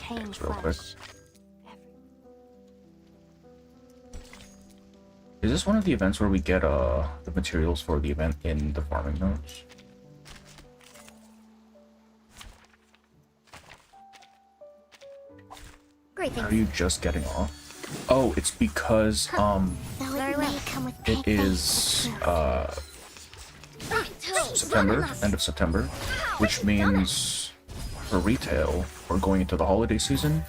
eggs real quick. Is this one of the events where we get the materials for the event in the farming nodes? How are you just getting off? Oh, it's because it is September, end of September, which means for retail we're going into the holiday season,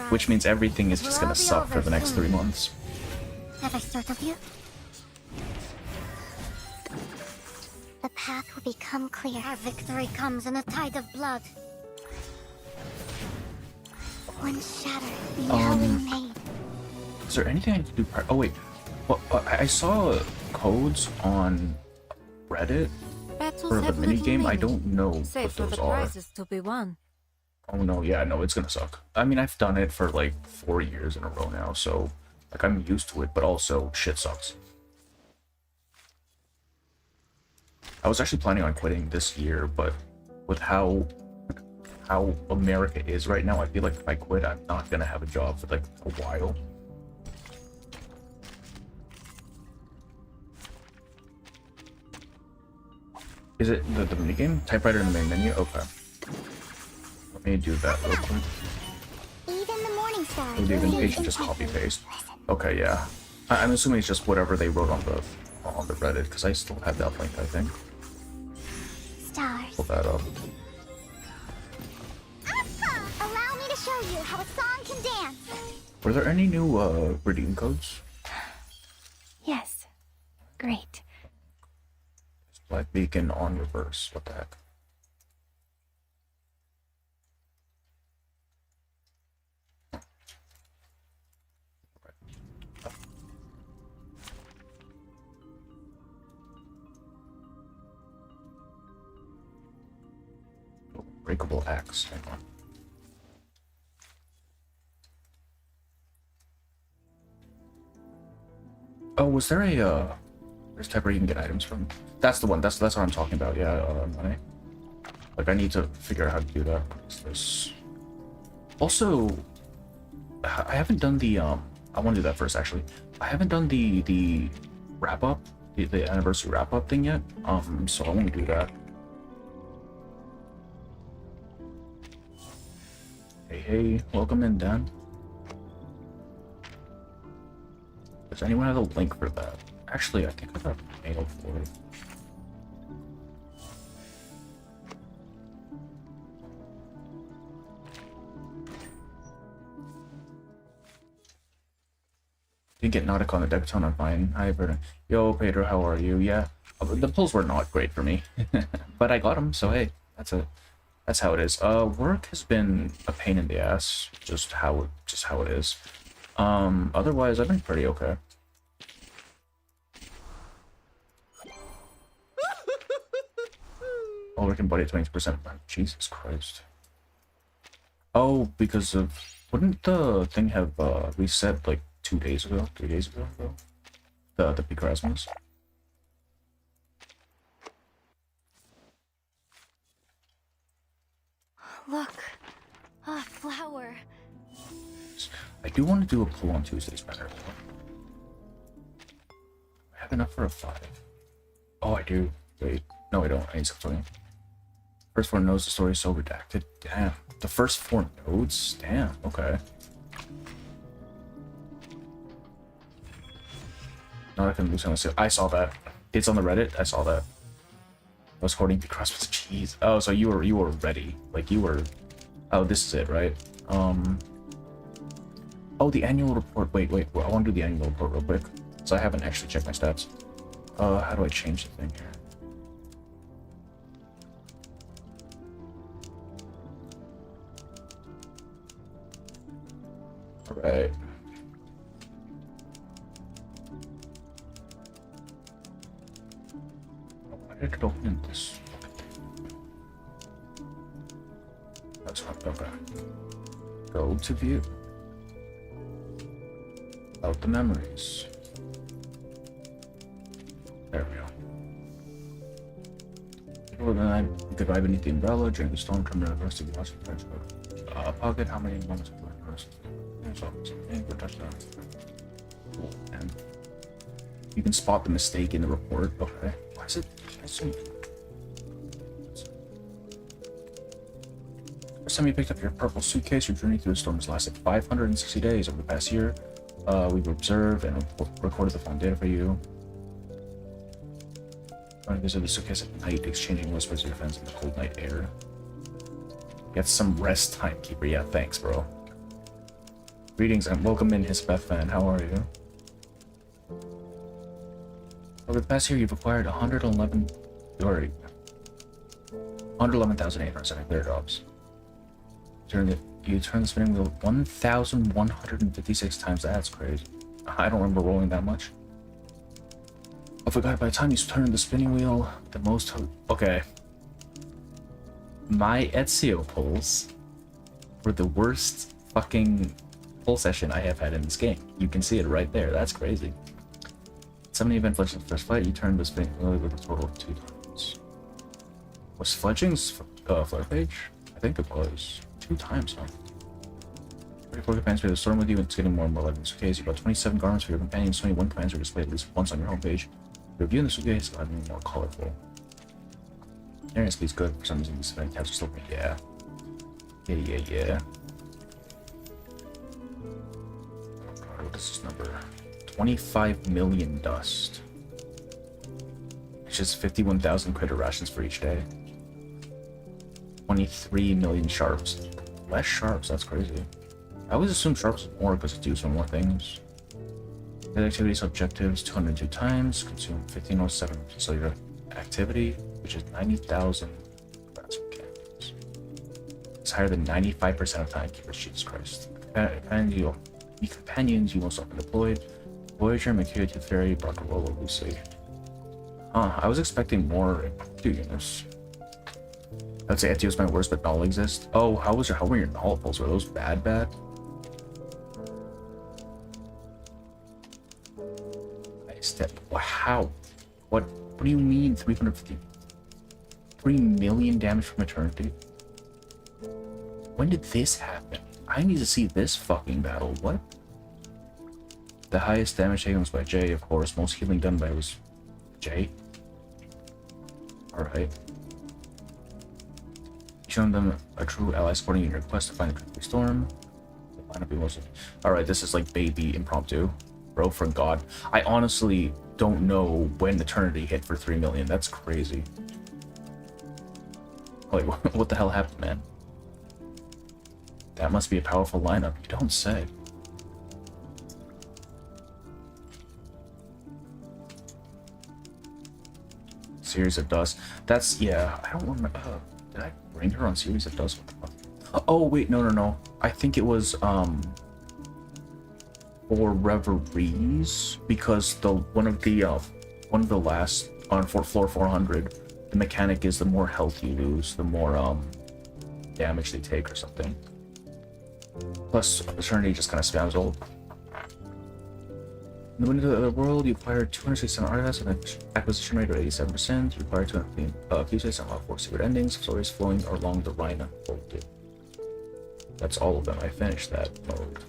which means everything is just gonna suck for the next 3 months. Have I startled you? The path will become clear. Our victory comes in a tide of blood. Once shattered, now remade. Is there anything I need to do? Oh wait, well, I saw codes on Reddit for the mini game. I don't know what those are. To be won. Oh no, yeah, no, it's gonna suck. I mean, I've done it for like 4 years in a row now, so like I'm used to it, but also shit sucks. I was actually planning on quitting this year, but with how America is right now, I feel like if I quit, I'm not gonna have a job for like a while. Is it the minigame? Typewriter in the main menu? Okay. Let me do that real quick. Even the morning star. The invitation just copy paste. Okay, yeah. I'm assuming it's just whatever they wrote on the Reddit, because I still have that link, I think. Stars. Pull that up. Allow me to show you how a song can dance. Were there any new redeem codes? Yes. Great. Black beacon on reverse. What the heck? Breakable axe. Hang on. Oh, was there a there's type where you can get items from? That's the one. That's what I'm talking about. Yeah, money. Like I need to figure out how to do that. What's this? Also, I haven't done the I want to do that first actually. I haven't done the wrap up, the anniversary wrap up thing yet. So I want to do that. Hey, welcome in, Dan. Does anyone have a link for that? Actually, I think I got mail for it. Didn't get Nautica on the debutone on mine. Hi, Berta. Yo, Pedro, how are you? Yeah, the pulls were not great for me, but I got them, so hey, that's it. That's how it is. Work has been a pain in the ass. Just how it is. Otherwise, I've been pretty okay. Oh, we can buddy 20%. Jesus Christ. Oh, because of wouldn't the thing have reset like 2 days ago, 3 days ago, though? The peak Rasmus. Look, a flower. I do want to do a pull on Tuesdays better. I have enough for a 5. Oh, I do. Wait, no, I don't. I need something. First 4 nodes, the story is so redacted. Damn. The first 4 nodes? Damn. Okay. Not I can lose on the I saw that. It's on the Reddit. I saw that. I was hoarding the crossbows. Jeez. Oh, so you were ready. Like you were. Oh, this is it, right? Oh, the annual report. Wait. I want to do the annual report real quick, so I haven't actually checked my stats. How do I change the thing here? All right. Why did it open in this? That's not okay. Go to view. About the memories. There we go. People then I divide beneath the umbrella during the storm, turn the rest of the watch. Pocket, how many moments of work first? There's always something, good touchdown. Cool. And you can spot the mistake in the report. Okay. Why is it? First time you picked up your purple suitcase, your journey through the storm has lasted 560 days over the past year. We've observed and recorded the following data for you. Visit the suitcase at night, exchanging whispers of your friends in the cold night air. Get some rest, timekeeper. Yeah, thanks, bro. Greetings and welcome in, Hisbeth fan. How are you? Over the past year, you've acquired 111,870 clear jobs. You turn the spinning wheel 1,156 times. That's crazy. I don't remember rolling that much. I forgot by the time you turn the spinning wheel, the most. Okay. My Ezio pulls were the worst fucking pull session I have had in this game. You can see it right there. That's crazy. 70 event fledgling first flight, you turned the spinning wheel with a total of 2 times. Was fledgling's flare page? I think it was 2 times, huh? 34 companions for the storm with you, and it's getting more and more like in this case. You got 27 garments for your companions, 21 commands are displayed at least once on your homepage. Reviewing the suitcase got me more colorful. Aaron speed's good for some reason. These event tabs are still pretty. Yeah. What is this number? 25 million dust. Which is 51,000 critter rations for each day. 23 million sharps. Less sharps, that's crazy. I always assume sharps is more because it do some more things. Daily activities objectives 202 times, consume 1507 cellular activity, which is 90,000 candles. It's higher than 95% of timekeepers, Jesus Christ. The companions you most often deployed, Voyager, Mercury, Tooth Fairy, Barcarola, Lucy. I was expecting more 2 units. I'd say Etio's my worst, but null exist. Oh, how were your null pulls? Were those bad? Step. Wow. What do you mean 350? 3 million damage from eternity? When did this happen? I need to see this fucking battle. What? The highest damage taken was by Jay, of course. Most healing done by was Jay. Alright. Showing them a true ally supporting you in your quest to find the Country Storm. Alright, this is like baby impromptu. Bro, for God. I honestly don't know when Eternity hit for 3 million. That's crazy. Like, what the hell happened, man? That must be a powerful lineup. You don't say. Series of Dust. That's, yeah, I don't remember. Did I bring her on Series of Dust? Oh, wait, no. I think it was, for Reveries, because one of the last on floor 400, the mechanic is the more health you lose, the more damage they take or something. Plus, Eternity just kind of spams ult. In the window of the other world, you acquire 267 artifacts and an acquisition rate of 87%. You acquire 200 fuses and allow 4 secret endings, stories flowing along the Rhine folded. That's all of them. I finished that mode.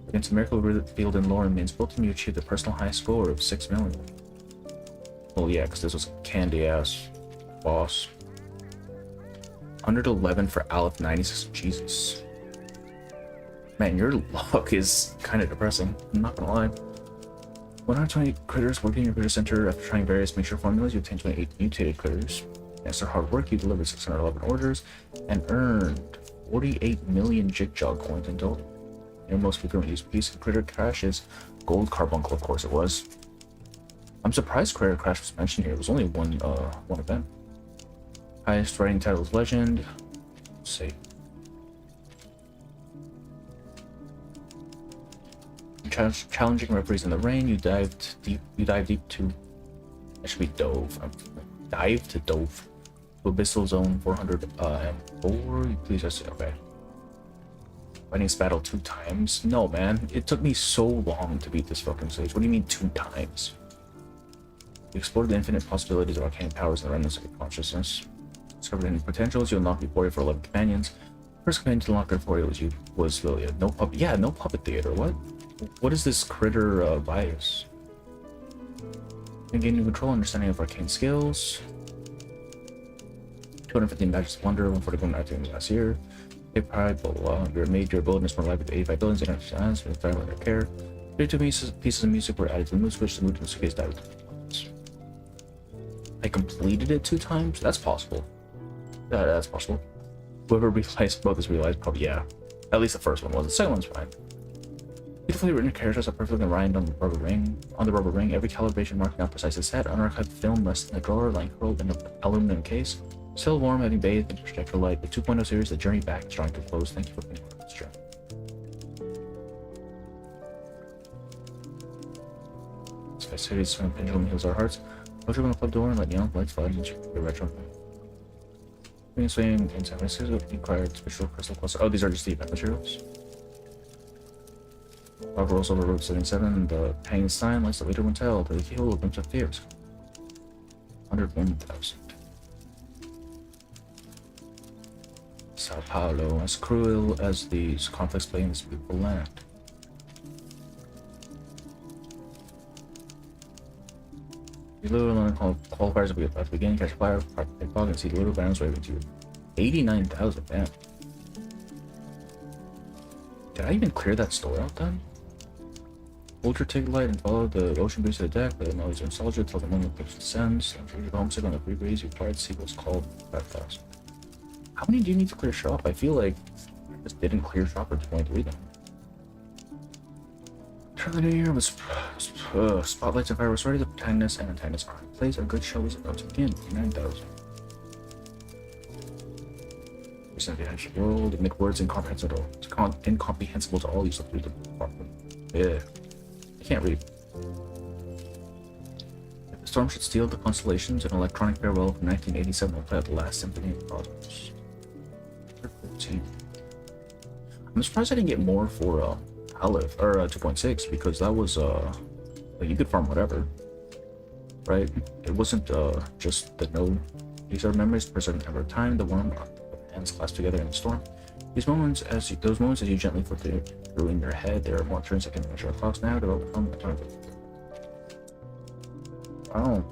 Against a miracle revealed in lore and means built you achieved a personal high score of 6 million. Well, yeah, because this was a candy-ass boss. 111 for Aleph 96. Jesus. Man, your luck is kind of depressing. I'm not gonna lie. 120 critters working in your critter center. After trying various mixture formulas, you obtained 28 mutated critters. After hard work, you delivered 611 orders and earned 48 million Jig-Jog coins in total. Your most frequently used piece of critter crash is Gold Carbuncle, of course it was. I'm surprised Critter Crash was mentioned here. It was only one event. Highest writing title is Legend. Let's see. Challenging referees in the rain. You dive deep to. That should be dove. Dive to dove. To Abyssal Zone 400 M4. Please just okay. Fighting this battle 2 times? No, man. It took me so long to beat this fucking stage. What do you mean 2 times? You explored the infinite possibilities of arcane powers and the remnants of your consciousness. Discovered hidden potentials. You unlock before you for 11 companions. First command to locker for it was Lilia. No puppet. Yeah, no puppet theater. What? What is this critter bias? And gaining control, understanding of arcane skills. 250 Magic Splendor, 141 acting last year. Take pride, blah blah blah. Your major bonus more likely to 85 billions in exercise with 500 care. 32 pieces of music were added to the mood switch. The mood in this case died with I completed it 2 times? That's possible. Yeah, that's possible. Whoever realized both is realized, probably, yeah. At least the first one was. The second one's fine. Beautifully written characters are perfectly rhymed on the rubber ring. On the rubber ring, every calibration marking out precisely set. Unarchived film rests in a drawer, lying curled in an aluminum case. Still warm, having bathed in projector light. The 2.0 series, The Journey Back, is drawing to a close. Thank you for being part of this journey. Festivities swing pendulum heals our hearts. Push open the club door and let neon lights flood into the retro. Swing in San Francisco required special crystal cluster. Oh, these are just the event materials. Rock rolls over Road 77. The hanging sign lights the later one tell. The keyhole opens up fears. 101,000. Sao Paulo, as cruel as these conflicts play in this beautiful land. The little qualifiers will be about to begin. Catch fire, park the fog, and see the little banners waving to you. 89,000, damn. Did I even clear that store out then? Hold your ticket light and follow the ocean breeze to the deck. Let it noise your nostalgia till the moment the descends. I'm sure you're homesick on the freeways. Your pride sequels called 5,000. How many do you need to clear shop? I feel like I just didn't clear shop or 23 them. Turn the new year with spotlights and fireworks ready. The protagonists and antagonists are in place. A good show is about to begin. 9,000. Percent the action world. Admit words incomprehensible. Incomprehensible to all. You slip through the apartment. Yeah. I can't read. If the storm should steal the constellations, an electronic farewell from 1987 will play out the last symphony of the cosmos. 13. I'm surprised I didn't get more for Aleph or 2.6 because that was like you could farm whatever, right? It wasn't just the node. These are memories preserved ever time. The warm hands clasped together in the storm. Those moments as you gently flip through in your head, there are more turns that can measure clocks now to overcome the time. Wow.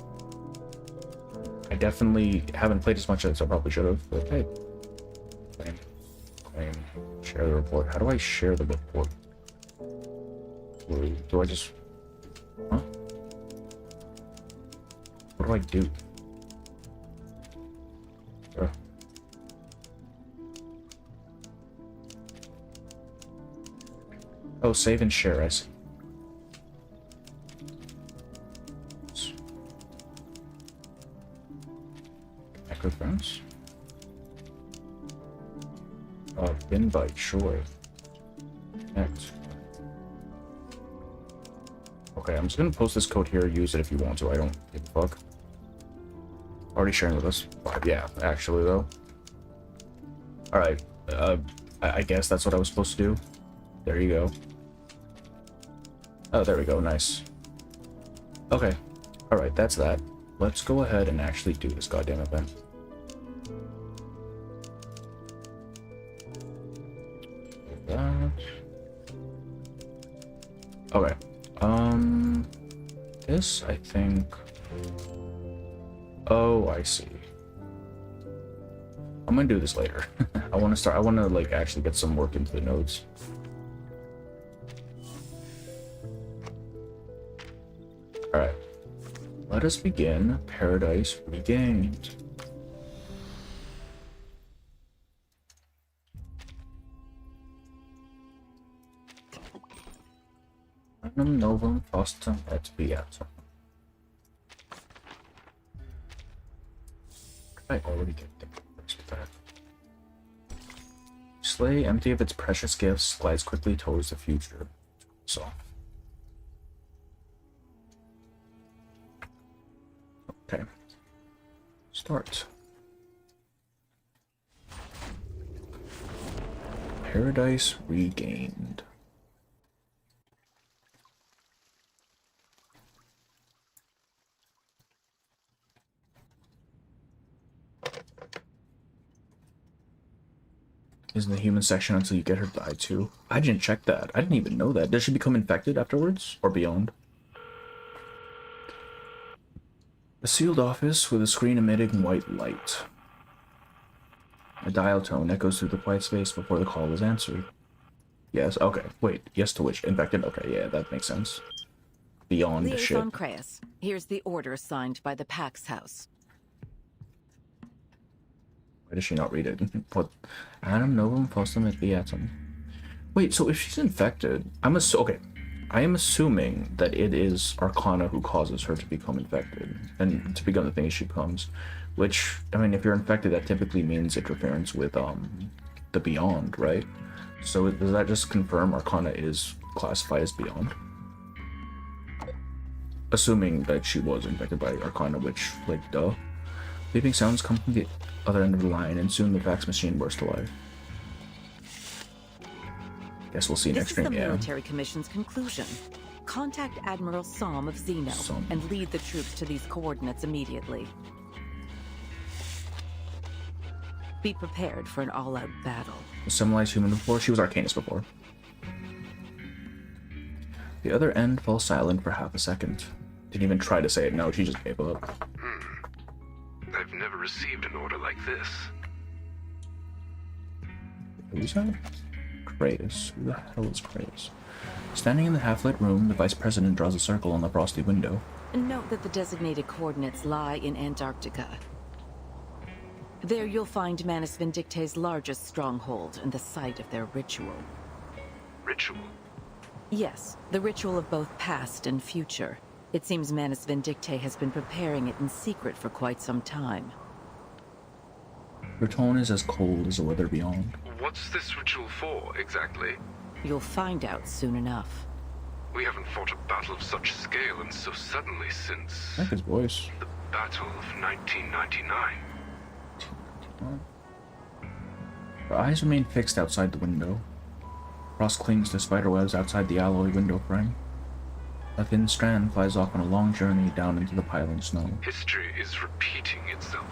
I definitely haven't played as much as I probably should have, but hey. Claim. Share the report. How do I share the report? Do I just... Huh? What do I do? Oh, save and share, I see. Echo friends? Invite, sure. Next. Okay, I'm just gonna post this code here, use it if you want to, I don't give a fuck. Already sharing with us. But yeah, actually though. Alright, I guess that's what I was supposed to do. There you go. Oh, there we go, nice. Okay, alright, that's that. Let's go ahead and actually do this goddamn event. That. Okay, this, I think... Oh, I see. I'm gonna do this later. I want to like actually get some work into the nodes. Alright. Let us begin Paradise Regained. Magnum novum postum et beatum. I already get the first with that. Slay, empty of its precious gifts, glides quickly towards the future. So. Okay. Start. Paradise Regained. is in the human section until you get her to die too. I didn't check that. I didn't even know that. Does she become infected afterwards or beyond? A sealed office with a screen emitting white light. A dial tone echoes through the quiet space before the call is answered. Yes, okay. Wait, yes to which? Infected? Okay, yeah, that makes sense. Beyond the ship. Liaison here's the order signed by the Pax House. Why does she not read it? What? Adam novum fostum et viatum. Wait, so if she's infected, okay. I am assuming that it is Arcana who causes her to become infected and to become the thing she becomes. Which, I mean, if you're infected, that typically means interference with the Beyond, right? So does that just confirm Arcana is classified as Beyond? Assuming that she was infected by Arcana, which, like, duh. Beeping sounds come from the other end of the line, and soon the fax machine burst to life. Guess we'll see next stream, This is the yeah. military commission's conclusion. Contact Admiral Som of Zeno and lead the troops to these coordinates immediately. Be prepared for an all-out battle. Was Semmelized human before? She was Arcanist before. The other end fell silent for half a second. Didn't even try to say it, no, she just gave up. I've never received an order like this. Who's that? Kratos. Who the hell is Kratos? Standing in the half-lit room, the Vice President draws a circle on the frosty window. Note that the designated coordinates lie in Antarctica. There you'll find Manus Vindictae's largest stronghold and the site of their ritual. Ritual? Yes, the ritual of both past and future. It seems Manus Vindictae has been preparing it in secret for quite some time. Her tone is as cold as the weather beyond. What's this ritual for, exactly? You'll find out soon enough. We haven't fought a battle of such scale and so suddenly since... I like his voice. the Battle of 1999. Her eyes remain fixed outside the window. Frost clings to spiderwebs outside the alloy window frame. A thin strand flies off on a long journey down into the piling snow. History is repeating itself,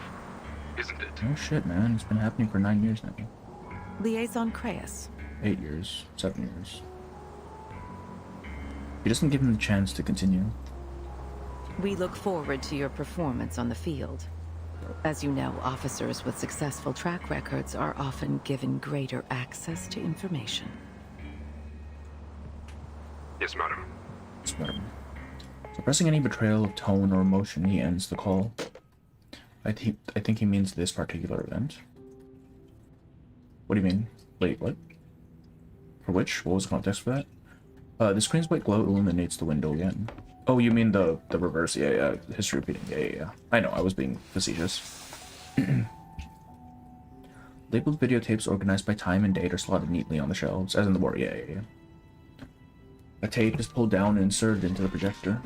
isn't it? Oh shit, man. It's been happening for 9 years now. Liaison Kratos. 8 years. 7 years. He doesn't give him the chance to continue. We look forward to your performance on the field. As you know, officers with successful track records are often given greater access to information. Yes, madam. It's better. Suppressing any betrayal of tone or emotion, he ends the call. I think he means this particular event. What do you mean? Wait, what? For which? What was the context for that? The screen's white glow illuminates the window again. Oh, you mean the reverse? Yeah. History repeating. Yeah. I know, I was being facetious. Labeled videotapes organized by time and date are slotted neatly on the shelves, as in the war. Yeah. A tape is pulled down and inserted into the projector.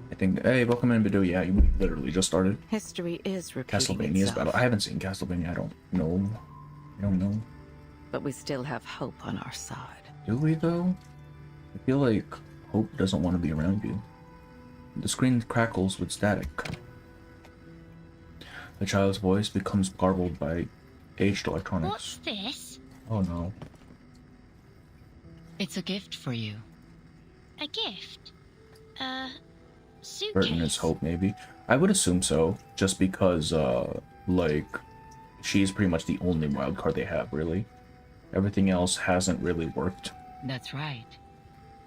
I think, hey, welcome in, Bidou. Yeah, you literally just started. History is repeating Castlevania's itself, battle. I haven't seen Castlevania. I don't know. but we still have hope on our side. Do we, though? I feel like hope doesn't want to be around you. The screen crackles with static. The child's voice becomes garbled by aged electronics. What's this? Oh no. It's a gift for you. A gift? Suitcase? Burton is hope, maybe. I would assume so, just because, like, she's pretty much the only wild card they have, really. Everything else hasn't really worked. That's right.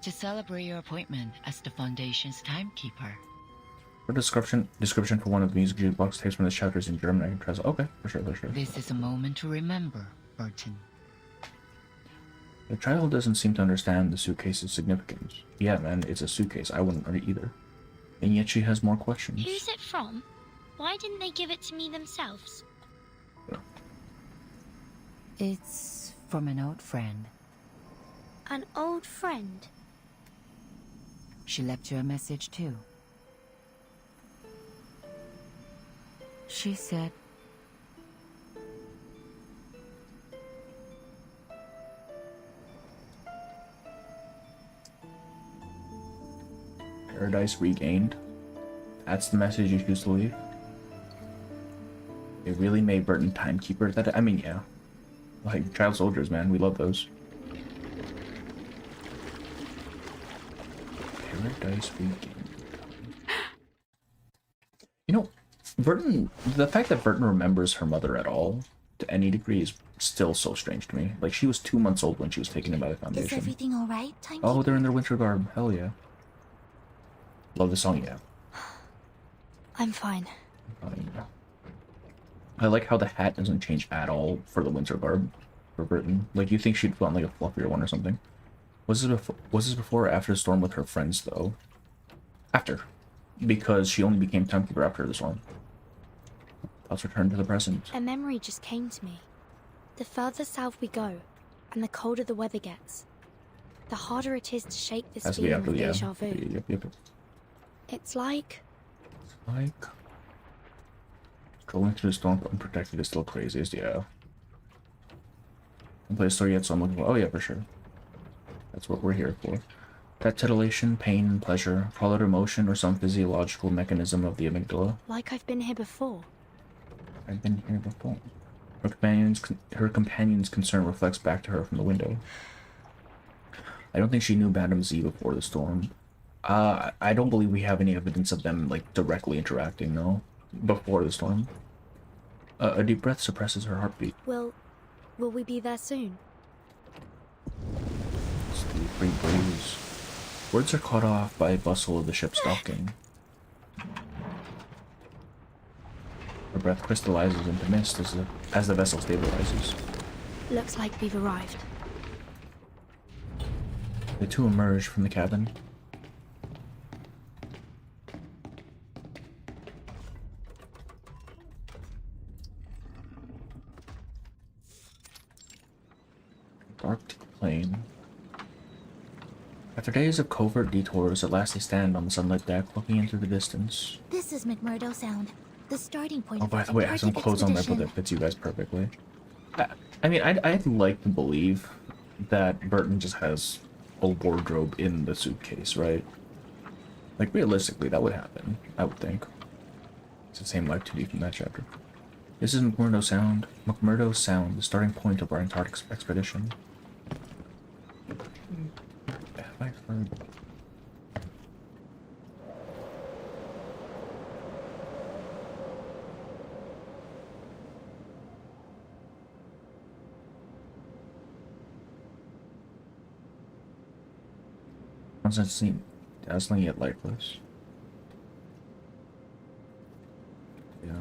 To celebrate your appointment as the Foundation's timekeeper. For description for one of the music jukebox tapes from the chapters in German, I can translate. Okay, for sure. This is a moment to remember, Burton. The child doesn't seem to understand the suitcase's significance. Yeah, man, it's a suitcase. I wouldn't either. And yet she has more questions. Who's it from? Why didn't they give it to me themselves? It's from an old friend. An old friend? She left you a message too. She said, Paradise regained. That's the message you choose to leave. They really made Burton timekeeper. That, I mean, yeah. Like, child soldiers, man. We love those. Paradise Weekend. You know, Burton, the fact that Burton remembers her mother at all, to any degree, is still so strange to me. Like, she was 2 months old when she was taken in by the Is Foundation. everything alright, Timekeeper? Oh, they're in their winter garb. Hell yeah. Love the song, yeah. I'm fine. I like how the hat doesn't change at all for the winter garb for Burton. Like, you think she'd put on like a fluffier one or something. Was this before or after the storm with her friends, though? After. Because she only became timekeeper after the storm. Let's return to the present. A memory just came to me. The further south we go, and the colder the weather gets, the harder it is to shake this Has to be feeling after of the deja vu. Yep. It's like Strolling through the storm unprotected is still craziest, yeah. Haven't played a story yet, so I'm looking for. Oh yeah, for sure. That's what we're here for. That titillation, pain, and pleasure, followed emotion or some physiological mechanism of the amygdala. like I've been here before. I've been here before. Her companion's concern reflects back to her from the window. I don't think she knew Madame Z before the storm. I don't believe we have any evidence of them, like, directly interacting, no? Before the storm. A deep breath suppresses her heartbeat. Will we be there soon? It's the free breeze. Words are cut off by a bustle of the ship's docking. Her breath crystallizes into mist as the vessel stabilizes. Looks like we've arrived. The two emerge from the cabin. Arctic plain. After days of covert detours, at last they stand on the sunlit deck, looking into the distance. This is McMurdo Sound, the starting point Oh, of by the way, I have some Antarctic clothes on there, but expedition. that fits you guys perfectly. I mean, I'd like to believe that Burton just has a wardrobe in the suitcase, right? Like, realistically, that would happen, I would think. It's the same life 2D from that chapter. This is McMurdo Sound. McMurdo Sound, the starting point of our Antarctic expedition. Have I heard? Constantly dazzling yet lifeless. Yeah.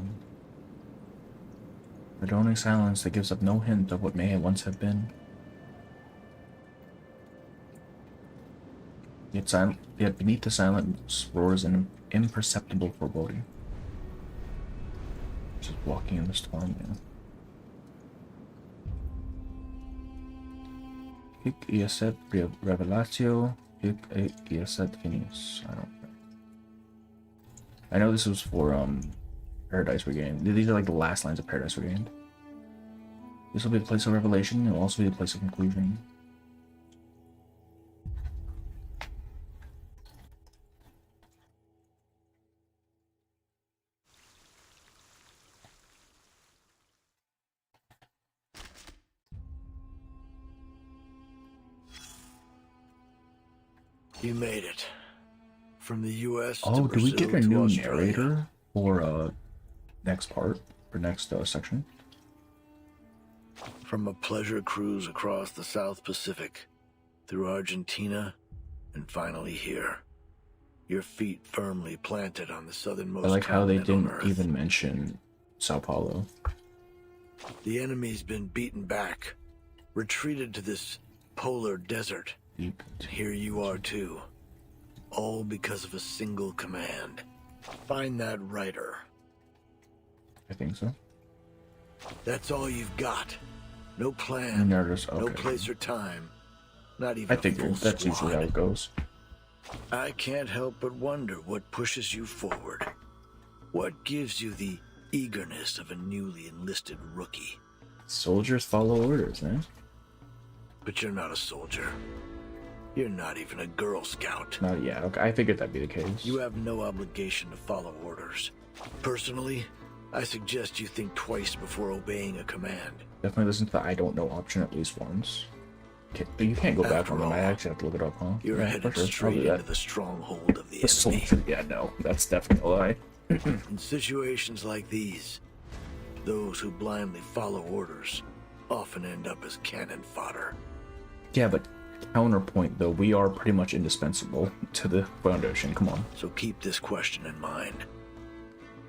A droning silence that gives up no hint of what may once have been. Yet beneath the silence roars an imperceptible foreboding. Just walking in the storm, yeah. Hic iacet revelatio, hic iacet finis. I know this was for Paradise Regained. These are like the last lines of Paradise Regained. This will be the place of revelation, and it will also be the place of conclusion. You made it. From the US to Oh, do we Brazil get a to new Australia. narrator for next part, or next section? From a pleasure cruise across the South Pacific, through Argentina, and finally here. Your feet firmly planted on the southernmost I like how they continent didn't on Earth. even mention Sao Paulo. The enemy's been beaten back, retreated to this polar desert. Deep. Here you are too. All because of a single command. Find that writer. I think so. That's all you've got. No New plan, narrators, no okay. place or time. Not even I a figured full that's usually how squad. it goes. I can't help but wonder what pushes you forward. What gives you the eagerness of a newly enlisted rookie? Soldiers follow orders, man. But you're not a soldier. You're not even a Girl Scout. Yeah, okay, I figured that'd be the case. You have no obligation to follow orders. Personally, I suggest you think twice before obeying a command. Definitely listen to the I don't know option at least once. You can't go back After on them. I all, actually have to look it up, huh? You're Yeah, headed for sure. straight I'll do into that. the stronghold of the The enemy. soldier. Yeah, no, that's definitely a lie. In situations like these, those who blindly follow orders often end up as cannon fodder. Yeah, but counterpoint though, we are pretty much indispensable to the Foundation. Come on. So keep this question in mind.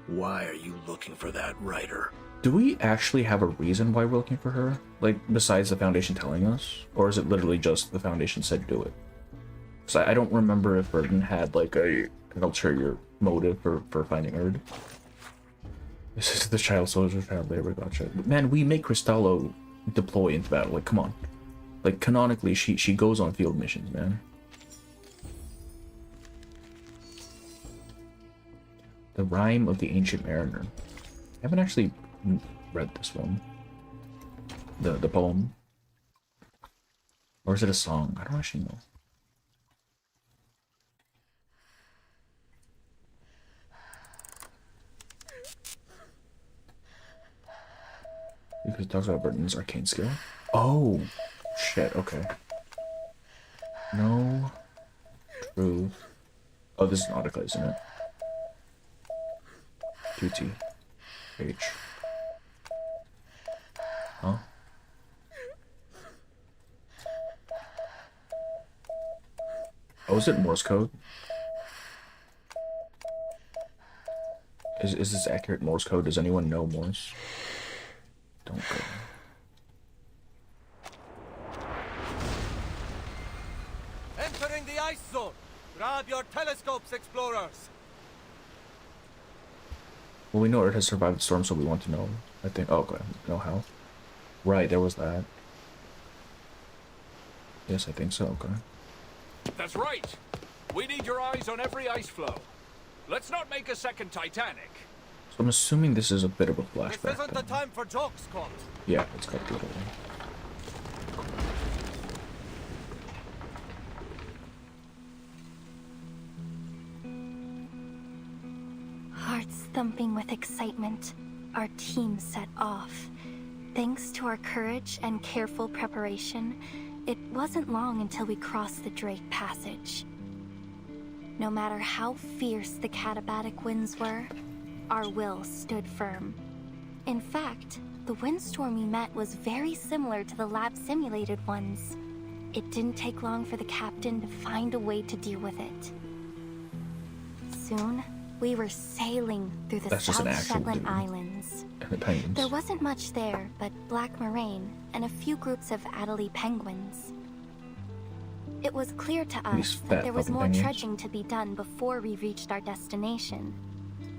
Why are you looking for that writer? Do we actually have a reason why we're looking for her? Like, besides the Foundation telling us? Or is it literally just the Foundation said do it? Because I don't remember if Burden had, like, an ulterior motive for finding Erd. This is the child soldier, child labor, gotcha. Man, we make Cristallo deploy into battle. Like, come on. Like, canonically, she goes on field missions, man. The Rhyme of the Ancient Mariner. I haven't actually read this one. The poem. Or is it a song? I don't actually know. Because it talks about Burton's arcane skill. Oh, shit, okay. No truth. Oh, this is Nautica, isn't it? QT. H. Huh? Oh, is it Morse code? Is this accurate Morse code? Does anyone know Morse? Don't go. Entering the ice zone. Grab your telescopes, explorers. Well, we know it has survived the storm, so we want to know. I think. Oh, okay. Know how? Right, there was that. Yes, I think so. Okay. That's right. We need your eyes on every ice flow. Let's not make a second Titanic. So I'm assuming this is a bit of a This flashback. isn't the time for jokes, Scott. Yeah, it's got to be a little. Hearts thumping with excitement, our team set off. Thanks to our courage and careful preparation, it wasn't long until we crossed the Drake Passage. No matter how fierce the katabatic winds were, our will stood firm. In fact, the windstorm we met was very similar to the lab-simulated ones. It didn't take long for the captain to find a way to deal with it. Soon, we were sailing through the That's just an South actual Shetland dude. Islands. And the penguins. There wasn't much there but black moraine and a few groups of Adelie penguins. It was clear to These us fat that there was fucking more penguins. trudging to be done before we reached our destination.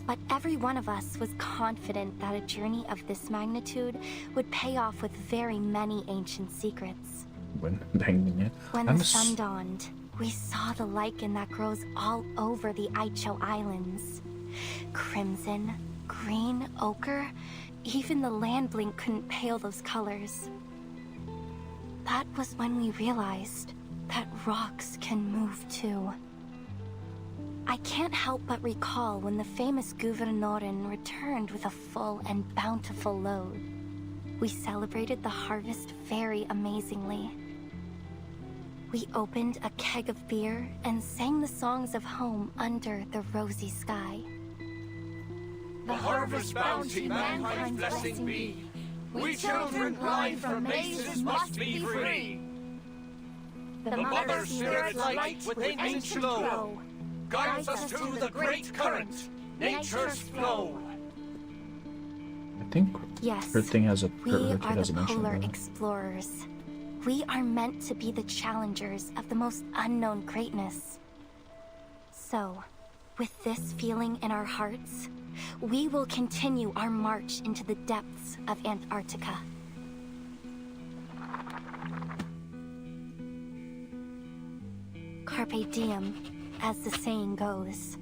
But every one of us was confident that a journey of this magnitude would pay off with very many ancient secrets. When penguin, yeah. When I'm the a s- sun dawned, we saw the lichen that grows all over the Icho Islands. Crimson, green, ochre, even the land blink couldn't pale those colors. That was when we realized that rocks can move too. I can't help but recall when the famous Gouverneurin returned with a full and bountiful load. We celebrated the harvest very amazingly. We opened a keg of beer and sang the songs of home under the rosy sky. The harvest bounty mankind's blessing be. We children blind from mazes must be free. The mother spirit light within each glow guides us through the great current, nature's flow. I think Yes, her thing has a. we Her kid are has the a mention polar of that. explorers. We are meant to be the challengers of the most unknown greatness. So, with this feeling in our hearts, we will continue our march into the depths of Antarctica. Carpe diem, as the saying goes.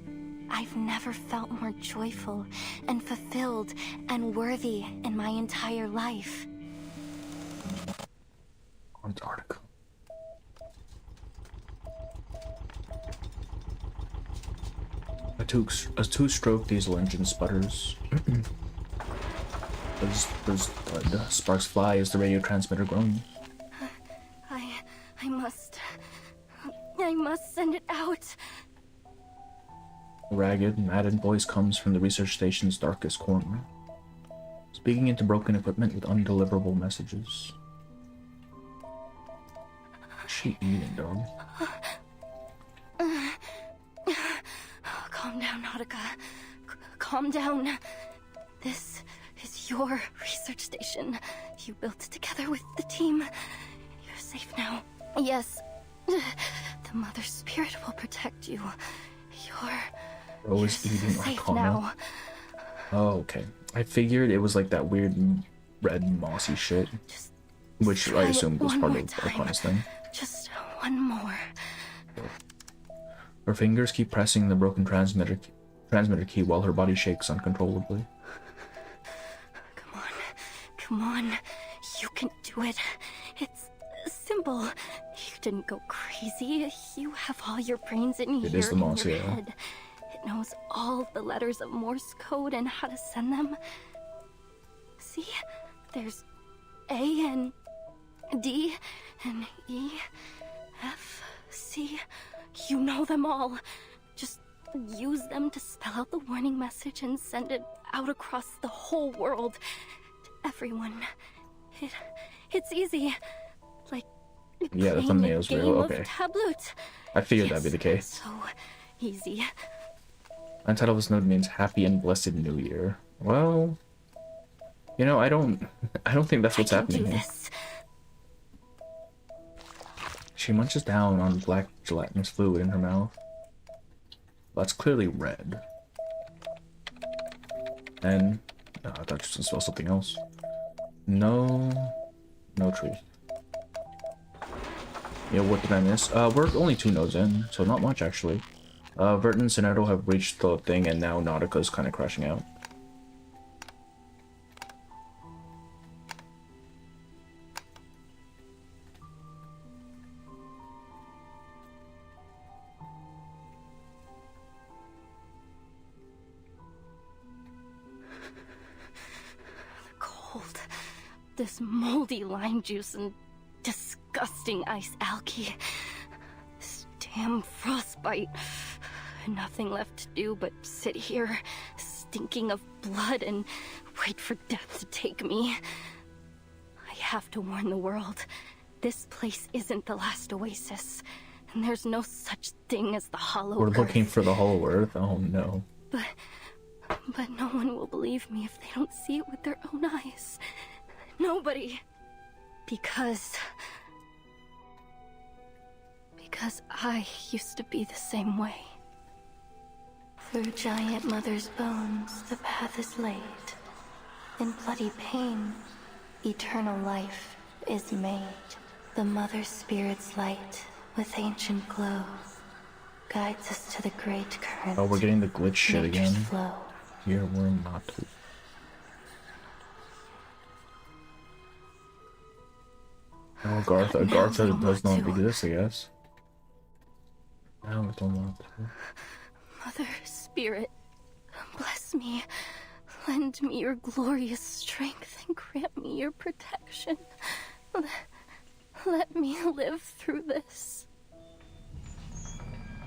I've never felt more joyful and fulfilled and worthy in my entire life. Antarctica. A two-stroke diesel engine sputters. Those sparks fly as the radio transmitter groans. I must send it out. A ragged, maddened voice comes from the research station's darkest corner, speaking into broken equipment with undeliverable messages. What's she eating, dog? Calm down, Nautica. Calm down. This is your research station. You built it together with the team. You're safe now. Yes. The Mother Spirit will protect you. You're Eating safe arcana. now. Oh, okay. I figured it was like that weird red mossy shit, which I try it assumed was one part more of time. Arcana's thing. Just one more. Her fingers keep pressing the broken transmitter key while her body shakes uncontrollably. Come on. You can do it. It's simple. You didn't go crazy. You have all your brains in It here is the in moss, your yeah. head. It knows all the letters of Morse code and how to send them. See? There's A and D and E, F, C. You know them all. Just use them to spell out the warning message and send it out across the whole world to everyone. It's easy. Like Yeah, the playing thumbnail a is game real. of Okay. tabloot. I figured Yes, that'd be the case. So easy. Untitled of this node means happy and blessed new year. Well, you know, I don't think that's what's I can do happening here. this. She munches down on black gelatinous fluid in her mouth. That's clearly red. And I thought you should spell something else. No truth. Yeah, what did I miss? We're only 2 nodes in, so not much actually. Vert and Soneto have reached the thing, and now Nautica's kind of crashing out. Cold. This moldy lime juice and disgusting ice algae. This damn frostbite. Nothing left to do but sit here, stinking of blood, and wait for death to take me. I have to warn the world. This place isn't the last oasis, and there's no such thing as the hollow We're earth. looking for the Hollow Earth. Oh no. But no one will believe me if they don't see it with their own eyes. Nobody. Because I used to be the same way. Through giant mother's bones, the path is laid. In bloody pain, eternal life is made. The mother spirit's light, with ancient glow, guides us to the great current. Oh, we're getting the glitch shit nature's again. flow. Here we're not. Oh, Gartha does not exist, I guess. Now we don't want to. Mother Spirit, bless me. Lend me your glorious strength and grant me your protection. Let me live through this.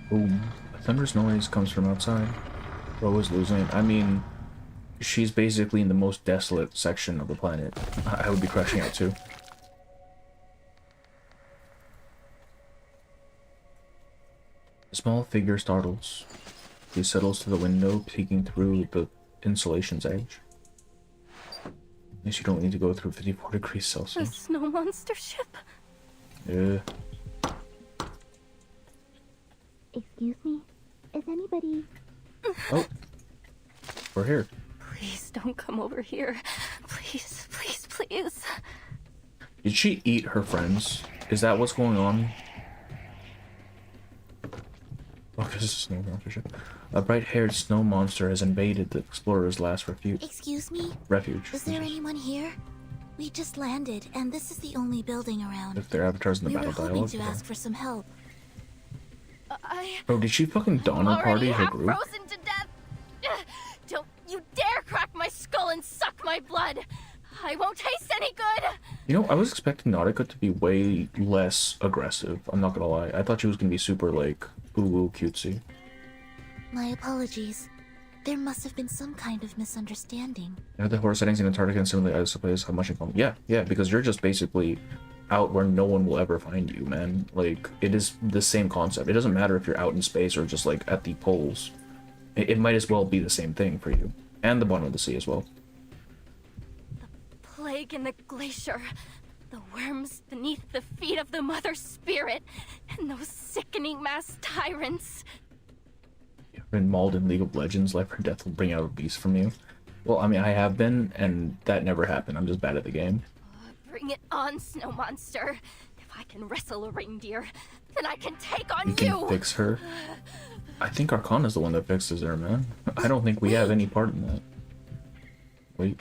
Boom. A thunderous noise comes from outside. Ro is losing it. I mean, she's basically in the most desolate section of the planet. I would be crashing out too. A small figure startles. He settles to the window, peeking through the insulation's edge. At least you don't need to go through 54 degrees A Celsius. snow monster ship? Yeah. Excuse me? Is anybody... Oh. We're here. Please don't come over here. Please, please, please. Did she eat her friends? Is that what's going on? Oh, this is a snow monster ship. A bright-haired snow monster has invaded the explorer's last refuge. Excuse me? Refuge. Is there anyone here? We just landed, and this is the only building around. If their avatars in the We were battle hoping dialogue. to ask for some help. Bro, did she fucking Donner Party her group? Frozen to death. Don't you dare crack my skull and suck my blood. I won't taste any good. You know, I was expecting Nautica to be way less aggressive. I'm not gonna lie. I thought she was gonna be super, like, ooh cutesy. My apologies. There must have been some kind of misunderstanding. You know, the horror settings in Antarctica and similarly ice places have much in common. Yeah, because you're just basically out where no one will ever find you, man. Like, it is the same concept. It doesn't matter if you're out in space or just, like, at the poles. It might as well be the same thing for you. And the bottom of the sea as well. The plague in the glacier. The worms beneath the feet of the Mother Spirit. And those sickening mass tyrants. You've been mauled in League of Legends, life or death will bring out a beast from you. Well, I mean, I have been, and that never happened. I'm just bad at the game. Bring it on, snow monster. If I can wrestle a reindeer, then I can take on You can fix her. I think Arcana's the one that fixes her, man. I don't think we have any part in that. Wait.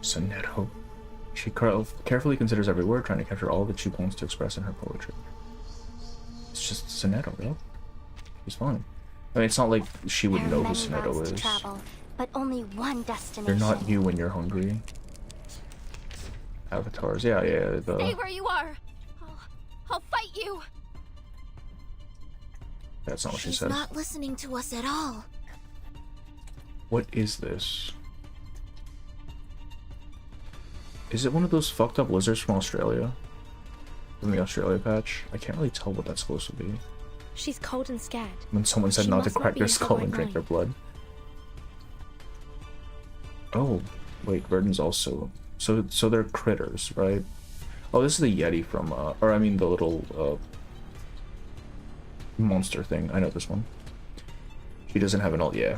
Sonetto. She carefully considers every word, trying to capture all that she wants to express in her poetry. It's just Sonetto, bro. She's fine. I mean, it's not like she would know who Sonetto is. Travel, but only one destination. They're not you when you're hungry. Avatars, yeah. Stay where you are. I'll fight you. That's not what she She's says. not listening to us at all. What is this? Is it one of those fucked up lizards from Australia? From the Australia patch? I can't really tell what that's supposed to be. She's cold and scared. When someone said She not to must not crack be their in her skull right and drink their mind. blood. Oh, wait, Verdon's also... So they're critters, right? Oh, this is the Yeti from, or I mean the little, monster thing. I know this one. She doesn't have an ult. Yeah.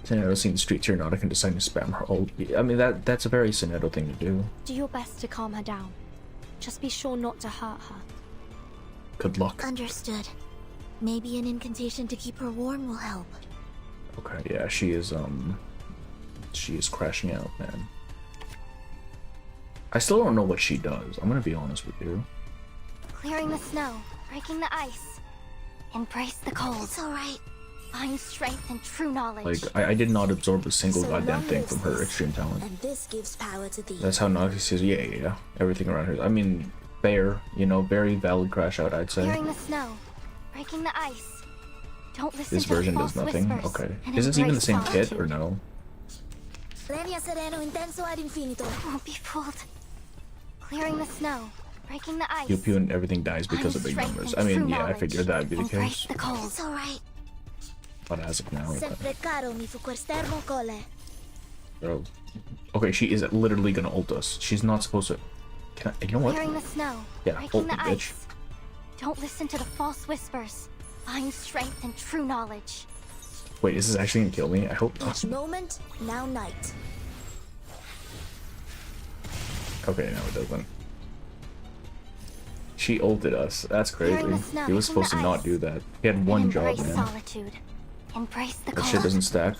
Sonetto seen the streets here, Nautica, and deciding to spam her ult. I mean, that's a very Sonetto thing to do. Do your best to calm her down. Just be sure not to hurt her. Good luck. Understood. Maybe an incantation to keep her warm will help. Okay, yeah, she is crashing out, man. I still don't know what she does. I'm gonna be honest with you. Clearing the snow, breaking the ice. Embrace the cold. It's alright. Find strength and true knowledge. Like, I did not absorb a single So goddamn long thing lives from her this, extreme talent. And this gives power to thee. That's how Nautica says, yeah. Everything around her. I mean, fair, you know, very valid crash out, I'd say. Clearing the snow, breaking the ice. Don't listen This to the version does false nothing. whispers, Okay. and Is this even the embrace same kit solitude. or no? Lenia sereno intenso ad infinito. Won't be fooled. Clearing the snow, breaking the ice. Pew pew and everything dies because of big Find numbers. strength I and mean, true yeah, I knowledge. figured that'd be the Embrace case. the cold. It's alright. But as of now, Sempre caro mi fu quest'ermo cole. bro. Okay, she is literally gonna ult us. She's not supposed to. Can I, you know what? Clearing the snow, Yeah, breaking ult me, the bitch. ice. Don't listen to the false whispers. Find strength and true knowledge. Wait, is this actually gonna kill me? I hope not. Each moment, now night. Okay, no, it doesn't. She ulted us. That's crazy. Clearing the snow, He was breaking supposed to the not ice. do that. He had one And job, embrace man. solitude. Embrace the That cold. shit doesn't stack.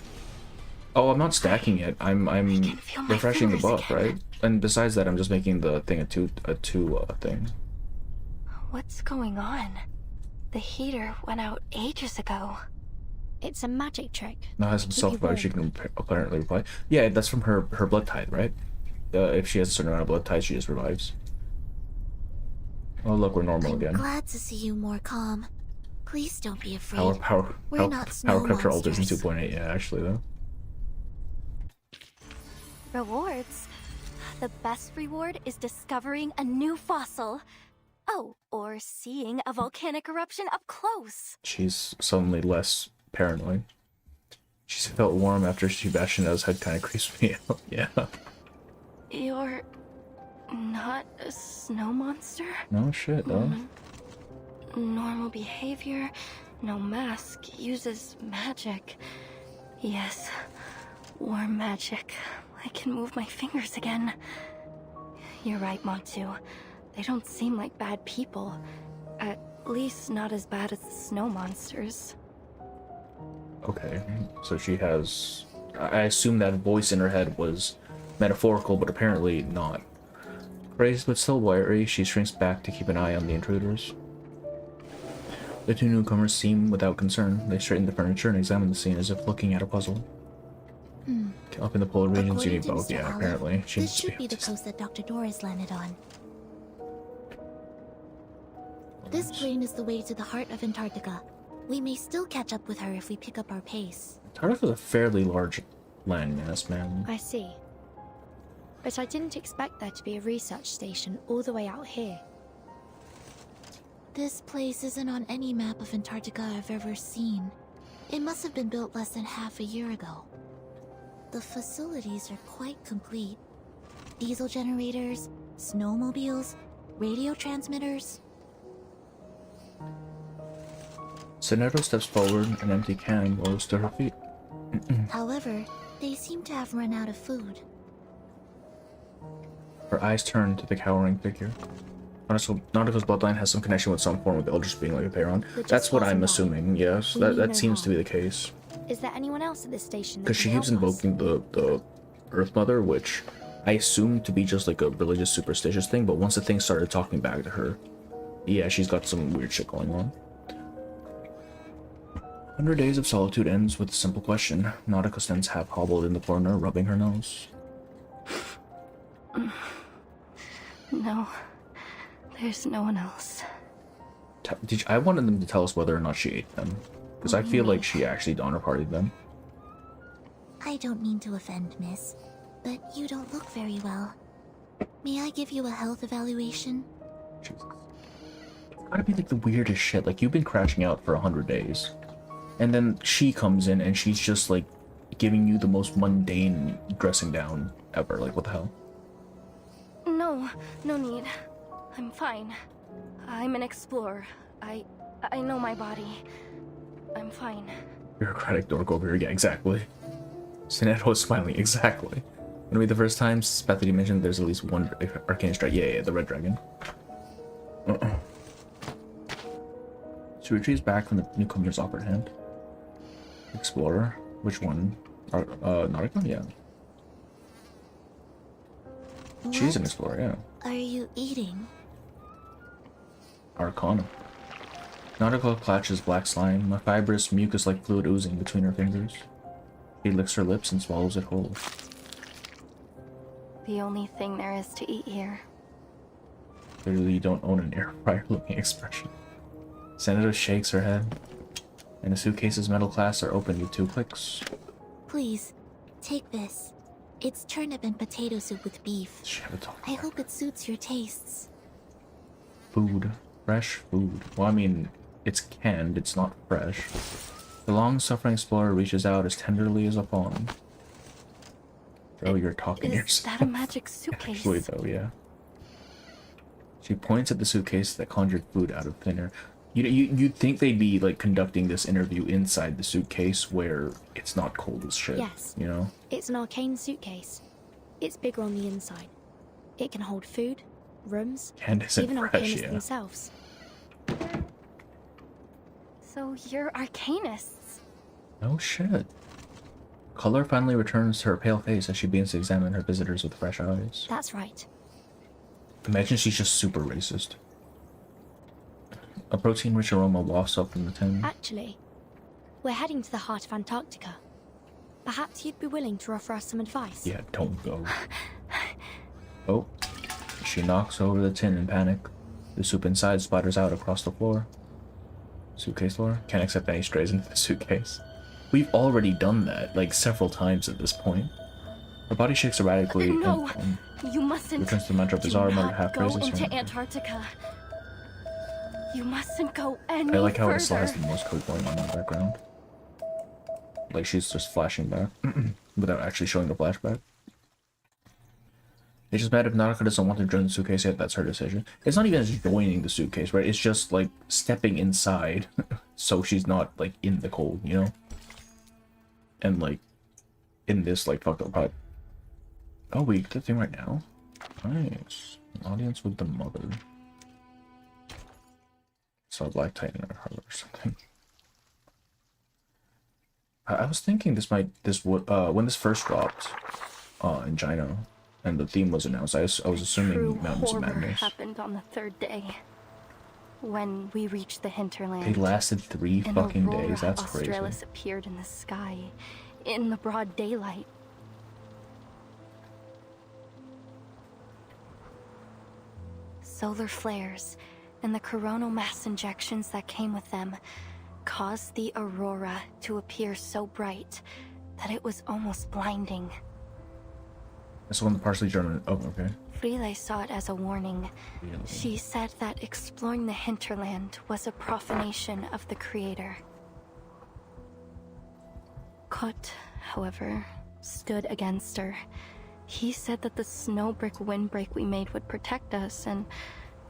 Oh, I'm not stacking it. I'm can feel my refreshing the fingers buff, again. right? And besides that, I'm just making the thing a two thing. What's going on? The heater went out ages ago. It's a magic trick. Now has some Keep you self-revive she can apparently reply. Yeah, that's from her blood tithe, right? If she has a certain amount of blood tithe, she just revives. Oh look, we're normal I'm again. glad to see you more calm. Please don't be afraid. Power We're not snow crept her alters in monsters. 2.8. Yeah, actually though. Rewards? The best reward is discovering a new fossil. Oh, or seeing a volcanic eruption up close. She's suddenly less paranoid. She felt warm after she bashed Chanel's head, kind of creeps me out. Yeah. You're not a snow monster? No shit though. Normal behavior, no mask, uses magic. Yes, warm magic. I can move my fingers again. You're right, Montu. They don't seem like bad people. At least not as bad as the snow monsters. Okay, so she has. I assume that voice in her head was metaphorical, but apparently not. Crazed but still wary, she shrinks back to keep an eye on the intruders. The two newcomers seem without concern. They straighten the furniture and examine the scene as if looking at a puzzle. Up in the polar regions, you need both. Yeah, Olive, apparently. This should be the coast that Dr. Doris landed on. This plane is the way to the heart of Antarctica. We may still catch up with her if we pick up our pace. Antarctica is a fairly large landmass, man. I see. But I didn't expect there to be a research station all the way out here. This place isn't on any map of Antarctica I've ever seen. It must have been built less than half a year ago. The facilities are quite complete. Diesel generators, snowmobiles, radio transmitters. Sineto steps forward, an empty can rolls to her feet. However, they seem to have run out of food. Her eyes turn to the cowering figure. Nautica's bloodline has some connection with some form of eldritch being like a Theron. That's what I'm assuming, yes. That seems to be the case. Is there anyone else at this station? Because she keeps invoking the Earth Mother, which I assume to be just like a religious superstitious thing, but once the thing started talking back to her, yeah, she's got some weird shit going on. 100 Days of Solitude ends with a simple question. Nautica stands half hobbled in the corner, rubbing her nose. No, there's no one else. I wanted them to tell us whether or not she ate them, because I feel like she actually honor partied them. I don't mean to offend, miss, but you don't look very well. May I give you a health evaluation? Jesus. It's gotta be like the weirdest shit. Like, you've been crashing out for 100 days. And then she comes in and she's just like giving you the most mundane dressing down ever. Like, what the hell? No, no need. I'm fine. I'm an explorer. I know my body. I'm fine. Bureaucratic dork over here. Yeah, exactly. Sineto is smiling. Exactly. Gonna be the first time Bethany mentioned there's at least one arcane strike. Yeah, the red dragon. She retrieves back from the newcomer's offered hand. Explorer. Which one? Nautica? Yeah. She's an explorer, yeah. Are you eating? Arcana. Nautica clutches black slime, a fibrous, mucus-like fluid oozing between her fingers. She licks her lips and swallows it whole. The only thing there is to eat here. Clearly you don't own an air fryer looking expression. Senator shakes her head, and the suitcase's metal clasps are opened with 2 clicks. Please, take this. It's turnip and potato soup with beef. I hope it suits your tastes. Food. Fresh food. Well, I mean, it's canned, it's not fresh. The long-suffering explorer reaches out as tenderly as a fawn. Oh, you're talking Is yourself. that a magic suitcase? Actually, though, yeah. She points at the suitcase that conjured food out of thin air. You'd think they'd be, like, conducting this interview inside the suitcase where it's not cold as shit. Yes. You know? It's an arcane suitcase. It's bigger on the inside. It can hold food, rooms, And isn't even fresh, arcanists yeah. themselves. So you're arcanists. Oh shit. Color finally returns to her pale face as she begins to examine her visitors with fresh eyes. That's right. Imagine she's just super racist. A protein-rich aroma wafts up from the tin. Actually, we're heading to the heart of Antarctica. Perhaps you'd be willing to offer us some advice? Yeah, don't go. Oh. She knocks over the tin in panic. The soup inside splatters out across the floor. Suitcase floor? Can't accept any strays into the suitcase. We've already done that, like, several times at this point. Her body shakes erratically. No, you mustn't. Returns to the mantra of bizarre, muttered half go phrases. into Antarctica. You mustn't go any I like how further. it still has the Morse code going on in the background. Like she's just flashing back without actually showing the flashback. It's just mad if Nautica doesn't want to join the suitcase yet. That's her decision. It's not even just joining the suitcase, right? It's just like stepping inside so she's not like in the cold, you know? And like in this like fucked up pipe. Oh, we get the thing right now? Nice. An audience with the mother. Saw Black Titan or her or something. I was thinking this would when this first dropped in Gino, and the theme was announced. I was True assuming Mountains of horror Madness. happened on the third day. When we reached the hinterland, They lasted 3 an fucking aurora days. That's australis crazy. appeared in the sky, in the broad daylight. Solar flares and the coronal mass injections that came with them caused the aurora to appear so bright that it was almost blinding. That's the one that partially German. Oh, okay. Frile saw it as a warning. She said that exploring the hinterland was a profanation of the creator. Kot, however, stood against her. He said that the snowbrick windbreak we made would protect us, and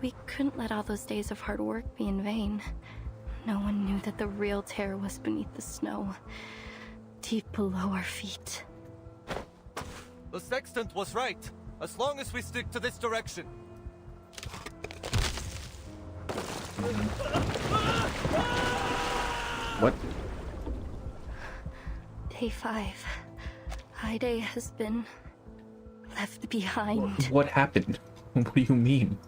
we couldn't let all those days of hard work be in vain. No one knew that the real terror was beneath the snow, deep below our feet. The sextant was right. As long as we stick to this direction. What? Day 5. Hyde has been left behind. What happened? What do you mean?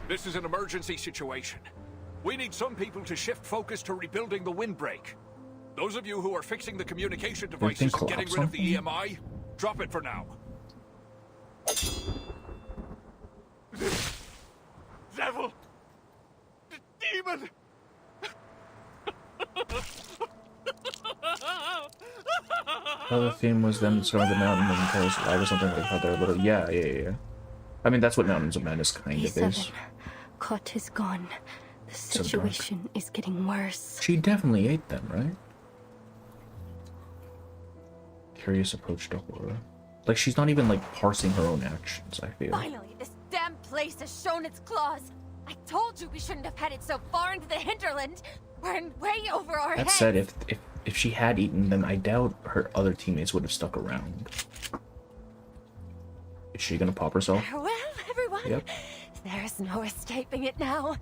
This is an emergency situation. We need some people to shift focus to rebuilding the windbreak. Those of you who are fixing the communication devices and getting rid of the EMI, drop it for now. Devil! Demon! Oh, the theme was them surrounding the mountain and tell us live or something like that. They're a little, yeah. I mean, that's what Mountains of Madness kind of is. Kot is gone. The situation is getting worse. She definitely ate them, right? Curious approach to horror. Like, she's not even, like, parsing her own actions, I feel. Finally, this damn place has shown its claws. I told you we shouldn't have headed so far into the hinterland. We're in way over our heads. That said, if she had eaten them, I doubt her other teammates would have stuck around. Is she gonna pop herself? Farewell, everyone. Yep. There's no escaping it now.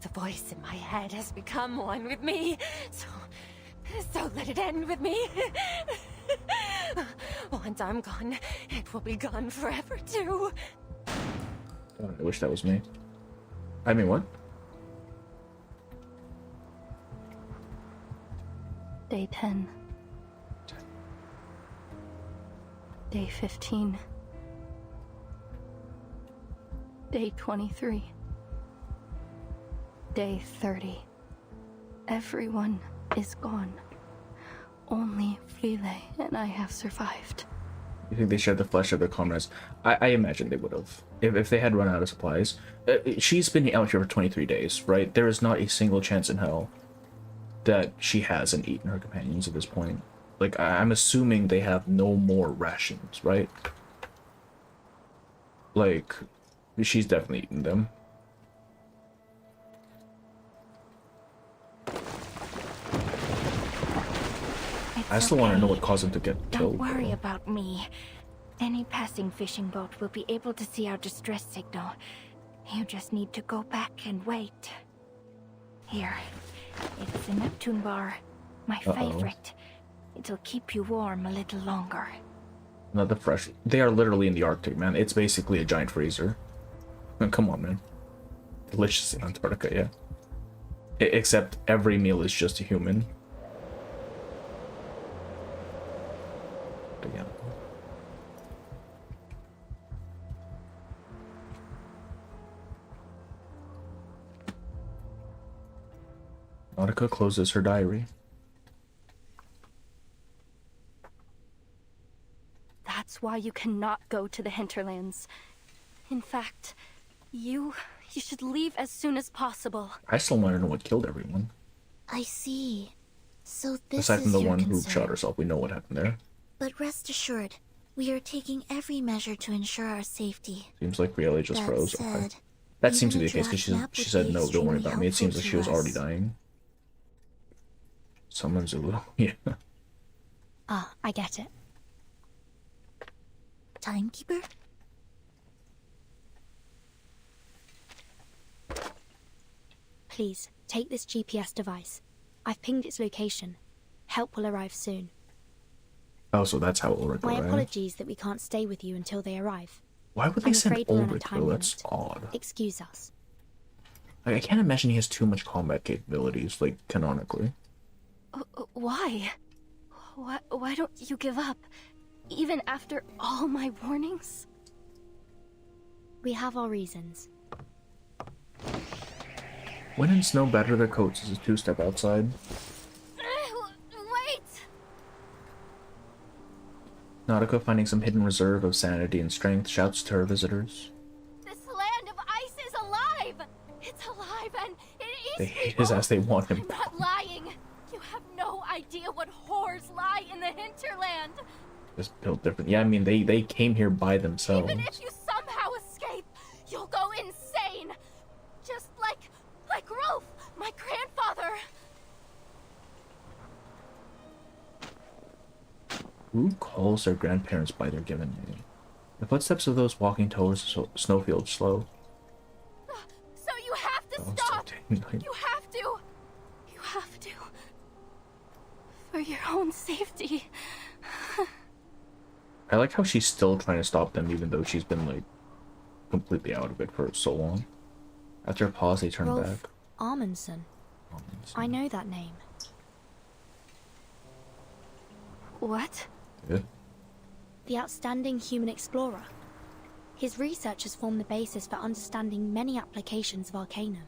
The voice in my head has become one with me. So let it end with me. Once I'm gone, it will be gone forever too. Oh, I wish that was me. I mean, what? Day 10. Day 15. Day 23. Day 30. Everyone is gone. Only Frile and I have survived. You think they shared the flesh of their comrades? I imagine they would have. If they had run out of supplies. She's been out here for 23 days, right? There is not a single chance in hell that she hasn't eaten her companions at this point. Like, I'm assuming they have no more rations, right? Like, she's definitely eaten them. I still want to know what caused him to get killed. Don't worry about me. Any passing fishing boat will be able to see our distress signal. You just need to go back and wait. Here, it's a Neptune bar. My favorite. It'll keep you warm a little longer. Not the fresh. They are literally in the Arctic, man. It's basically a giant freezer. Come on, man. Delicious in Antarctica, yeah. Except every meal is just a human. But yeah. Nautica closes her diary. That's why you cannot go to the hinterlands. In fact, you should leave as soon as possible. I still want to know what killed everyone. I see. So this Aside from is the your one who concern. shot herself, we know what happened there. But rest assured, we are taking every measure to ensure our safety. Seems like Riele just That froze. said, Okay. That seems to be even the a case because draft map she would said be no, don't worry extremely about me. It seems like helpful she was to already us. dying. Someone's a little yeah. Ah, I get it. Timekeeper? Please, take this GPS device. I've pinged its location. Help will arrive soon. Oh, so that's how Ulrich My arrived. apologies that we can't stay with you until they arrive. Why would they I'm send afraid we're on a Ulrich time though? That's limit. odd. Excuse us. Like, I can't imagine he has too much combat capabilities, like, canonically. Why? Why don't you give up? Even after all my warnings? We have our reasons. Wind and snow batter their coats as a two-step outside. Wait! Nautica, finding some hidden reserve of sanity and strength, shouts to her visitors. This land of ice is alive! It's alive and it is. They hate his ass, they want him. I'm not lying! You have no idea what horrors lie in the hinterland! Just built different. Yeah, I mean, they came here by themselves. Even if you somehow escape, you'll go insane! Just like Rolf, my grandfather! Who calls their grandparents by their given name? The footsteps of those walking towards the snowfield slow. So you have to stop! You have to! You have to. For your own safety. I like how she's still trying to stop them even though she's been, like, completely out of it for so long. After a pause, they turn Rolf back. Amundsen. I know that name. What? Yeah. The outstanding human explorer. His research has formed the basis for understanding many applications of arcana.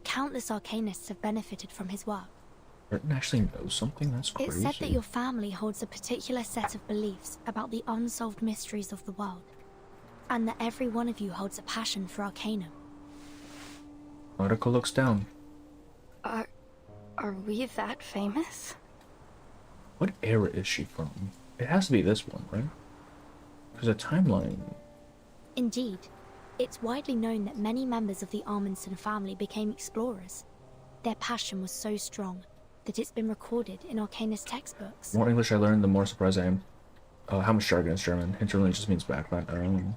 Countless arcanists have benefited from his work. Burton actually knows something? That's crazy. It's said that your family holds a particular set of beliefs about the unsolved mysteries of the world, and that every one of you holds a passion for arcana. Nautica looks down. Are we that famous? What era is she from? It has to be this one, right? Because a timeline... Indeed. It's widely known that many members of the Amundsen family became explorers. Their passion was so strong that it's been recorded in arcanist textbooks. The more English I learn, the more surprised I am. How much jargon is German? Hinterland just means background.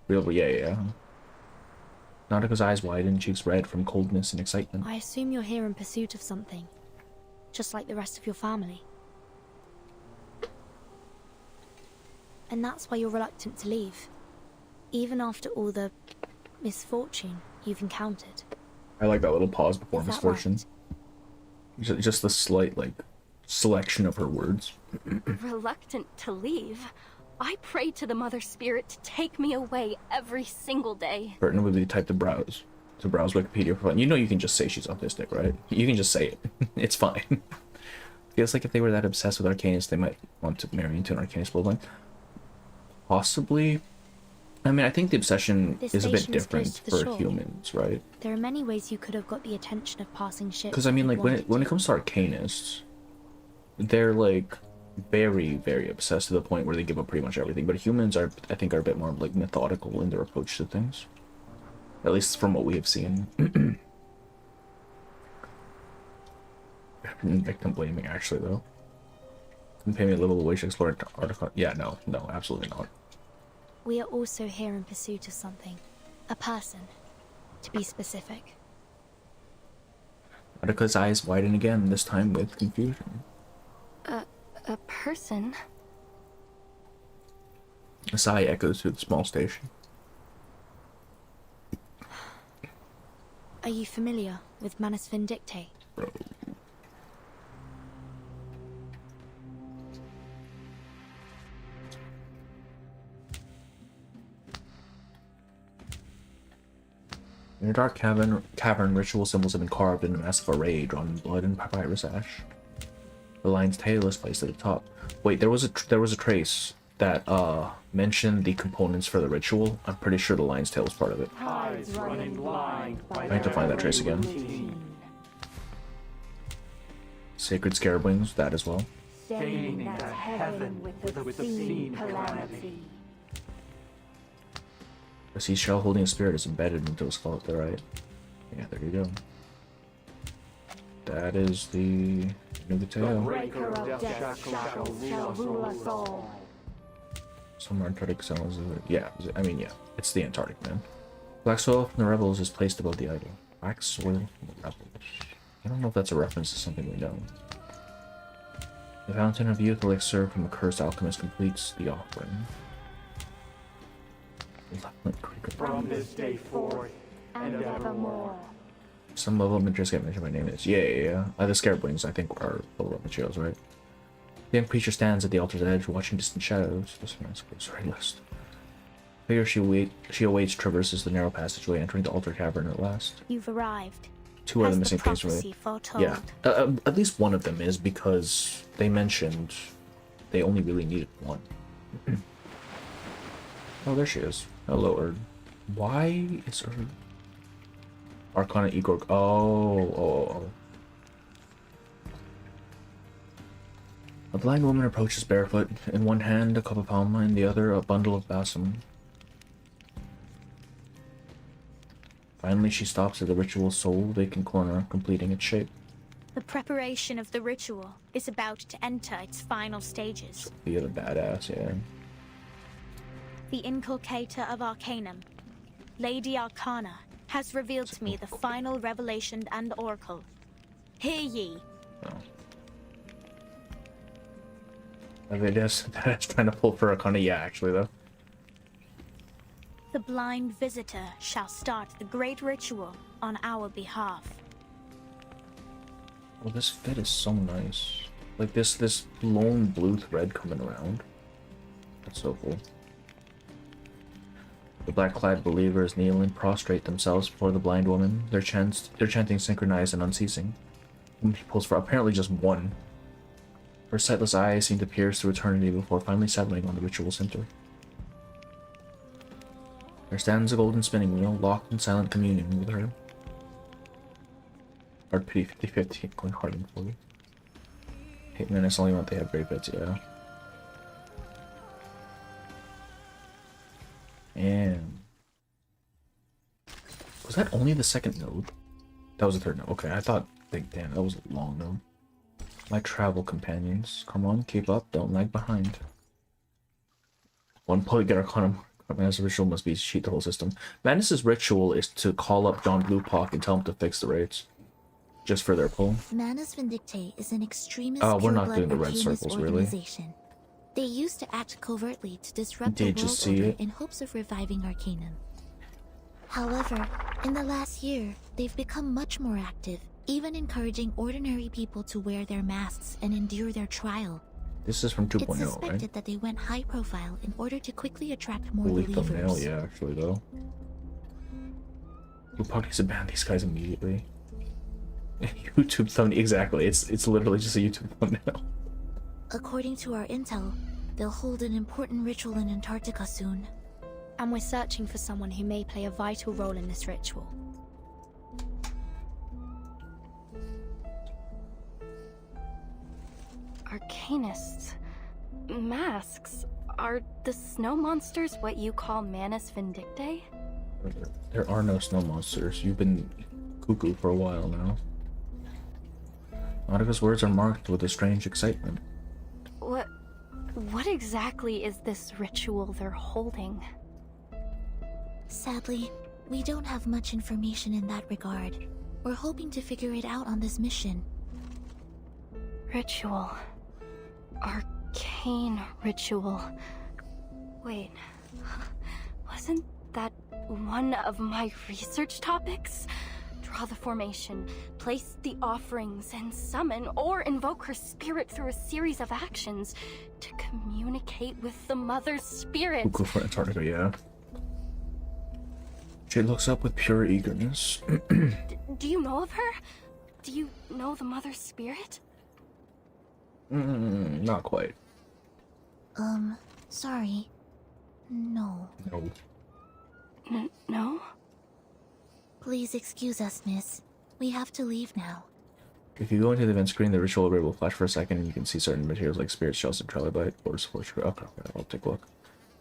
Real, yeah. Nautica's eyes widen, cheeks red from coldness and excitement. I assume you're here in pursuit of something, just like the rest of your family. And that's why you're reluctant to leave, even after all the misfortune you've encountered. I like that little pause before Is that misfortune. right? Just the slight, like, selection of her words. Reluctant to leave? I pray to the Mother Spirit to take me away every single day. Burton would be the type to browse Wikipedia for fun. You know you can just say she's autistic, right? You can just say it. It's fine. Feels like if they were that obsessed with Arcanus, they might want to marry into an Arcanus bloodline. Possibly. I mean, I think the obsession is a bit different for humans, right? There are many ways you could have got the attention of passing ships. Because I mean, like, when it comes to Arcanists, they're like very, very obsessed to the point where they give up pretty much everything. But humans are, I think, are a bit more like methodical in their approach to things. At least from what we have seen. Victim blaming, actually, though. Can pay me a little wage to explore Antarctica. Yeah, no, absolutely not. We are also here in pursuit of something. A person, to be specific. Nautica's eyes widen again, this time with confusion. A person? A sigh echoes through the small station. Are you familiar with Manus Vindictae? Bro. In a dark cavern, ritual symbols have been carved in a massive array drawn in blood and papyrus ash. The lion's tail is placed at the top. Wait, there was a trace that mentioned the components for the ritual. I'm pretty sure the lion's tail is part of it. I have to find that trace again. Sacred scarab wings, that as well. Staining that heaven with obscene calamity. A seashell holding a spirit is embedded into a skull, there, right? Yeah, there you go. That is the Vindictae. Breaker of death shackles shall rule us all. Somewhere Antarctic sounds. Yeah, I mean, yeah, it's the Antarctic, man. Black soil from the rebels is placed above the idol. Black soil from the rebels. I don't know if that's a reference to something we know. The Fountain of Youth elixir from a cursed alchemist completes the offering. From this day forth and evermore. Some level of materials get mentioned by name is. Yeah. The scarab wings, I think, are level of materials, right? The young creature stands at the altar's edge, watching distant shadows. This man's close list. Figure she awaits, traverses the narrow passageway, entering the altar cavern at last. You've arrived. Two other missing things, really. Yeah, at least one of them is because they mentioned they only really needed one. Oh, there she is. Hello, Erd. Why is Erd? Arcana Igor. Oh. A blind woman approaches barefoot. In one hand, a cup of palma, in the other, a bundle of balsam. Finally, she stops at the ritual's sole vacant corner, completing its shape. The preparation of the ritual is about to enter its final stages. The other badass, yeah. The inculcator of Arcanum, Lady Arcana, has revealed to me the final revelation and oracle. Hear ye. Oh. I mean, that's trying to pull for Arcana, yeah, actually, though. The blind visitor shall start the great ritual on our behalf. Well, this fit is so nice. Like this lone blue thread coming around. That's so cool. The black-clad believers kneel and prostrate themselves before the blind woman. Their chanting synchronized and unceasing. He pulls for apparently just one. Her sightless eyes seem to pierce through eternity before finally settling on the ritual center. There stands a golden spinning wheel, locked in silent communion with her. Hard pity 50-50, going hard and fully. Hate Manus only want they have great bits, yeah. And was that only the second node? That was the third node. Okay, I thought, damn, that was a long node. My travel companions, come on, keep up, don't lag behind. One polygon arcana. Manus' ritual must be to cheat the whole system. Manus' ritual is to call up John Bluepock and tell him to fix the raids. Just for their pull. Manus Vindictae is an extremist we're not doing the red circles, really. They used to act covertly to disrupt Did the you world see order it? in hopes of reviving Arcanum. However, in the last year, they've become much more active, even encouraging ordinary people to wear their masks and endure their trial. This is from 2.0, It's suspected right? that they went high profile in order to quickly attract more Holy believers. thumbnail, yeah, actually, though. Bluepock needs to ban these guys immediately. YouTube thumbnail, exactly. It's literally just a YouTube thumbnail. According to our intel, they'll hold an important ritual in Antarctica soon. And we're searching for someone who may play a vital role in this ritual. Arcanists. Masks. Are the snow monsters what you call Manus Vindictae? There are no snow monsters. You've been cuckoo for a while now. Nautica's words are marked with a strange excitement. What exactly is this ritual they're holding? Sadly, we don't have much information in that regard. We're hoping to figure it out on this mission. Ritual. Arcane ritual. Wait, wasn't that one of my research topics? Draw the formation, place the offerings, and summon or invoke her spirit through a series of actions to communicate with the Mother's spirit. Cuckoo for Antarctica, yeah. She looks up with pure eagerness. Do you know of her? Do you know the Mother's spirit? Not quite. Sorry. No. No. No? Please excuse us, miss. We have to leave now. If you go into the event screen, the ritual array will flash for a second and you can see certain materials like spirit shells and trilobite or support. Okay, I'll take a look.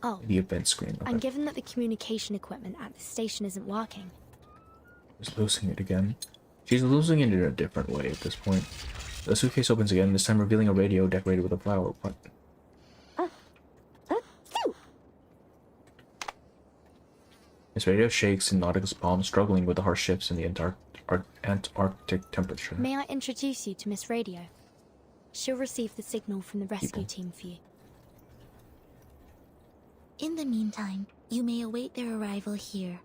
Oh. The event screen. Okay. And given that the communication equipment at the station isn't working. She's losing it again. She's losing it in a different way at this point. The suitcase opens again, this time revealing a radio decorated with a flower. What? This radio shakes in Nautica's palm, struggling with the harsh shifts in the Antarctic temperature. May I introduce you to Miss Radio? She'll receive the signal from the rescue team for you. In the meantime, you may await their arrival here.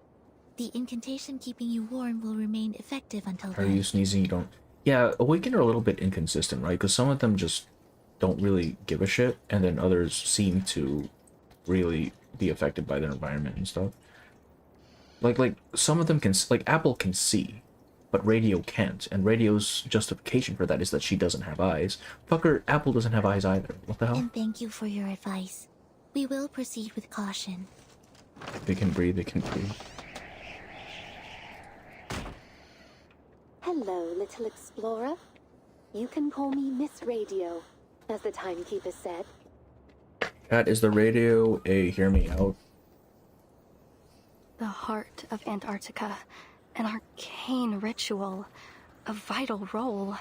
The incantation keeping you warm will remain effective until then. Are you sneezing? You don't... Yeah, Awaken are a little bit inconsistent, right? Because some of them just don't really give a shit, and then others seem to really be affected by their environment and stuff. Like some of them can... Like, Apple can see, but Radio can't, and Radio's justification for that is that she doesn't have eyes. Fucker, Apple doesn't have eyes either. What the hell? And thank you for your advice. We will proceed with caution. They can breathe, they can breathe. Hello, little explorer. You can call me Miss Radio, as the timekeeper said. Cat, is the radio a hear me out? The heart of Antarctica, an arcane ritual, a vital role.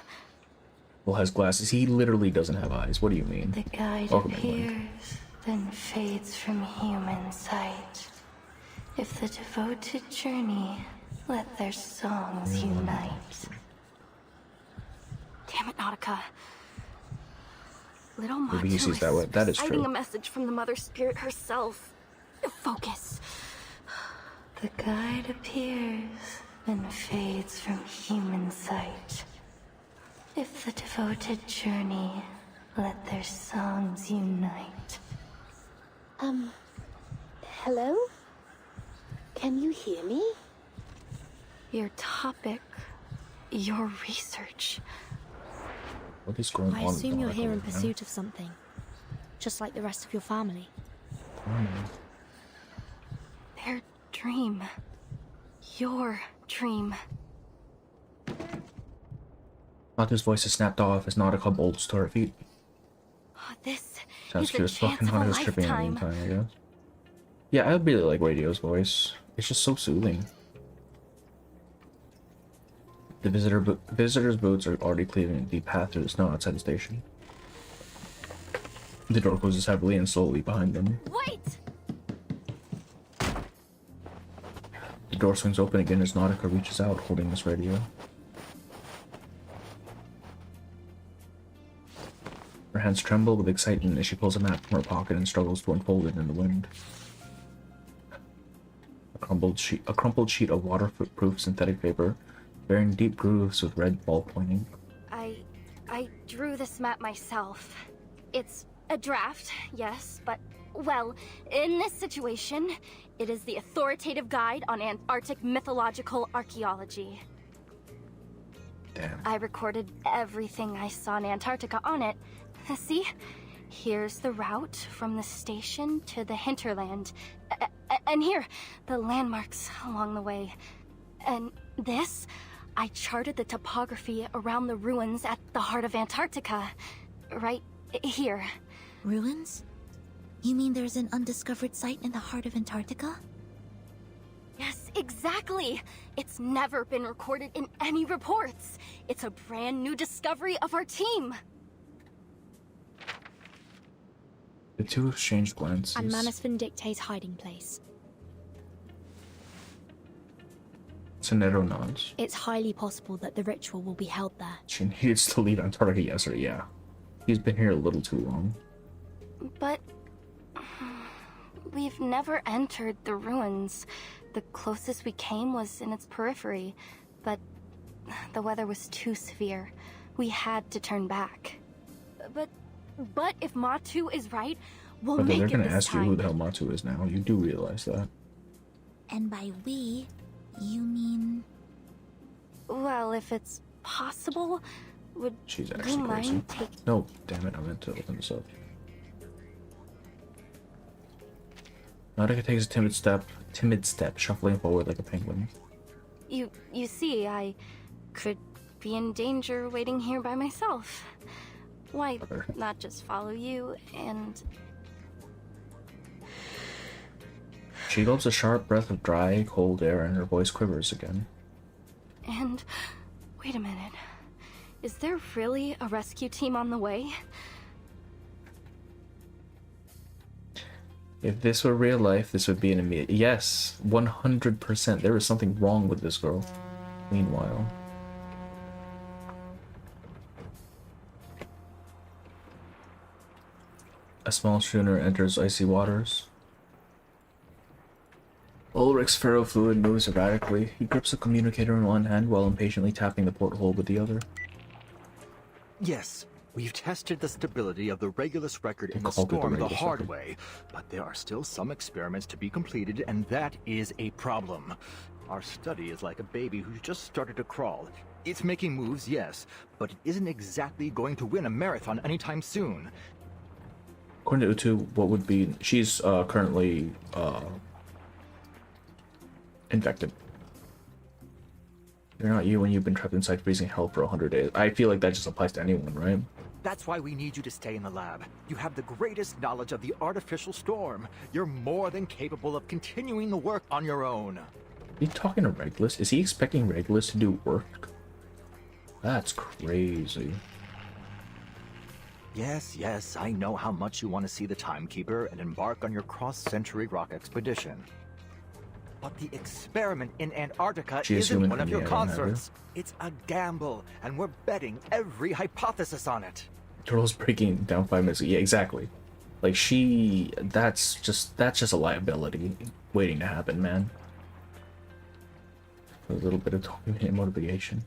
Well, has glasses. He literally doesn't have eyes. What do you mean? The guide appears, then fades from human sight. If the devoted journey, let their songs unite. Damn it, Nautica. Little Matu Maybe he sees that way. That is reciting true. a message from the Mother Spirit herself. Focus. The guide appears, then fades from human sight. If the devoted journey, let their songs unite. Hello? Can you hear me? Your topic, your research. What is going on? I assume you're here in now? pursuit of something, just like the rest of your family. Their dream. Your dream. Matu's voice is snapped off as Nautica bolts to her feet. Oh, this Sounds is cute a as fuck, chance and of a Nautica's tripping in the lifetime. meantime, I guess. Yeah, I really like Radio's voice. It's just so soothing. The visitor's boots are already cleaving a deep path through the snow outside the station. The door closes heavily and slowly behind them. Wait! The door swings open again as Nautica reaches out, holding this radio. Her hands tremble with excitement as she pulls a map from her pocket and struggles to unfold it in the wind. A crumpled sheet of waterproof synthetic paper, bearing deep grooves with red ballpoint ink. I drew this map myself. It's a draft, yes, but, well, in this situation, it is the authoritative guide on Antarctic mythological archaeology. Damn. I recorded everything I saw in Antarctica on it. See? Here's the route from the station to the hinterland. And here, the landmarks along the way. And this, I charted the topography around the ruins at the heart of Antarctica. Right here. Ruins? You mean there's an undiscovered site in the heart of Antarctica? Yes, exactly! It's never been recorded in any reports. It's a brand new discovery of our team. The two exchange glances. And Manus Vindictae's hiding place. Sonero nods. It's highly possible that the ritual will be held there. She needs to leave Antarctica, yes or yeah. He's been here a little too long. But we've never entered the ruins. The closest we came was in its periphery, but the weather was too severe. We had to turn back. But if Matu is right, we'll But make they're it gonna this ask you time. who the hell Matu is now. You do realize that. And by we, you mean... Well, if it's possible, would She's you actually crazy. mind taking... No, damn it, I meant to open this up. Nautica takes a timid step, shuffling forward like a penguin. You see, I could be in danger waiting here by myself. Why not just follow you and... She gulps a sharp breath of dry, cold air and her voice quivers again. And... wait a minute. Is there really a rescue team on the way? If this were real life, this would be an immediate... Yes, 100%. There is something wrong with this girl. Meanwhile... A small schooner enters icy waters. Ulrich's ferrofluid moves erratically. He grips a communicator in one hand while impatiently tapping the porthole with the other. Yes, we've tested the stability of the Regulus record in the storm the hard way, but there are still some experiments to be completed, and that is a problem. Our study is like a baby who's just started to crawl. It's making moves, yes, but it isn't exactly going to win a marathon anytime soon. According to Utu, what would be... She's currently infected. You're not you when you've been trapped inside freezing hell for 100 days. I feel like that just applies to anyone, right? That's why we need you to stay in the lab. You have the greatest knowledge of the artificial storm. You're more than capable of continuing the work on your own. Are you talking to Regulus? Is he expecting Regulus to do work? That's crazy. Yes, I know how much you want to see the Timekeeper and embark on your cross-century rock expedition. But the experiment in Antarctica isn't one of your concerts. It's a gamble, and we're betting every hypothesis on it. Turtle's breaking down 5 minutes. Yeah, exactly. Like that's just a liability waiting to happen, man. A little bit of talking and motivation.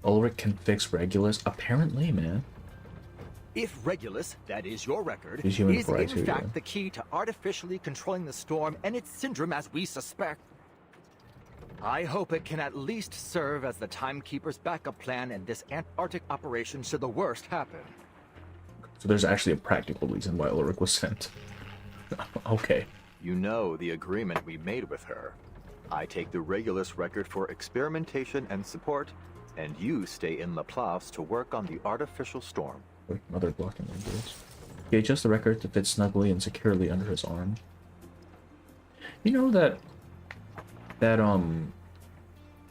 Ulrich can fix Regulus, apparently, man. If Regulus, that is your record, is in fact the key to artificially controlling the storm and its syndrome as we suspect, I hope it can at least serve as the Timekeeper's backup plan in this Antarctic operation should the worst happen. So there's actually a practical reason why Ulrich was sent. Okay. You know the agreement we made with her. I take the Regulus record for experimentation and support, and you stay in Laplace to work on the artificial storm. Mother blocking Regulus. He adjusts the record to fit snugly and securely under his arm. You know that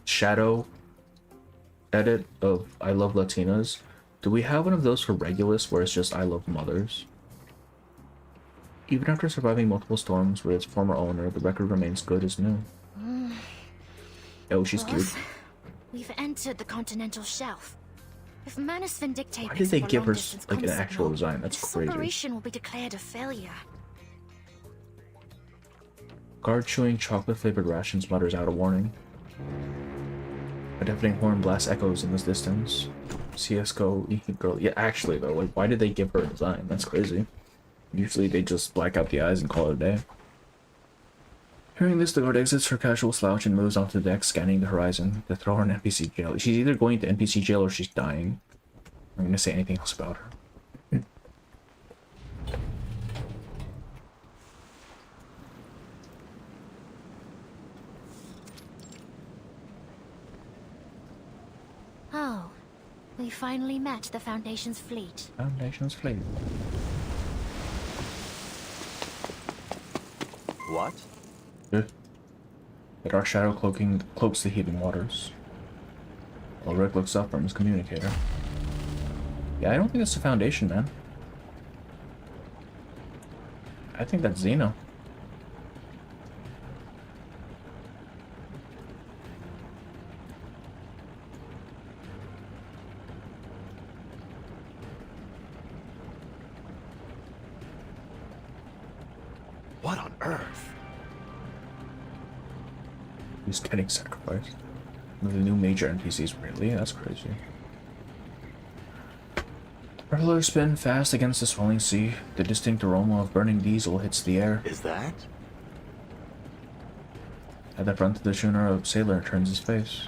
shadow edit of I Love Latinas? Do we have one of those for Regulus where it's just I Love Mothers? Even after surviving multiple storms with its former owner, the record remains good as new. Oh, she's cute. We've entered the continental shelf. If Manus Vindictae Why did they give her like an actual design? That's this crazy. operation will be declared a failure. Guard chewing chocolate-flavored rations mutters out a warning. A deafening horn blast echoes in the distance. CSGO, girl. Yeah, actually though, like, why did they give her a design? That's crazy. Usually they just black out the eyes and call it a day. Hearing this, the guard exits her casual slouch and moves onto the deck, scanning the horizon. They throw her in NPC jail. She's either going to NPC jail or she's dying. I'm gonna say anything else about her. Oh, we finally met the Foundation's fleet. Foundation's fleet. What? The dark shadow cloaks the heaving waters. Ulrich looks up from his communicator. Yeah, I don't think that's the Foundation, man. I think that's Xeno. What on earth? He's getting sacrificed. One of the new major NPCs, really? That's crazy. Propellers spin fast against the swelling sea. The distinct aroma of burning diesel hits the air. Is that? At the front of the schooner, a sailor turns his face.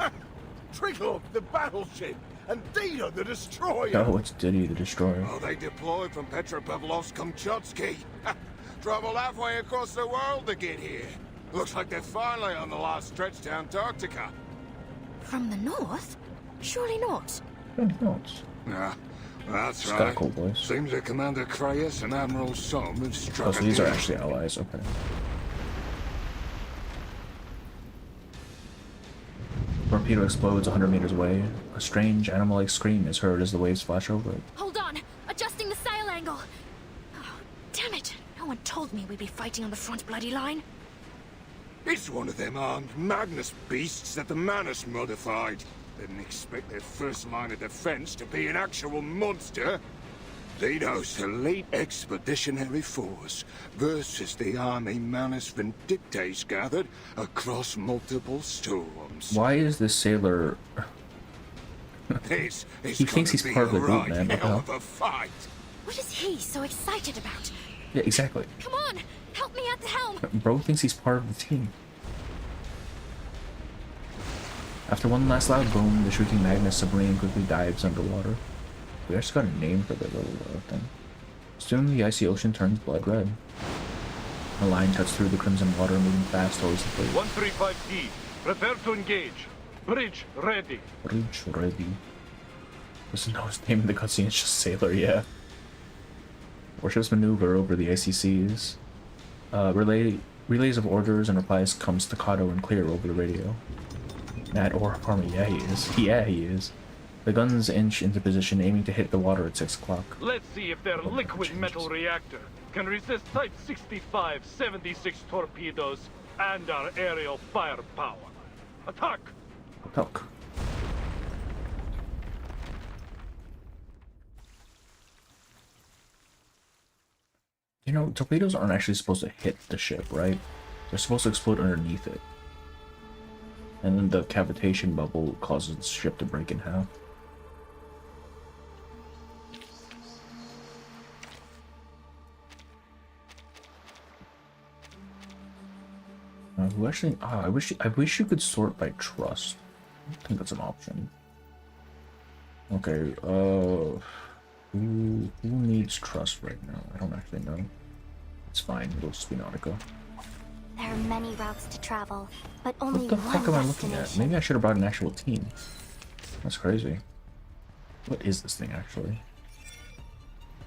Trickle, the battleship, and Dita, the destroyer. Oh, it's Diddy, the destroyer. Oh, they deployed from Petropavlovsk-Kamchatsky. Traveled halfway across the world to get here. Looks like they're finally on the last stretch to Antarctica. From the north? Surely not. Not. Nah, that's It's right. got a cool voice. Seems that Commander Krayas and Admiral Som have struck Oh, so a these are deal. actually allies, okay. Torpedo explodes 100 meters away. A strange, animal-like scream is heard as the waves flash over it. Hold on! Adjusting the sail angle! Oh, damn it! No one told me we'd be fighting on the front bloody line. It's one of them armed Magnus beasts that the Manus modified. Didn't expect their first line of defense to be an actual monster. Ledo's elite expeditionary force versus the army Manus Vindictae's gathered across multiple storms. Why is this sailor... he thinks he's part of the group, man. What the hell? What is he so excited about? Yeah, exactly. Come on, help me at the helm. Bro thinks he's part of the team. After one last loud boom, the shrieking Magnus submarine quickly dives underwater. We actually got a name for the little thing. Soon the icy ocean turns blood red. The line cuts through the crimson water, moving fast towards the fleet. 135T, prepare to engage. Bridge ready. Bridge ready. Doesn't know his name in the cutscene, it's just Sailor, yeah. Warships maneuver over the icy seas. Relays of orders and replies come staccato and clear over the radio. Mad Orc Army, yeah he is. Yeah he is. The guns inch into position, aiming to hit the water at 6 o'clock. Let's see if their liquid metal reactor can resist Type 65-76 torpedoes and our aerial firepower. Attack! Attack. You know, torpedoes aren't actually supposed to hit the ship, right? They're supposed to explode underneath it. And then the cavitation bubble causes the ship to break in half. Who actually? I wish you could sort by trust. I don't think that's an option. Okay. Who needs trust right now? I don't actually know. It's fine. It'll just be Nautica. There are many routes to travel, but only What the one fuck am I looking at? destination. Maybe I should have brought an actual team. That's crazy. What is this thing actually?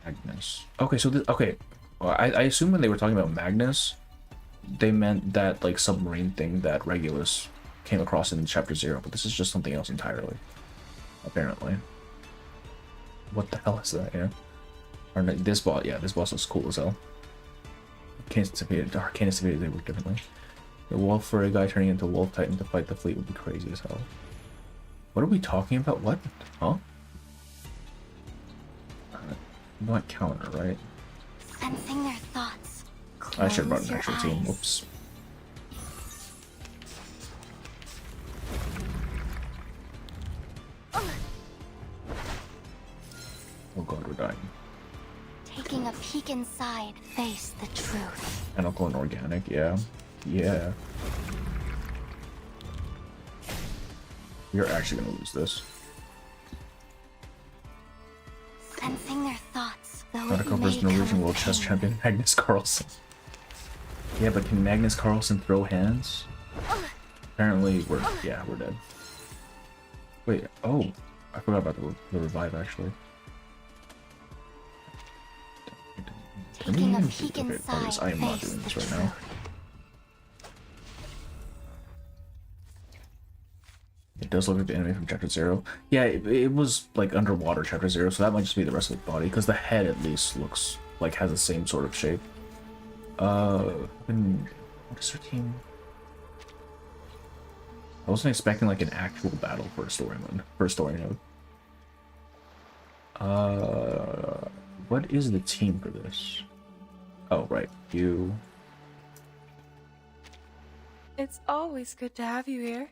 Magnus. Okay, so this, okay. Well, I assume when they were talking about Magnus, they meant that like submarine thing that Regulus came across in Chapter 0, but this is just something else entirely. Apparently. What the hell is that? Yeah. Or no, this boss. Yeah, this boss looks cool as hell. Arcana they work differently. The wolf for a guy turning into wolf titan to fight the fleet would be crazy as hell. What are we talking about? What? Huh? Not counter, right? Sensing their thoughts. I should have brought an Close actual your team. eyes. Whoops. Oh god, we're dying. Taking a peek inside, face the truth. Chemical and organic, yeah. Yeah. We're actually gonna lose this. Sensing their thoughts, though Nautica it may versus come Norwegian with World Chess pain. Champion Magnus Carlsen. Yeah, but can Magnus Carlsen throw hands? Apparently, we're dead. Wait, oh, I forgot about the revive actually. Taking a peek Okay, inside, I am not face doing the this right truth. now. It does look like the enemy from Chapter 0. Yeah, it was like underwater Chapter 0, so that might just be the rest of the body, because the head at least looks like has the same sort of shape. What is her team? I wasn't expecting like an actual battle for a story mode. What is the team for this? Oh, right, you. It's always good to have you here,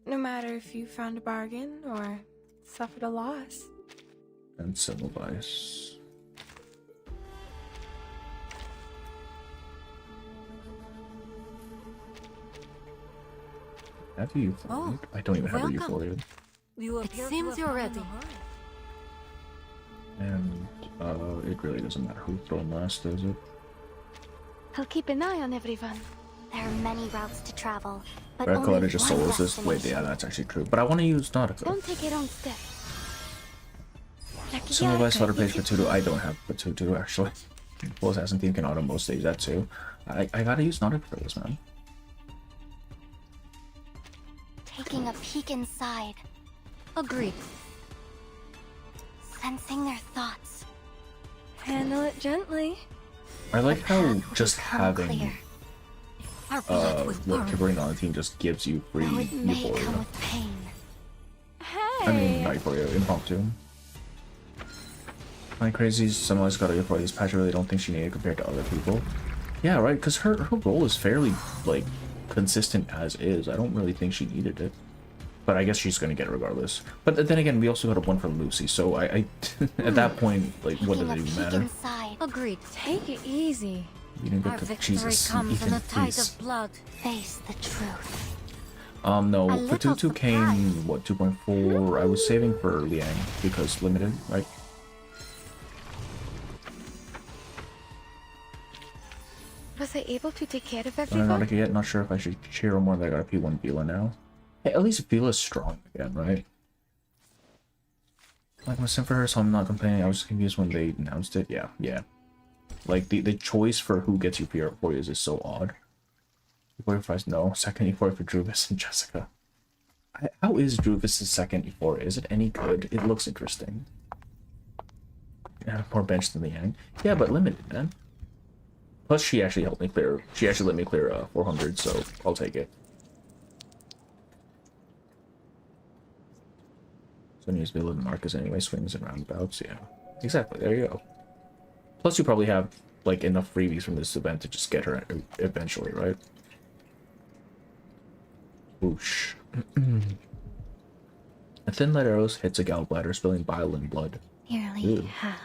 no matter if you found a bargain or suffered a loss. And Semmelweis. Have you followed? I don't even have a followed. It seems you're ready. And it really doesn't matter who's thrown last, does it? I'll keep an eye on everyone. There are many routes to travel, but Red only Collider just one solos this. Wait, destination. yeah, that's actually true. But I want to use Nautica. Don't take a wrong step. Semmelweis flutter page for Tutu. I don't have for Tutu actually. Full Assassin team can auto most stage that too. I gotta use Nautica for this, man. Taking a peek inside. Agreed. Sensing their thoughts. Handle it gently. I like how just having clear. Our blood was what warm. Kibering on the team just gives you free Though it may come euphoria. with pain. Hey! I mean, not euphoria, impromptu. My crazy somebody's got to for these patch. I really don't think she needed compared to other people. Yeah, right, because her role is fairly, like, consistent as is. I don't really think she needed it. But I guess she's going to get it regardless. But then again, we also got a one from Lucy, so I at that point, like, what does it even matter? Agreed. Take it easy. You didn't get to Jesus, Ethan, please. Blood. Face the truth. No, for 2 came, what, 2.4? I was saving for Liang, because limited, right? Was I able to take care of everyone? Nautica yet, not sure if I should cheer her more than I got a P1 Vila now. Hey, at least Vila's strong again, right? Like, I'm a sim for her, so I'm not complaining. I was confused when they announced it. Yeah. Like, the choice for who gets Euphoria is so odd. Euphoria first, no. Second Euphoria for Druvis and Jessica. How is Druvis' second Euphoria? Is it any good? It looks interesting. Yeah, more bench than Liang. Yeah, but limited, man. Plus, she actually helped me clear. She actually let me clear 400, so I'll take it. So needs to be living Marcus anyway. Swings and roundabouts. Yeah, exactly. There you go. Plus, you probably have like enough freebies from this event to just get her eventually, right? Whoosh. A thin lead arrow hits a gallbladder, spilling bile and blood. Nearly half.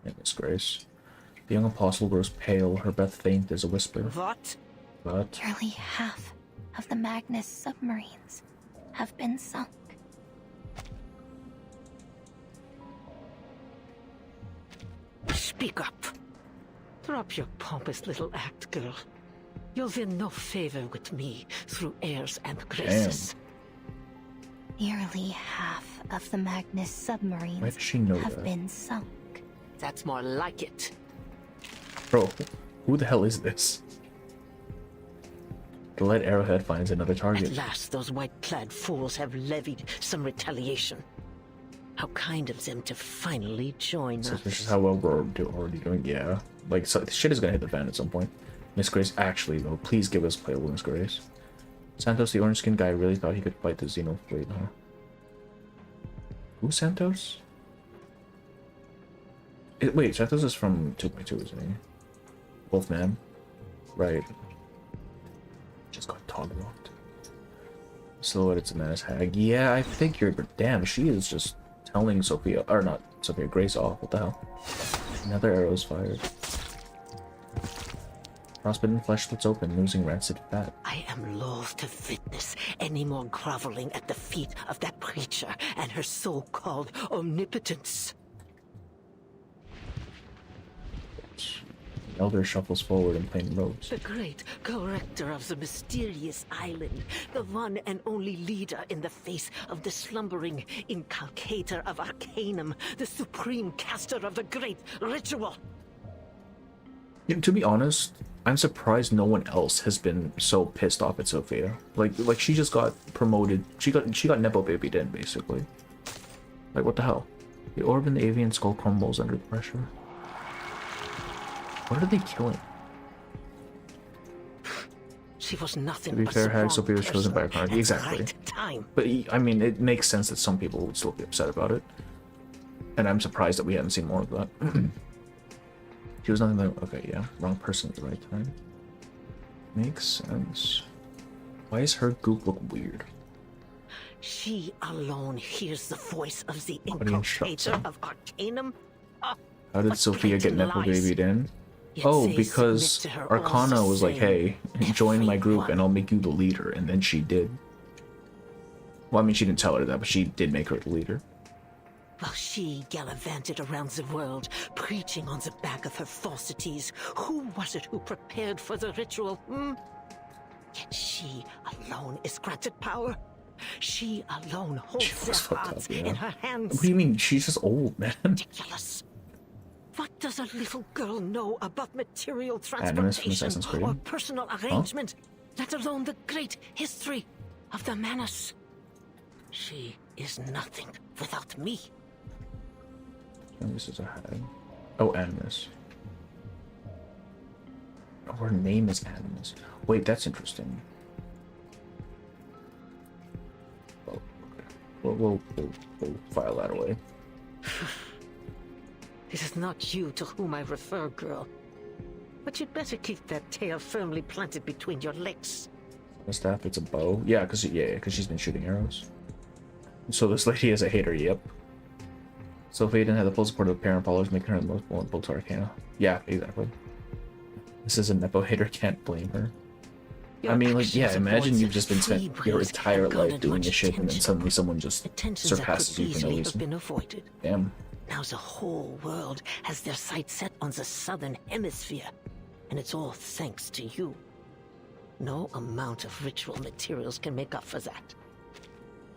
Yeah, disgrace. The young apostle grows pale, her breath faint as a whisper. What? Nearly half of the Magnus submarines have been sunk. Speak up. Drop your pompous little act, girl. You'll win no favor with me through airs and graces. Nearly half of the Magnus submarines Why does she know have that? been sunk. That's more like it. Bro, who the hell is this? The lead arrowhead finds another target. At last, those white-clad fools have levied some retaliation. How kind of them to finally join us. Suspicious how well we're already doing. Yeah, like so, shit is gonna hit the fan at some point. Miss Grace, actually though, please give us playable Miss Grace. Santos, the orange-skinned guy, really thought he could fight the Xeno fleet, huh? Who's Santos? Wait, Santos is from 2.2, isn't he? Wolfman, right? Just got toglocked. Silhouette, it's a Manus hag. Yeah, I figured, but damn, she is just telling Sophia, or not Sophia, Grace off. What the hell? Another arrow is fired. Frostbitten flesh splits open, losing rancid fat. I am loath to witness any more groveling at the feet of that creature and her so-called omnipotence. The elder shuffles forward in plain robes. The great corrector of the mysterious island, the one and only leader in the face of the slumbering inculcator of Arcanum, the supreme caster of the great ritual. You know, to be honest, I'm surprised no one else has been so pissed off at Sophia. Like she just got promoted. She got nepo babied in, basically. Like, what the hell? The orb in the avian skull crumbles under the pressure. What are they killing? She was nothing. To be fair, Hag Sophia was chosen by Arcana. Exactly. Right time. But I mean, it makes sense that some people would still be upset about it. And I'm surprised that we haven't seen more of that. She was nothing like, okay, yeah, wrong person at the right time. Makes sense. Why does her goop look weird? She alone hears the voice of the inculcator of Arcanum. How did Sophia get nepo babied in? Oh, because Arcana was like, hey, join my group and I'll make you the leader, and then she did. Well, I mean, she didn't tell her that, but she did make her the leader. While she gallivanted around the world, preaching on the back of her falsities, who was it who prepared for the ritual, Yet she alone is granted power. She alone holds their hearts in her hands. What do you mean? She's just old, man. Ridiculous. What does a little girl know about material transportation or personal arrangement, let alone the great history of the Manus? She is nothing without me. This is a hag. Oh, Animus. Oh, her name is Animus. Wait, that's interesting. Oh, okay. We'll file that away. It is not you to whom I refer, girl. But you'd better keep that tail firmly planted between your legs. The staff, it's a bow. Yeah, because she's been shooting arrows. So this lady is a hater, yep. So if Aiden had the full support of the parent followers, making her the most vulnerable to arcana. Yeah, exactly. This is a nepo hater, can't blame her. I mean, like, yeah, imagine you've just been spent your entire life doing this shit and then suddenly someone just surpasses you for no reason. Damn. Now the whole world has their sights set on the southern hemisphere, and it's all thanks to you. No amount of ritual materials can make up for that.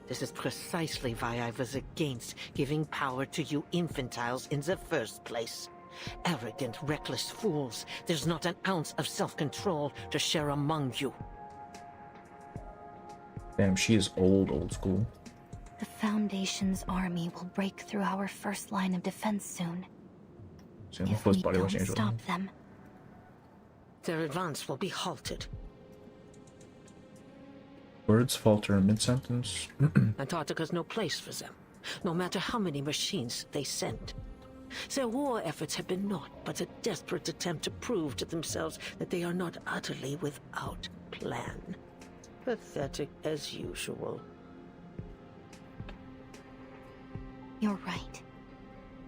This is precisely why I was against giving power to you infantiles in the first place. Arrogant, reckless fools. There's not an ounce of self-control to share among you. Damn, she is old school. The Foundation's army will break through our first line of defense soon. If we don't stop them. Their advance will be halted. Words falter in mid-sentence. Antarctica's no place for them, no matter how many machines they send. Their war efforts have been naught but a desperate attempt to prove to themselves that they are not utterly without plan. Pathetic as usual. You're right.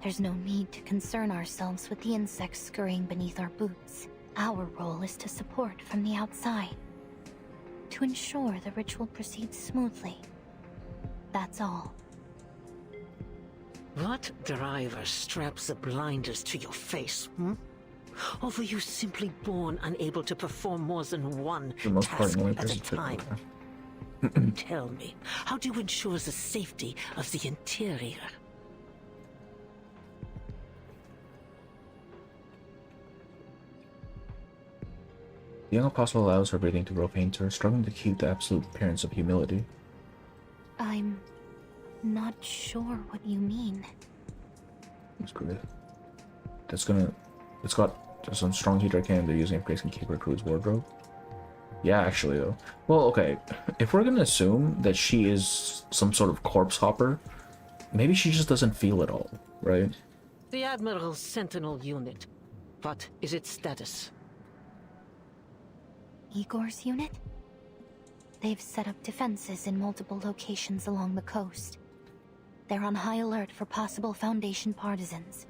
There's no need to concern ourselves with the insects scurrying beneath our boots. Our role is to support from the outside. To ensure the ritual proceeds smoothly. That's all. What driver straps the blinders to your face, Or were you simply born unable to perform more than one task at a time? Tell me, how do you ensure the safety of the interior? The young apostle allows her breathing to grow fainter, struggling to keep the absolute appearance of humility. I'm not sure what you mean. That's good. It's got some strong heat arcana they're using if Grace can keep her crew's wardrobe. Yeah, actually though. Well, okay, if we're gonna assume that she is some sort of corpse hopper, maybe she just doesn't feel it all, right? The Admiral's Sentinel unit. What is its status? Igor's unit? They've set up defenses in multiple locations along the coast. They're on high alert for possible Foundation partisans.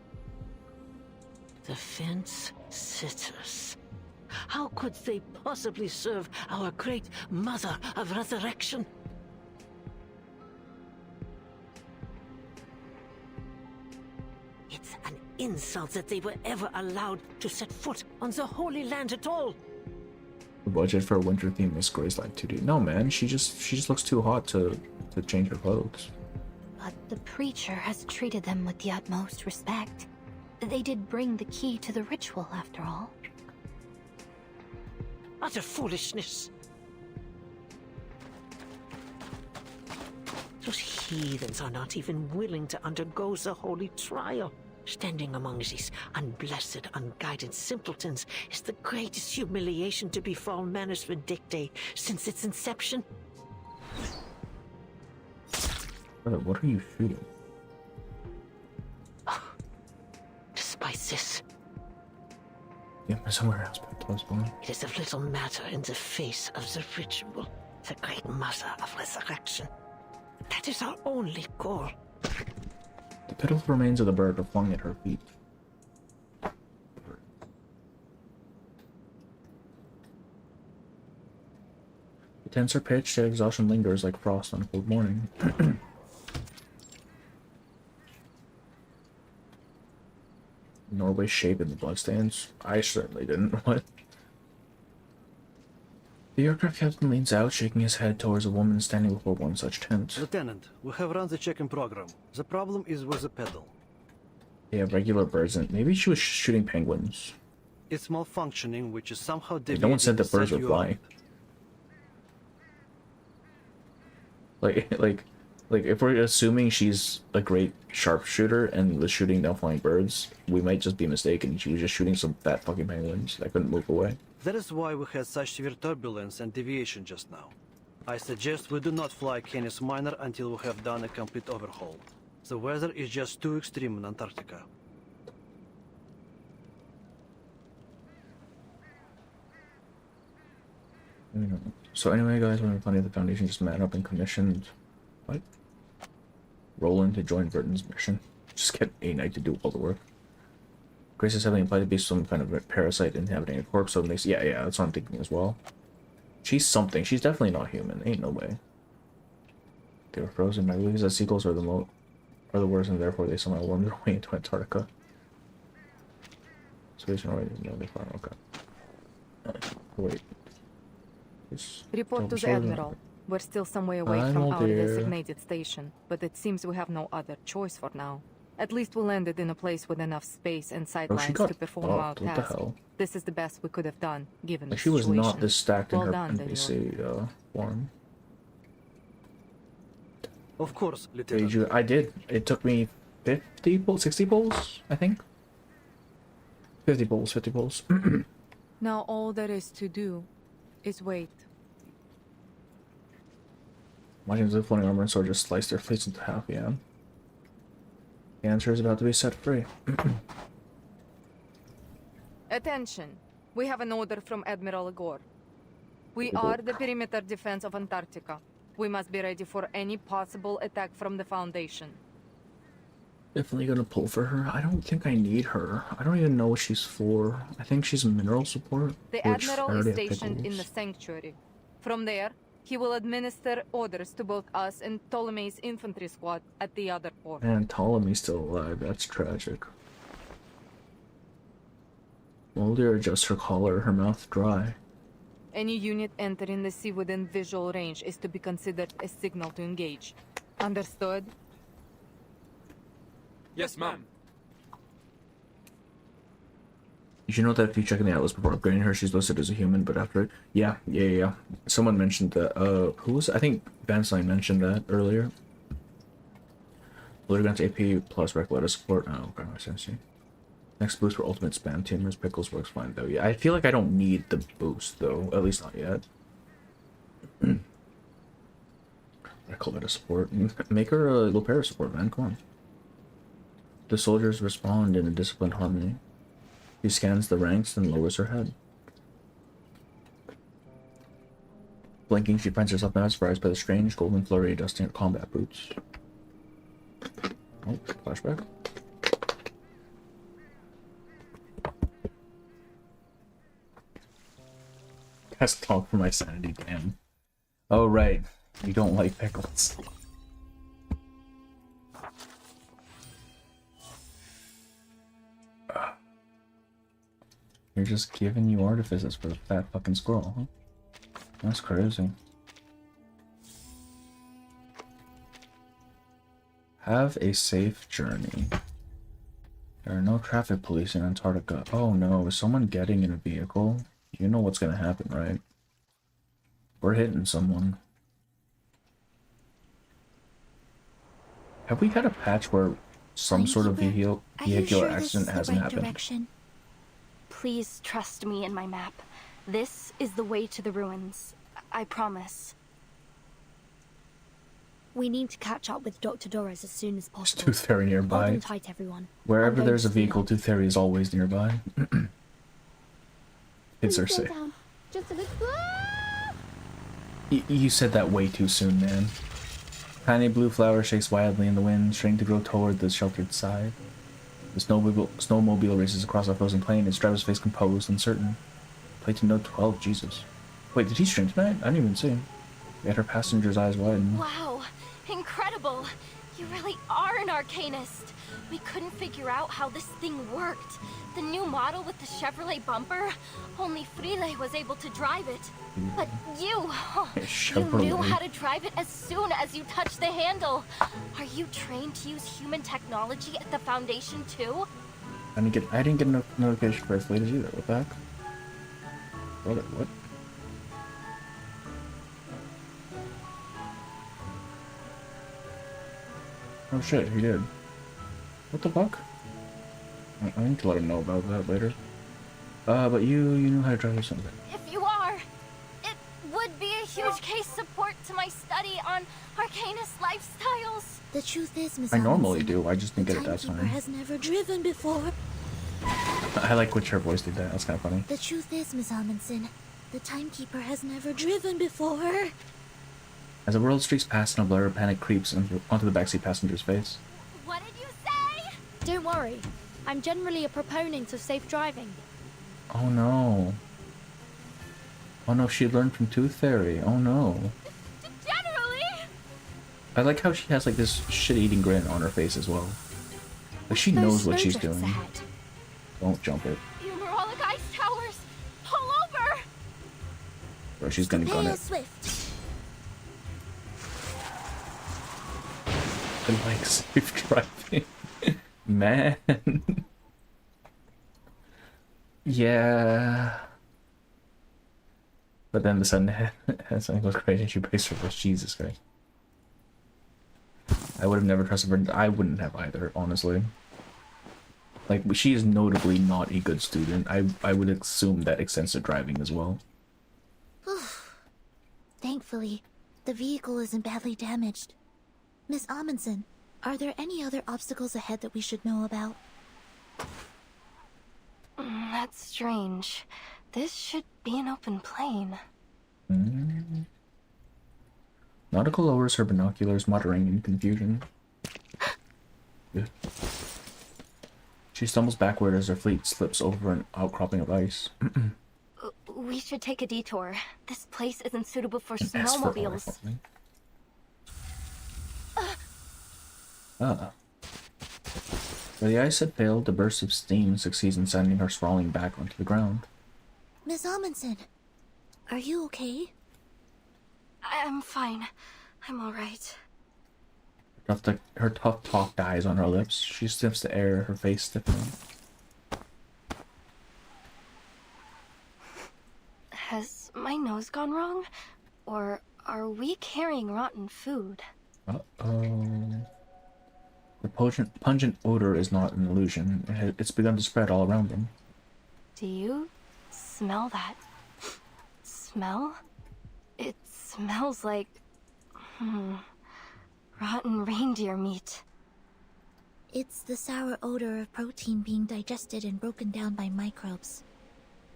Defense sitters. How could they possibly serve our great Mother of Resurrection? It's an insult that they were ever allowed to set foot on the Holy Land at all. The budget for a winter theme is Grace like 2D. No man, she just looks too hot to change her clothes. But the preacher has treated them with the utmost respect. They did bring the key to the ritual after all. Utter foolishness. Those heathens are not even willing to undergo the holy trial. Standing among these unblessed, unguided simpletons is the greatest humiliation to befall Manus Vindictae since its inception. Brother, what are you shooting? Despite this, yeah, somewhere else, but I was born. It is of little matter in the face of the ritual, the great Mother of Resurrection. That is our only goal. The pitiful remains of the bird are flung at her feet. The tents are pitched, and exhaustion lingers like frost on a cold morning. Norway shape in the bloodstains? I certainly didn't. What? The aircraft captain leans out, shaking his head towards a woman standing before one such tent. Lieutenant, we have run the check-in program. The problem is with the pedal. They have regular birds in. Maybe she was shooting penguins. It's malfunctioning, which is somehow deviating. No one said that birds would fly. Like, if we're assuming she's a great sharpshooter and was shooting down flying birds, we might just be mistaken. She was just shooting some fat fucking penguins that couldn't move away. That is why we had such severe turbulence and deviation just now. I suggest we do not fly Canis Minor until we have done a complete overhaul. The weather is just too extreme in Antarctica. So anyway, guys, when we're finding the Foundation just met up and commissioned what? Roland to join Burton's mission. Just get a knight to do all the work. Grace is heavily implied to be some kind of a parasite inhabiting a corpse, so it makes yeah, that's what I'm thinking as well. She's something. She's definitely not human. Ain't no way. They were frozen. My belief is that seagulls are the worst, and therefore they somehow wormed their way into Antarctica. So they already know they found. Okay. Wait. Report to the Admiral. We're still some way away from our designated station, but it seems we have no other choice for now. At least we landed in a place with enough space and sidelines to perform our task. This is the best we could have done, given the situation. She was not this stacked in her NPC form. Of course, Lieutenant. I did. It took me 50 pulls, 60 pulls, I think. 50 pulls, 50 pulls. Now all there is to do is wait. Imagine the floating armor and sword just slice their fleets into half, yeah. The answer is about to be set free. Attention! We have an order from Admiral Igor. We are the perimeter defense of Antarctica. We must be ready for any possible attack from the Foundation. Definitely gonna pull for her. I don't think I need her. I don't even know what she's for. I think she's mineral support. The Admiral is stationed in the Sanctuary. From there, he will administer orders to both us and Ptolemy's infantry squad at the other port. And Ptolemy's still alive. That's tragic. Molder adjusts her collar, her mouth dry. Any unit entering the sea within visual range is to be considered a signal to engage. Understood? Yes, ma'am. You should note that if you check in the atlas before upgrading her, she's listed as a human, but after it... Yeah. Someone mentioned that, who was it? I think Banstein mentioned that earlier. Later grants AP plus Recoletta support. Oh, okay, I see. Next boost for ultimate spam teamers. Pickles works fine, though. Yeah, I feel like I don't need the boost, though. At least not yet. Recoletta support. Make her a Lopera support, man. Come on. The soldiers respond in a disciplined harmony. She scans the ranks and lowers her head. Blinking, she finds herself mesmerized by the strange golden flurry dusting her combat boots. Oh, flashback. Best talk for my sanity, damn. Oh, right. You don't like pickles. You're just giving you artifices for the fat fucking squirrel, huh? That's crazy. Have a safe journey. There are no traffic police in Antarctica. Oh no, is someone getting in a vehicle? You know what's gonna happen, right? We're hitting someone. Have we had a patch where some sort of vehicular accident hasn't happened? Please trust me in my map. This is the way to the ruins. I promise. We need to catch up with Dr. Doris as soon as possible. There's Tooth Fairy nearby. Hold on tight, everyone. Wherever there's a vehicle, Tooth Fairy is always nearby. Kids are safe. Just a little... You said that way too soon, man. Tiny blue flower shakes wildly in the wind, straining to grow toward the sheltered side. The snowmobile races across a frozen plain, its driver's face composed and certain. Play to note 12, Jesus. Wait, did he stream tonight? I didn't even see him. Yet her passenger's eyes widen. Wow, incredible! You really are an arcanist. We couldn't figure out how this thing worked. The new model with the Chevrolet bumper, only Frile was able to drive it. But you knew how to drive it as soon as you touched the handle. Are you trained to use human technology at the Foundation too? I didn't get a notification for as late as either. What the heck? What? Oh shit, he did. What the fuck? I need to let him know about that later. But you knew how to drive something. If you are, it would be a huge case support to my study on arcanist lifestyles. The truth is, Miss I normally do, I just didn't get it that time. Has never driven before. I like which her voice did that, that's kind of funny. The truth is, Miss Amundsen, The timekeeper has never driven before. As the world streaks past in a blur, panic creeps onto the backseat passenger's face. What did you say? Don't worry. I'm generally a proponent of safe driving. Oh no. Oh no, she learned from Tooth Fairy. Oh no. Generally? I like how she has like this shit-eating grin on her face as well. Like she knows what she's doing. Don't jump it. Numerolic ice towers! Pull over! Bro, she's gonna gun it. Swift. I like safe driving. Man. Yeah. But then the sudden something goes crazy and she breaks her wrist. Jesus Christ. I would have never trusted her. I wouldn't have either, honestly. Like, she is notably not a good student. I would assume that extends to driving as well. Thankfully, the vehicle isn't badly damaged. Miss Amundsen, are there any other obstacles ahead that we should know about? That's strange. This should be an open plain. Nautica lowers her binoculars, muttering in confusion. She stumbles backward as her fleet slips over an outcropping of ice. We should take a detour. This place isn't suitable for snowmobiles. Where the ice had failed, the burst of steam succeeds in sending her sprawling back onto the ground. Miss Amundsen, are you okay? I'm fine. I'm alright. Her tough talk dies on her lips. She sniffs the air, her face stiffening. Has my nose gone wrong? Or are we carrying rotten food? Uh-oh. The pungent odor is not an illusion. It's begun to spread all around them. Do you smell that? Smell? It smells like... rotten reindeer meat. It's the sour odor of protein being digested and broken down by microbes.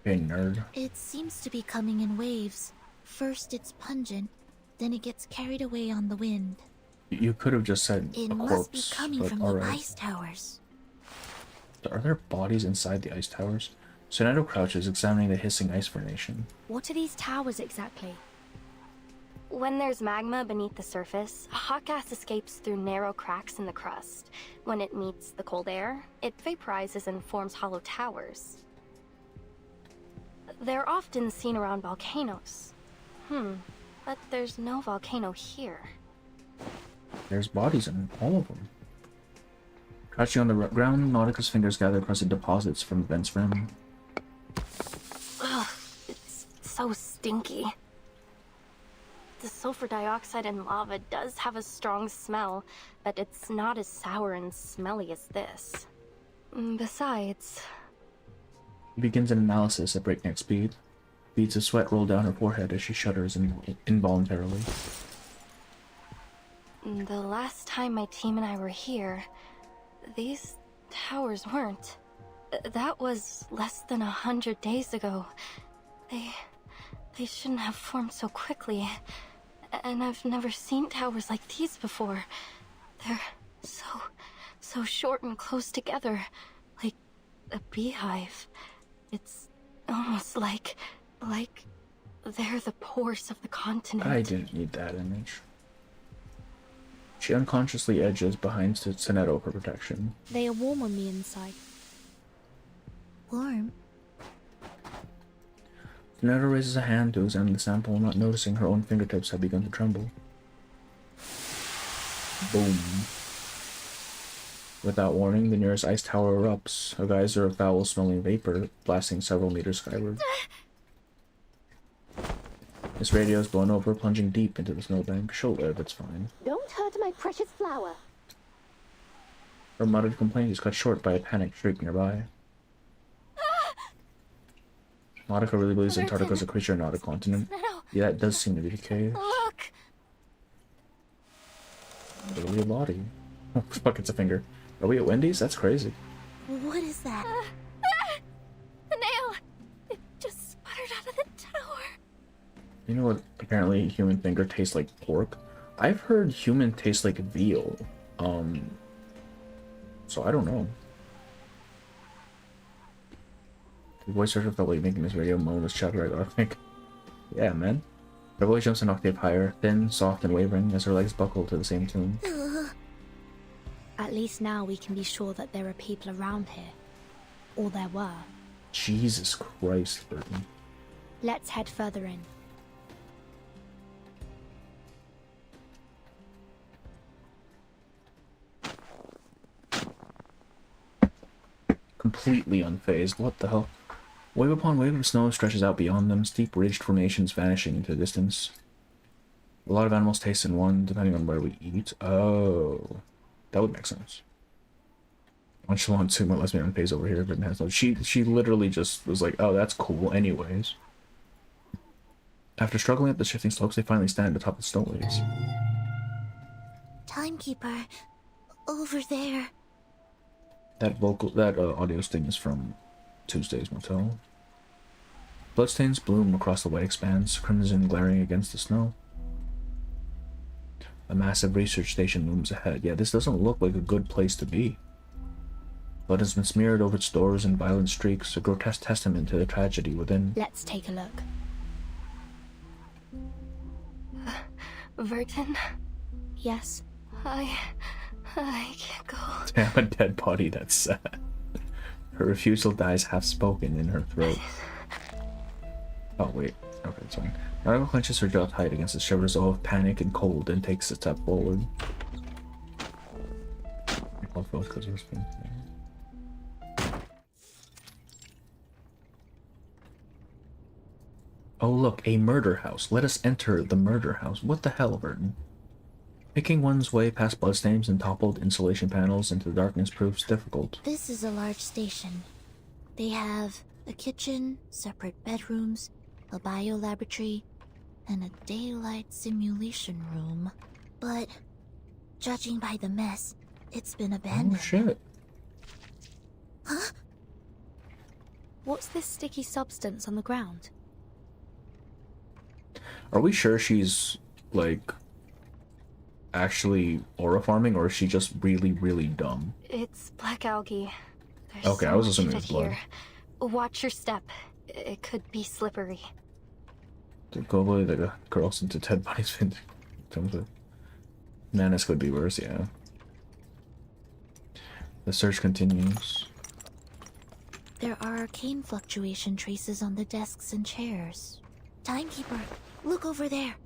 Hey, nerd. It seems to be coming in waves. First it's pungent, then it gets carried away on the wind. You could have just said it a corpse. Must be coming from the ice towers. Are there bodies inside the ice towers? Sonato crouches, examining the hissing ice formation. What are these towers exactly? When there's magma beneath the surface, hot gas escapes through narrow cracks in the crust. When it meets the cold air, it vaporizes and forms hollow towers. They're often seen around volcanoes. But there's no volcano here. There's bodies in all of them. Crouching on the ground, Nautica's fingers gather across the deposits from the vent's rim. Ugh, it's so stinky. The sulfur dioxide in lava does have a strong smell, but it's not as sour and smelly as this. Besides... He begins an analysis at breakneck speed. Beads of sweat roll down her forehead as she shudders involuntarily. The last time my team and I were here, these towers weren't. That was less than 100 days ago. They shouldn't have formed so quickly. And I've never seen towers like these before. They're so short and close together, like a beehive. It's almost like they're the pores of the continent. I didn't need that image. She unconsciously edges behind Soneto for protection. They are warm on the inside. Warm? Soneto raises a hand to examine the sample, not noticing her own fingertips have begun to tremble. Boom. Without warning, the nearest ice tower erupts, a geyser of foul-smelling vapor blasting several meters skyward. This radio is blown over, plunging deep into the snowbank. She'll live, it's fine. Don't hurt my precious flower. Her muttered complaint is cut short by a panicked shriek nearby. Nautica really believes Antarctica is a creature, not a continent. Yeah, it does seem to be the case. Look! Literally a body. Oh, fuck, it's a finger. Are we at Wendy's? That's crazy. What is that? The nail! It just sputtered out of the tower. You know what? Apparently, human finger tastes like pork. I've heard human tastes like veal. So I don't know. The voice searcher felt like making this video. Moan was chapter, I think. Yeah, man. Her voice jumps an octave higher, thin, soft, and wavering as her legs buckle to the same tune. At least now we can be sure that there are people around here. Or there were. Jesus Christ, Burton. Let's head further in. Completely unfazed. What the hell? Wave upon wave of snow stretches out beyond them, steep ridged formations vanishing into the distance. A lot of animals taste in one, depending on where we eat. Oh, that would make sense. Nonchalant Sumo lets me unfazed over here, but has no. She literally just was like, oh, that's cool anyways. After struggling up the shifting slopes, they finally stand atop the snow waves. Timekeeper, over there. That audio sting is from Tuesday's Motel. Bloodstains bloom across the white expanse, crimson glaring against the snow. A massive research station looms ahead. Yeah, this doesn't look like a good place to be. Blood has been smeared over its doors in violent streaks, a grotesque testament to the tragedy within. Let's take a look. Vertin? Yes? I can't go. Damn, a dead body, that's sad. Her refusal dies half-spoken in her throat. Oh, wait. Okay, it's fine. Nautica clenches her jaw tight against the shivers of panic and cold and takes a step forward. Oh, look, a murder house. Let us enter the murder house. What the hell, Burton? Making one's way past bloodstains and toppled insulation panels into the darkness proves difficult. This is a large station. They have a kitchen, separate bedrooms, a biolaboratory, and a daylight simulation room. But, judging by the mess, it's been abandoned. Oh, shit. Huh? What's this sticky substance on the ground? Are we sure she's, like, actually aura farming, or is she just really, really dumb? It's black algae. There's okay, so I was much assuming of it's it blood. here. Watch your step. It could be slippery. Go away, the girls into dead bodies. Manus could be worse, yeah. The search continues. There are arcane fluctuation traces on the desks and chairs. Timekeeper, look over there.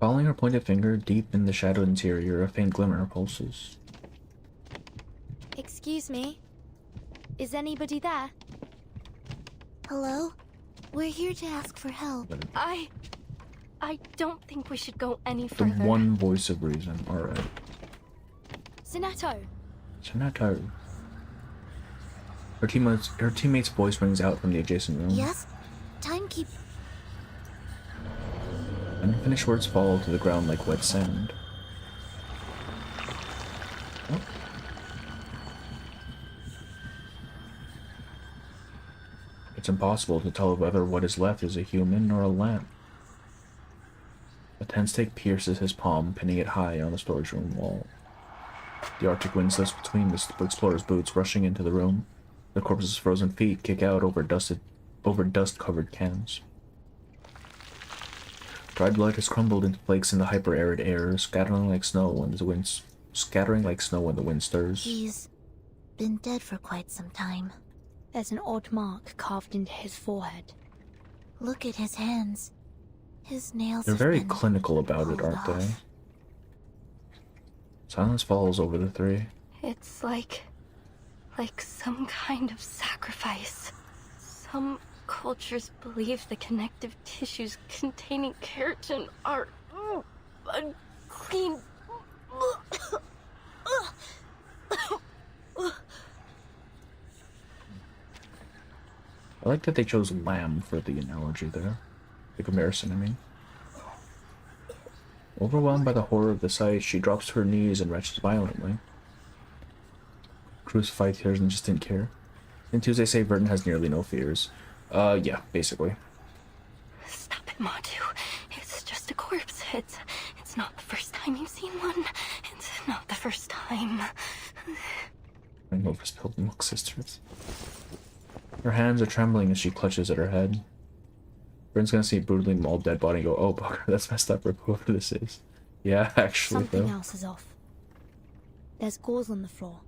Following her pointed finger, deep in the shadowed interior, a faint glimmer pulses. Excuse me? Is anybody there? Hello? We're here to ask for help. I don't think we should go any The further. one voice of reason. Alright. Sonato! Sonato. Her teammate's voice rings out from the adjacent room. Yes? Timekeeper. Unfinished words fall to the ground like wet sand. Oh. It's impossible to tell whether what is left is a human or a lamp. A tent stake pierces his palm, pinning it high on the storage room wall. The Arctic wind slips between the explorer's boots, rushing into the room. The corpse's frozen feet kick out over dust-covered cans. Dried blood has crumbled into flakes in the hyper-arid air, scattering like snow when the wind stirs. He's been dead for quite some time. There's an odd mark carved into his forehead. Look at his hands. His nails. They're very clinical about it, aren't they? Silence falls over the three. It's like some kind of sacrifice. Some cultures believe the connective tissues containing keratin are unclean. I like that they chose lamb for the analogy there. The comparison, I mean. Overwhelmed by the horror of the sight, she drops to her knees and retches violently. Crucified tears and just didn't care. Didn't Tuesday say Vertin has nearly no fears? Yeah, basically. Stop Matu, it's just a corpse. It's not the first time you've seen one. It's not the first time. I'm over spilled milk, sisters. Her hands are trembling as she clutches at her head. Bryn's gonna see a brutally mauled dead body and go, oh, bugger, that's messed up, Rip, whoever this is. Yeah, actually, Something else is off. There's gauze on the floor.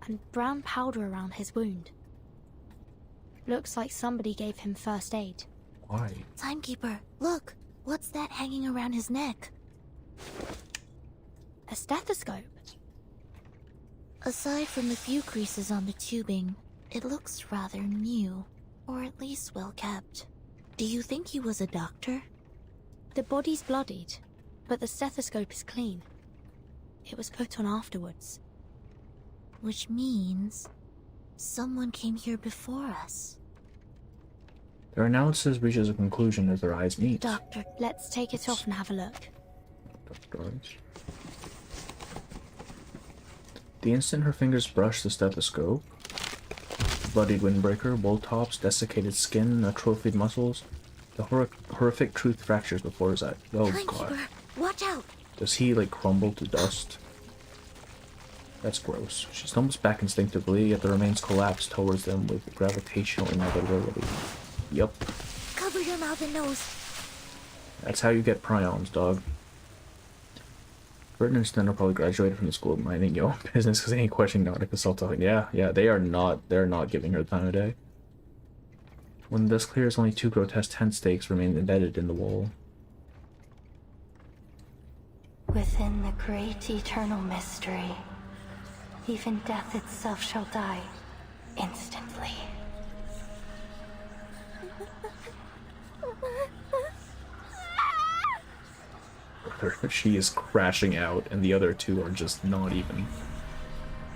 And brown powder around his wound. Looks like somebody gave him first aid. Why? Timekeeper, look! What's that hanging around his neck? A stethoscope. Aside from the few creases on the tubing, it looks rather new, or at least well kept. Do you think he was a doctor? The body's bloodied, but the stethoscope is clean. It was put on afterwards. Which means someone came here before us. Their analysis reaches a conclusion as their eyes meet. Doctor, let's take it off and have a look. The instant her fingers brush the stethoscope, bloodied windbreaker, bolt tops, desiccated skin, atrophied muscles, the horrific truth fractures before his eyes. Oh god. Watch out! Does he, like, crumble to dust? That's gross. She stumbles back instinctively, yet the remains collapse towards them with gravitational inevitability. Yup. Cover your mouth and nose. That's how you get prions, dog. Burton and Sten are probably graduated from the school of minding your own business because they ain't questioning Nautica self-talking. Yeah, they're not giving her the time of day. When the dust clears, only two grotesque tent stakes remain embedded in the wall. Within the great eternal mystery, even death itself shall die instantly. She is crashing out, and the other two are just not even.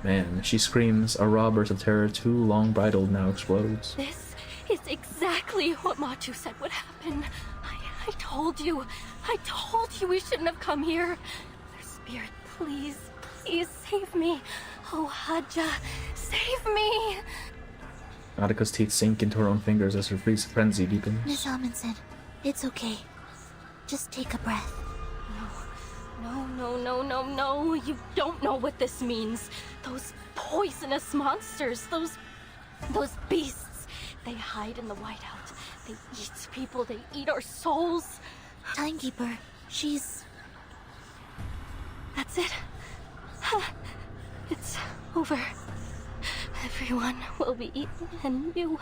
Man, she screams, a raw burst of terror too long bridled now explodes. This is exactly what Matu said would happen. I told you we shouldn't have come here. Their spirit, please save me. Oh, Haja, save me. Nautica's teeth sink into her own fingers as her frenzy deepens. Miss Amundsen, it's okay. Just take a breath. No, you don't know what this means. Those poisonous monsters, those beasts, they hide in the whiteout. They eat people, they eat our souls. Timekeeper, she's... That's it. It's over. Everyone will be eaten and you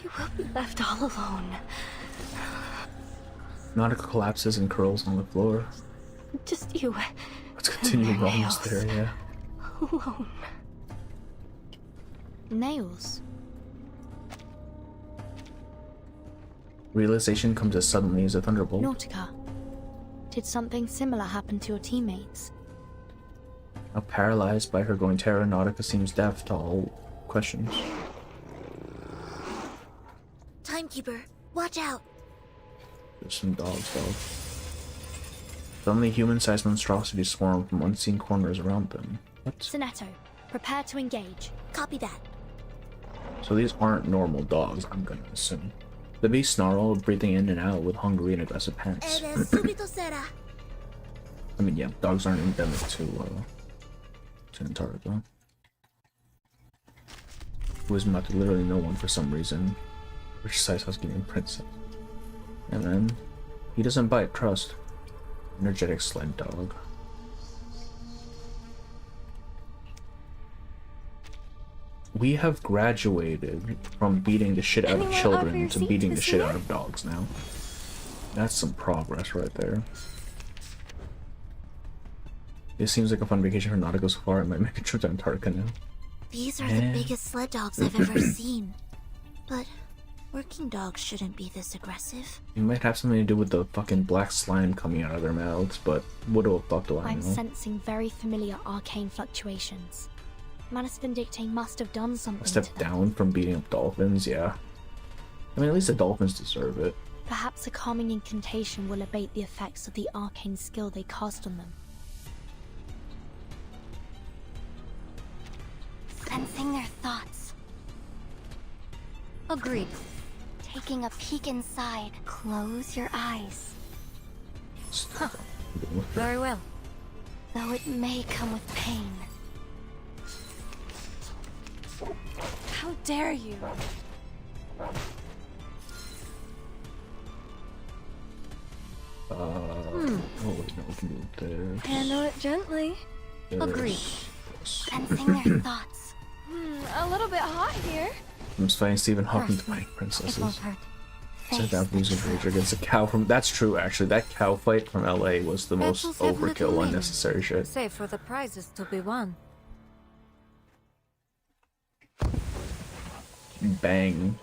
will be left all alone. Nautica collapses and curls on the floor. Just you. Let's continue. We're almost there, yeah. Alone. Nails. Realization comes as suddenly as a thunderbolt. Nautica. Did something similar happen to your teammates? Now paralyzed by her growing terror, Nautica seems deaf to all questions. Timekeeper, watch out! There's some dogs, dog. Suddenly, human-sized monstrosities swarm from unseen corners around them. What? Sonetto, prepare to engage. Copy that. So these aren't normal dogs, I'm gonna assume. The beasts snarl, breathing in and out with hungry and aggressive pants. I mean, yeah, dogs aren't endemic to Antarctica. Who is met literally no one for some reason. Which size husky named Princess. And then, he doesn't bite, trust. Energetic sled dog. We have graduated from beating the shit out of children to beating the shit out of dogs now. That's some progress right there. This seems like a fun vacation for Nautica so far. I might make a trip to Antarctica now. These are the biggest sled dogs I've ever seen. But working dogs shouldn't be this aggressive. It might have something to do with the fucking black slime coming out of their mouths, but what the fuck do I know? I'm sensing very familiar arcane fluctuations. Manus Vindictae must have done something. A step down from beating up dolphins, yeah. I mean, at least the dolphins deserve it. Perhaps a calming incantation will abate the effects of the arcane skill they cast on them. Sensing their thoughts. Agreed. taking a peek inside. Close your eyes. Huh. Very well. Though it may come with pain. How dare you? Oh wait, no, we can do this. Handle it gently. Agreed. Sensing their thoughts. A little bit hot here. I'm just fighting Stephen Hawking to fight princesses. Said that losing rage against a cow from. That's true, actually. That cow fight from LA was the most overkill, unnecessary shit. Save for the prizes to be won. Bang.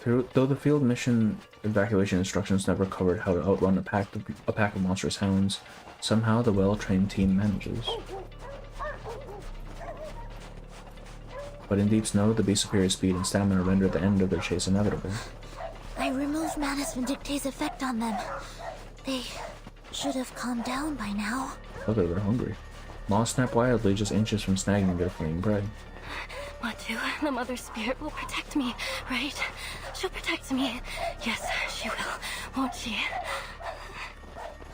Though the field mission evacuation instructions never covered how to outrun a pack of monstrous hounds, somehow the well-trained team manages. But in deep snow, the beast's superior speed and stamina render the end of their chase inevitable. I removed Manus Vindictae's effect on them. They should have calmed down by now. Oh, they're hungry. Moss snap wildly just inches from snagging their fleeing prey. Matu, the mother spirit will protect me, right? She'll protect me. Yes, she will, won't she?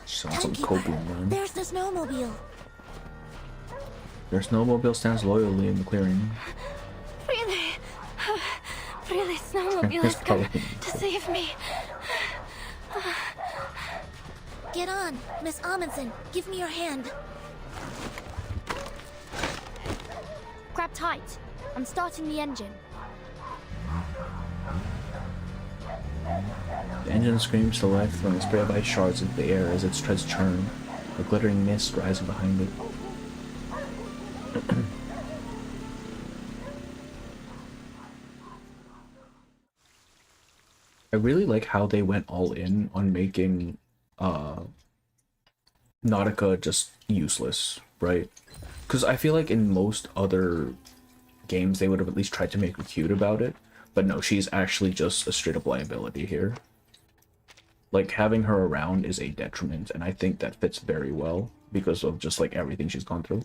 She's on some copium, man. There's the snowmobile. Their snowmobile stands loyally in the clearing. Really? Really, snowmobile is coming to save me. Get on, Miss Amundsen. Give me your hand. Grab tight. I'm starting the engine. The engine screams to life, throwing a spray of ice shards into the air as its treads churn, a glittering mist rising behind it. I really like how they went all in on making Nautica just useless, right? Because I feel like in most other games they would have at least tried to make her cute about it, but no, she's actually just a straight up liability here. Like, having her around is a detriment, and I think that fits very well because of just like everything she's gone through.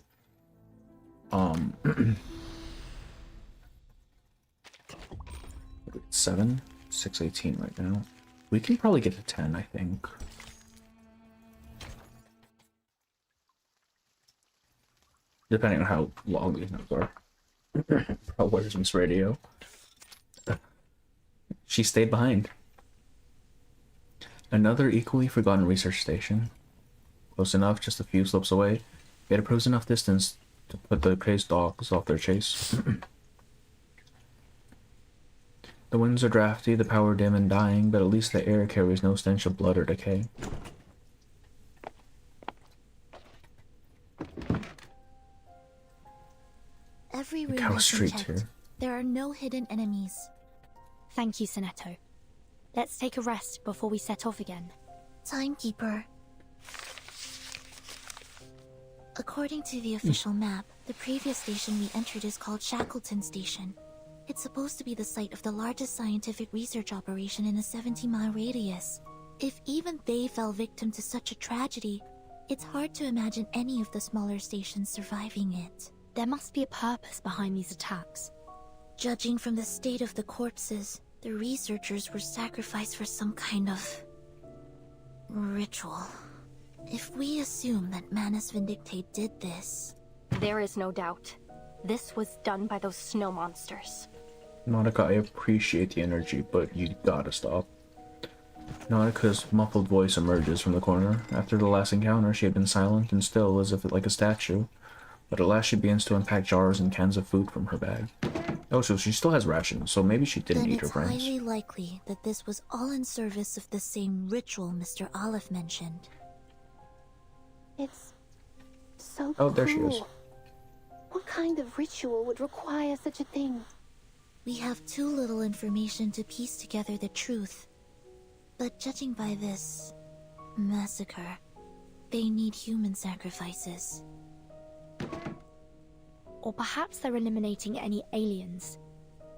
7, 618 right now. We can probably get to 10, I think. Depending on how long these notes are. Oh, where's Miss Radio? She stayed behind. Another equally forgotten research station. Close enough, just a few slopes away. It approves enough distance to put the crazed dogs off their chase. The winds are drafty, the power dim and dying, but at least the air carries no stench of blood or decay. Every room Cow has been Street checked. here. There are no hidden enemies. Thank you, Sonetto. Let's take a rest before we set off again. Timekeeper. According to the official map, the previous station we entered is called Shackleton Station. It's supposed to be the site of the largest scientific research operation in a 70-mile radius. If even they fell victim to such a tragedy, it's hard to imagine any of the smaller stations surviving it. There must be a purpose behind these attacks. Judging from the state of the corpses, the researchers were sacrificed for some kind of ritual. If we assume that Manus Vindictae did this... There is no doubt. This was done by those snow monsters. Nautica, I appreciate the energy, but you gotta stop. Nautica's muffled voice emerges from the corner. After the last encounter, she had been silent and still, as if like a statue. But at last she begins to unpack jars and cans of food from her bag. Oh, so she still has rations, so maybe she didn't eat her friends. Then it's highly likely that this was all in service of the same ritual Mr. Olive mentioned. It's so Oh, there she is. What kind of ritual would require such a thing? We have too little information to piece together the truth. But judging by this massacre, they need human sacrifices. Or perhaps they're eliminating any aliens.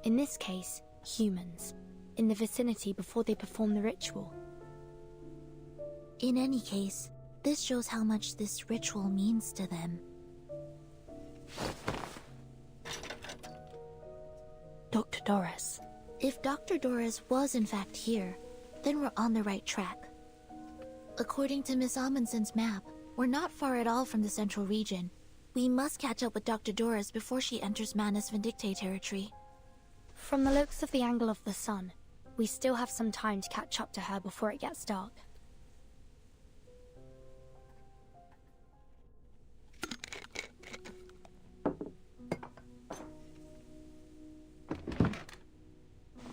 In this case, humans. In the vicinity before they perform the ritual. In any case, this shows how much this ritual means to them. Dr. Doris, If Dr. Doris was in fact here, then we're on the right track. According to Miss Amundsen's map, we're not far at all from the central region. We must catch up with Dr. Doris before she enters Manus Vindictae territory. From the looks of the angle of the sun, we still have some time to catch up to her before it gets dark.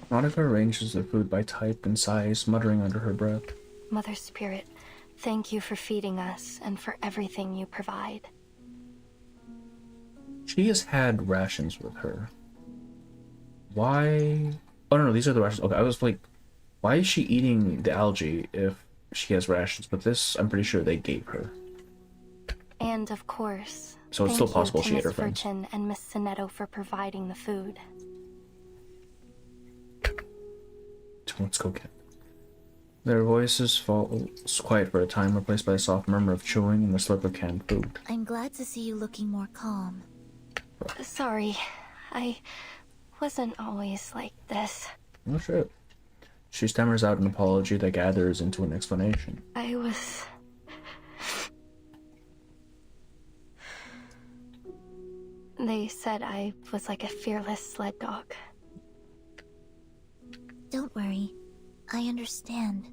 Nautica arranges the food by type and size, muttering under her breath. Mother Spirit, thank you for feeding us and for everything you provide. She has had rations with her. Why? Oh no, these are the rations. Okay, I was like, why is she eating the algae if she has rations? But this, I'm pretty sure they gave her. And of course, so it's still possible she ate her friends. Thank you to Miss Virgin and Miss Sonetto for providing the food. Let's go get. Their voices fall quiet for a time, replaced by a soft murmur of chewing and the slurp of canned food. I'm glad to see you looking more calm. Sorry, I wasn't always like this. Oh shit. She stammers out an apology that gathers into an explanation. They said I was like a fearless sled dog. Don't worry. I understand.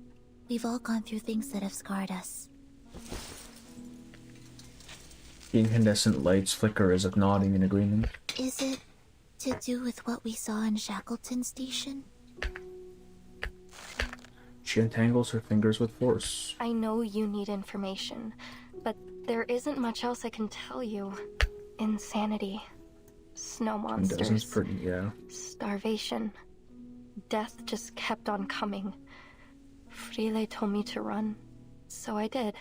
We've all gone through things that have scarred us. The incandescent lights flicker as if nodding in agreement. Is it to do with what we saw in Shackleton Station? She untangles her fingers with force. I know you need information, but there isn't much else I can tell you. Insanity. Snow monsters. Starvation. Death just kept on coming. Frile told me to run, so I did.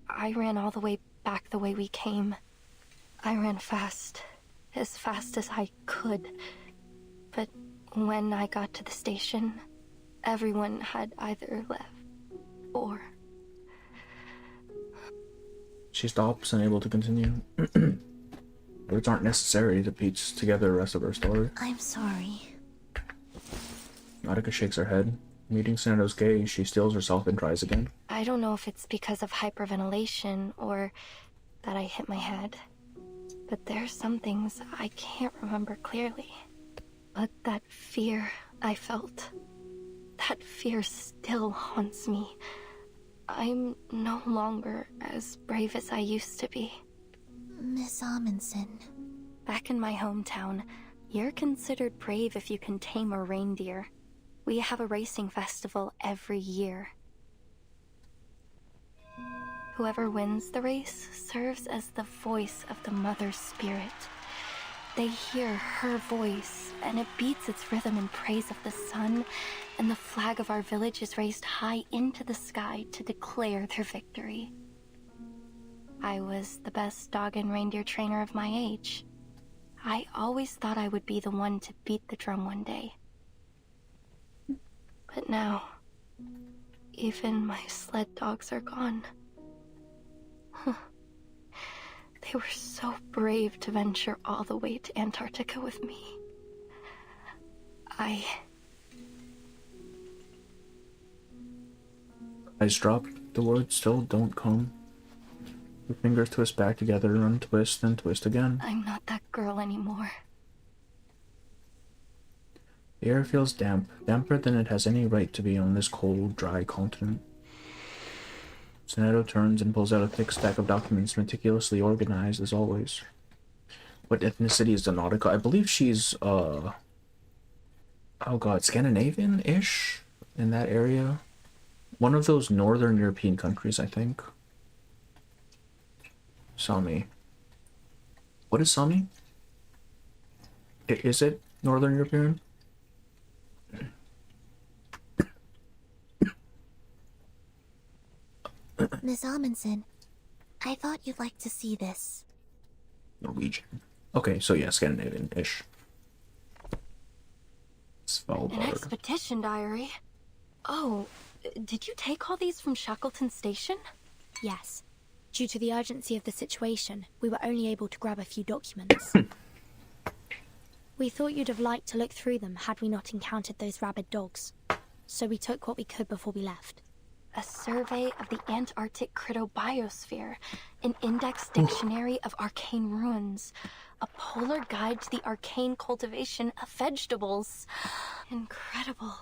I ran all the way back the way we came. I ran fast as I could. But when I got to the station, everyone had either left or... She stops, unable to continue. Words aren't necessary to piece together the rest of her story. I'm sorry. Nautica shakes her head. Meeting Sonetto's gaze, she stills herself and tries again. I don't know if it's because of hyperventilation or that I hit my head, but there's some things I can't remember clearly. But that fear I felt, that fear still haunts me. I'm no longer as brave as I used to be. Miss Amundsen. Back in my hometown, you're considered brave if you can tame a reindeer. We have a racing festival every year. Whoever wins the race serves as the voice of the Mother Spirit. They hear her voice, and it beats its rhythm in praise of the sun, and the flag of our village is raised high into the sky to declare their victory. I was the best dog and reindeer trainer of my age. I always thought I would be the one to beat the drum one day. But now, even my sled dogs are gone. They were so brave to venture all the way to Antarctica with me. Eyes drop. The words still don't come. Her fingers twist back together, untwist, then twist again. I'm not that girl anymore. The air feels damp, damper than it has any right to be on this cold, dry continent. Sonetto turns and pulls out a thick stack of documents, meticulously organized as always. What ethnicity is the Nautica? I believe she's, oh god, Scandinavian-ish? In that area? One of those northern European countries, I think. Sami. What is Sami? Is it northern European? Miss Amundsen, I thought you'd like to see this. Norwegian. Okay, so yeah, Scandinavian-ish. An expedition diary? Oh, did you take all these from Shackleton Station? Yes. Due to the urgency of the situation, we were only able to grab a few documents. We thought you'd have liked to look through them had we not encountered those rabid dogs. So we took what we could before we left. A survey of the Antarctic cryptobiosphere, an index dictionary of arcane ruins, a polar guide to the arcane cultivation of vegetables. Incredible.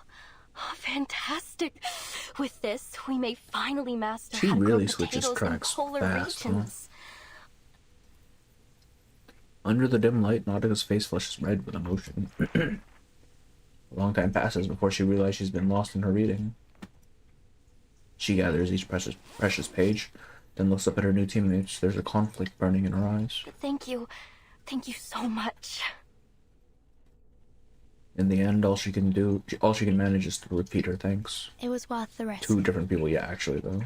Oh, fantastic. With this, we may finally master She how to really grow switches potatoes in tracks polar fast, huh? regions. Under the dim light, Nautica's face flushes red with emotion. A long time passes before she realizes she's been lost in her reading. She gathers each precious page, then looks up at her new teammates. There's a conflict burning in her eyes. Thank you. Thank you so much. In the end, all she can manage is to repeat her thanks. It was worth the risk. 2 different people, yeah, actually, though.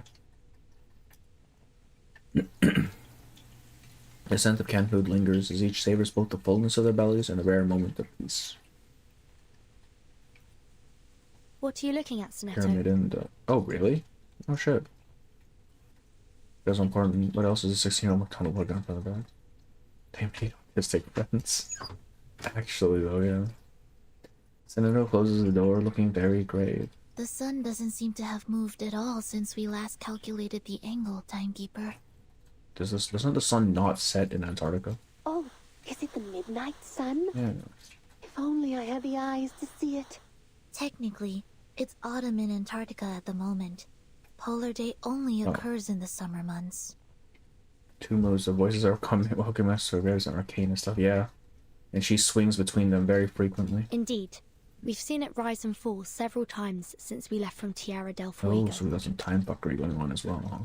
The scent of canned food lingers as each savors both the fullness of their bellies and a rare moment of peace. What are you looking at, Sonetto? Pyramid and oh, really? Oh, shit. That's important. What else is a 16-year-old McDonald looking up on the back? Damn, he autistic friends. Actually, though, yeah. Senator closes the door, looking very grave. The sun doesn't seem to have moved at all since we last calculated the angle, Timekeeper. Doesn't the sun not set in Antarctica? Oh, is it the midnight sun? Yeah. If only I had the eyes to see it. Technically, it's autumn in Antarctica at the moment. Polar day only occurs in the summer months. 2 modes of voices are welcome us, surveyors and arcane and stuff, yeah. And she swings between them very frequently. Indeed. We've seen it rise and fall several times since we left from Tierra del Fuego. Oh, so we got some time fuckery going on as well, huh?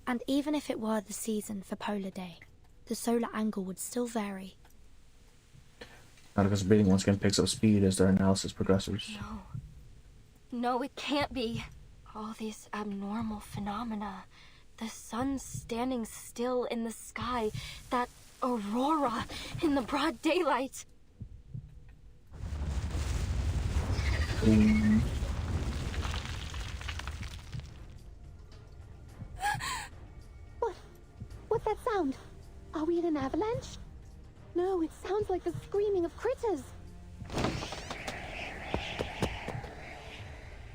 And even if it were the season for Polar Day, the solar angle would still vary. Nautica's breathing once again picks up speed as their analysis progresses. No, it can't be. All these abnormal phenomena. The sun standing still in the sky. That aurora in the broad daylight. What's that sound? Are we in an avalanche? No, it sounds like the screaming of critters.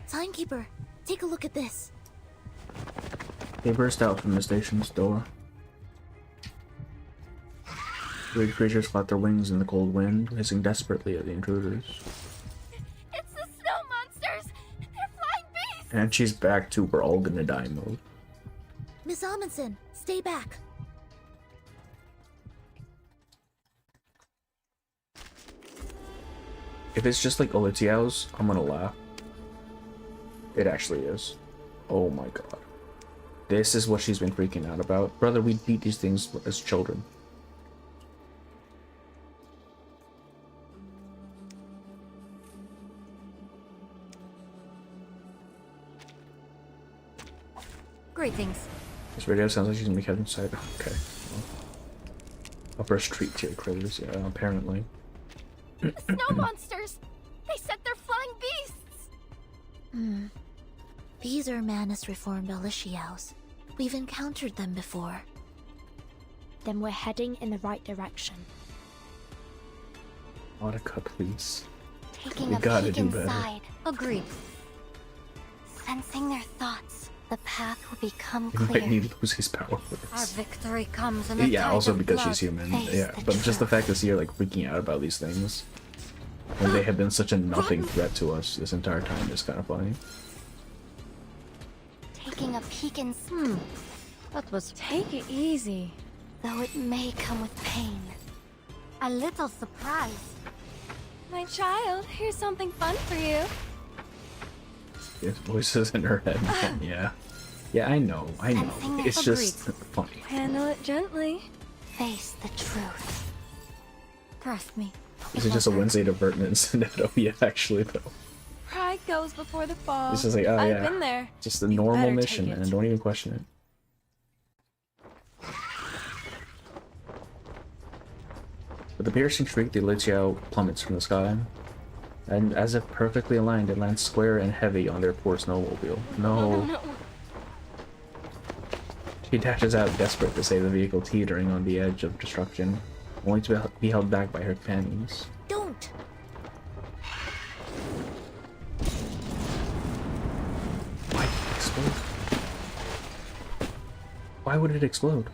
Timekeeper, take a look at this. They burst out from the station's door. Weird creatures flap their wings in the cold wind, hissing desperately at the intruders. It's the snow monsters! They're flying beasts! And she's back to we're all gonna die mode. Miss Amundsen, stay back. If it's just like Olitiao's, I'm gonna laugh. It actually is. Oh my god. This is what she's been freaking out about. Brother, we beat these things as children. Greetings. This radio sounds like she's gonna be heading inside. Okay. Well, upper street tier critters, yeah, apparently. Snow monsters! They said they're flying beasts! These are Manus reformed Olitiaos. We've encountered them before. Then we're heading in the right direction. Nautica, please. Taking We a gotta peek do better. inside. Agreed. Sensing their thoughts, the path will become He might clear. need to lose his power for Our this. victory comes in the Yeah, tide also of because blood. she's human. Face Yeah, the but just the truth. fact to see her like freaking out about these things when they have been such a nothing threat to us this entire time is kind of funny. Taking a peek in. That was... Take it easy. Though it may come with pain. A little surprise. My child, here's something fun for you. There's voices in her head. Yeah. Yeah, I know. It's just funny. Handle it gently. Face the truth. Trust me. This is just a Wednesday divertment in Sonetto. Yeah, actually, though. Pride goes before the fall. This is like, oh I've yeah. been there. Just a You normal better mission, take it. man. Don't even question it. With a piercing shriek, the Olitiao plummets from the sky. And as if perfectly aligned, it lands square and heavy on their poor snowmobile. No. She dashes out, desperate to save the vehicle teetering on the edge of destruction, only to be held back by her companions. would it explode?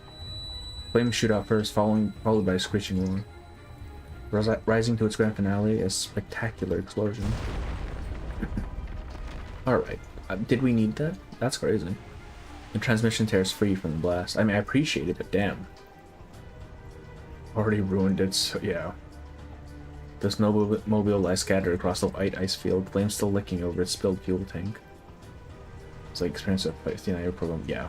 Flames shoot out first, followed by a screeching roar. Rising to its grand finale, a spectacular explosion. Alright, did we need that? That's crazy. The transmission tears free from the blast. I mean, I appreciate it, but damn. Already ruined it, so yeah. The snowmobile lies scattered across the white ice field, flames still licking over its spilled fuel tank. It's like experience of 59-year program. Yeah.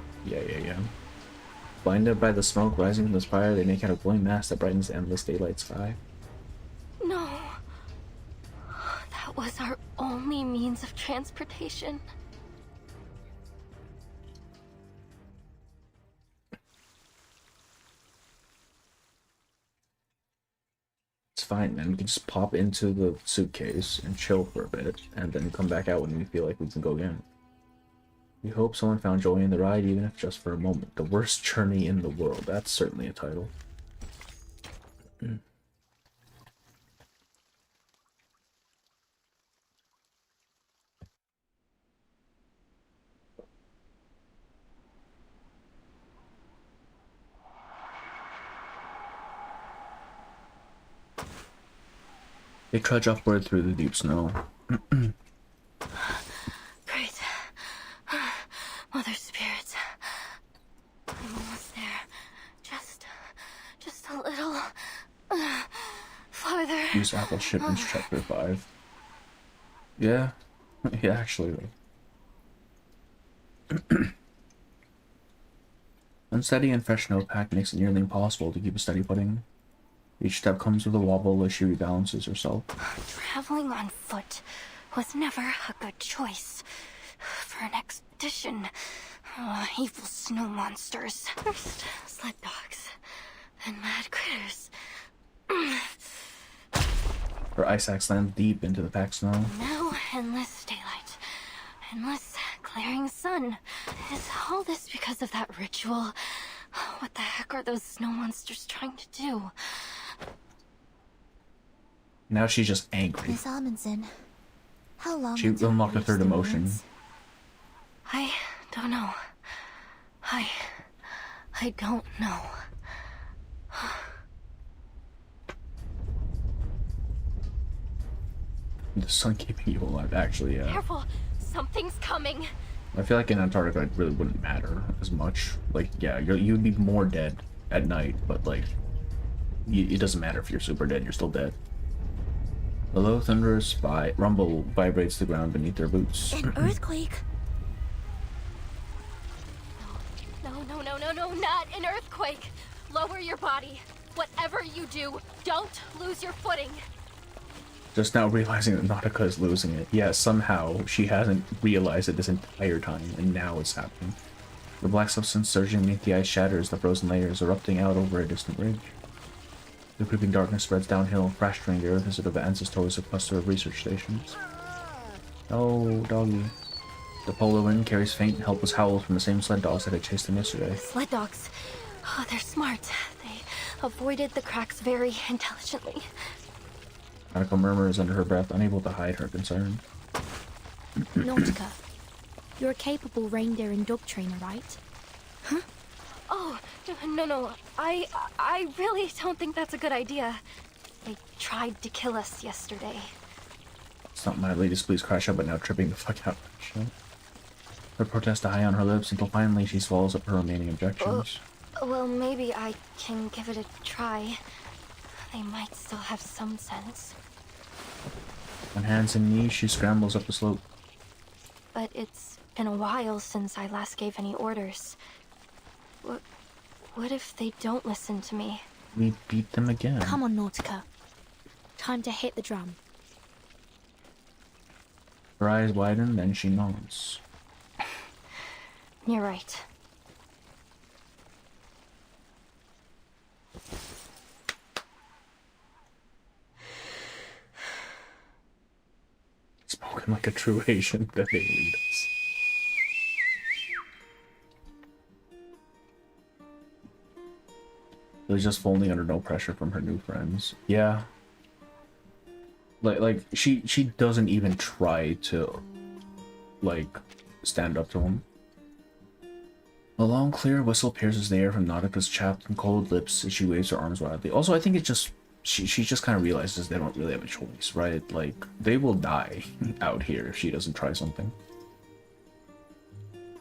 Blinded by the smoke rising from the fire, they make out a glowing mass that brightens the endless daylight sky. No. That was our only means of transportation. It's fine, man. We can just pop into the suitcase and chill for a bit, and then come back out when we feel like we can go again. We hope someone found joy in the ride, even if just for a moment. The worst journey in the world. That's certainly a title. They trudge upward through the deep snow. Great. Mother Spirits. I'm almost there. Just a little farther. Use Apple Shipments Chapter 5. Yeah. Yeah, actually, though. Unsteady and fresh snowpack makes it nearly impossible to keep a steady footing. Each step comes with a wobble as she rebalances herself. Traveling on foot was never a good choice for an expedition. Evil snow monsters. First, sled dogs. Then mad critters. Her ice axe lands deep into the packed snow. Now, endless daylight. Endless glaring sun. Is all this because of that ritual? What the heck are those snow monsters trying to do? Now she's just angry. Miss Amundsen, how long She unlocked a third emotion. I don't know. I don't know. The sun keeping you alive, actually, yeah. Careful, something's coming. I feel like in Antarctica it really wouldn't matter as much. Like, yeah, you'd be more dead at night, but like, it doesn't matter if you're super dead, you're still dead. A low thunderous rumble vibrates the ground beneath their boots. An earthquake? No, not an earthquake. Lower your body. Whatever you do, don't lose your footing. Just now realizing that Nautica is losing it. Yeah, somehow she hasn't realized it this entire time, and now it's happening. The black substance surging beneath the ice shatters the frozen layers, erupting out over a distant ridge. The creeping darkness spreads downhill, fracturing the earth as it advances towards a cluster of research stations. Oh, doggy. The polar wind carries faint, helpless howls from the same sled dogs that had chased them yesterday. Sled dogs. Oh, they're smart. They avoided the cracks very intelligently. Nautica murmurs under her breath, unable to hide her concern. Nautica, you're a capable reindeer and dog trainer, right? Huh? Oh, no. I really don't think that's a good idea. They tried to kill us yesterday. It's not mildly displeased crash out, but now tripping the fuck out. Her protest high on her lips until finally she swallows up her remaining objections. Well, maybe I can give it a try. They might still have some sense. On hands and knees, she scrambles up the slope. But it's been a while since I last gave any orders. What if they don't listen to me? We beat them again. Come on, Nautica. Time to hit the drum. Her eyes widen, then she nods. You're right. Spoken like a true Asian that they lead us. They're just folding under no pressure from her new friends. Yeah. Like she doesn't even try to, like, stand up to him. A long, clear whistle pierces the air from Nautica's chapped and cold lips as she waves her arms wildly. Also, I think it just... She just kind of realizes they don't really have a choice, right? Like, they will die out here if she doesn't try something.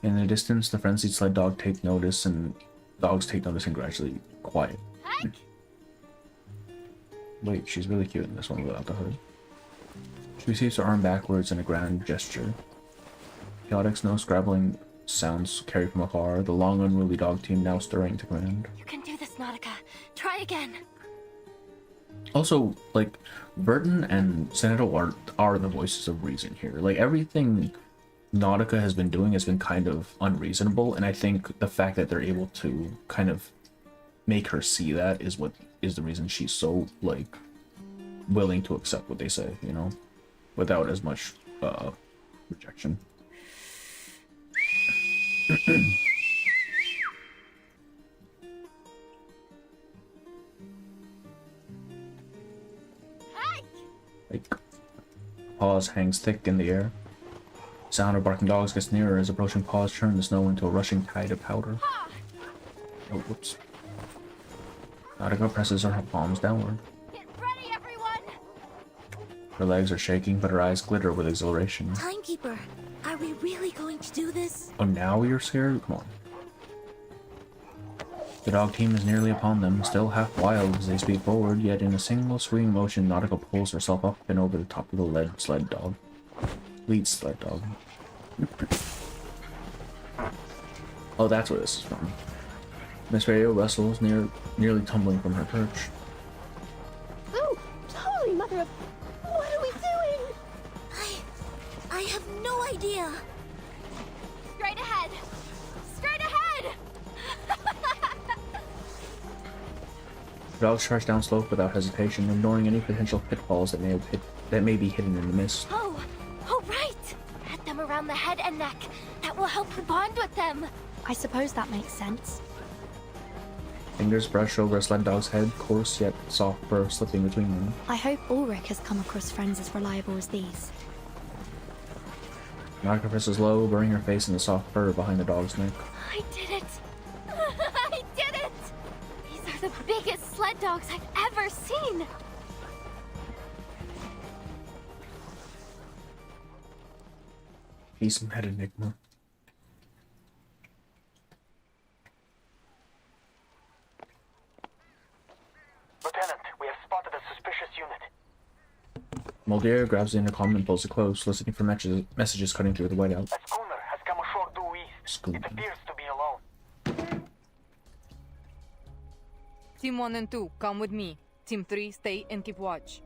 In the distance, the frenzied sled dog take notice, and dogs take notice and gradually quiet. Wait, she's really cute in this one without the hood. She receives her arm backwards in a grand gesture. Chaotic snow scrabbling sounds carried from afar, the long unruly dog team now stirring to command. You can do this, Nautica. Try again. Also, like, Burton and Senator are the voices of reason here. Like, everything Nautica has been doing has been kind of unreasonable, and I think the fact that they're able to kind of make her see that is what is the reason she's so, like, willing to accept what they say, you know? Without as much, rejection. Like, paws hangs thick in the air. Sound of barking dogs gets nearer as approaching paws turn the snow into a rushing tide of powder. Oh, whoops. Nautica presses her palms downward. Get ready, everyone! Her legs are shaking, but her eyes glitter with exhilaration. Timekeeper, are we really going to do this? Oh, now you're scared? Come on. The dog team is nearly upon them, still half wild as they speed forward, yet in a single swinging motion, Nautica pulls herself up and over the top of the lead sled dog. Lead sled dog. Oh, that's where this is from. Miss Radio wrestles, nearly tumbling from her perch. Oh, holy mother of... What are we doing? I have no idea. Straight ahead! Straight ahead! The dogs charge down slope without hesitation, ignoring any potential pitfalls that may be hidden in the mist. Oh, right! Head them around the head and neck. That will help her bond with them. I suppose that makes sense. Fingers brush over a sled dog's head, coarse yet soft fur slipping between them. I hope Ulrich has come across friends as reliable as these. Nautica presses low, burying her face in the soft fur behind the dog's neck. I did it! I did it! These are the biggest sled dogs I've ever seen! He's met Enigma. Lieutenant, we have spotted a suspicious unit. Mulder grabs the intercom and pulls it close, listening for messages cutting through the whiteout. A schooner has come ashore due east. It appears to be alone. Team 1 and 2, come with me. Team 3, stay and keep watch.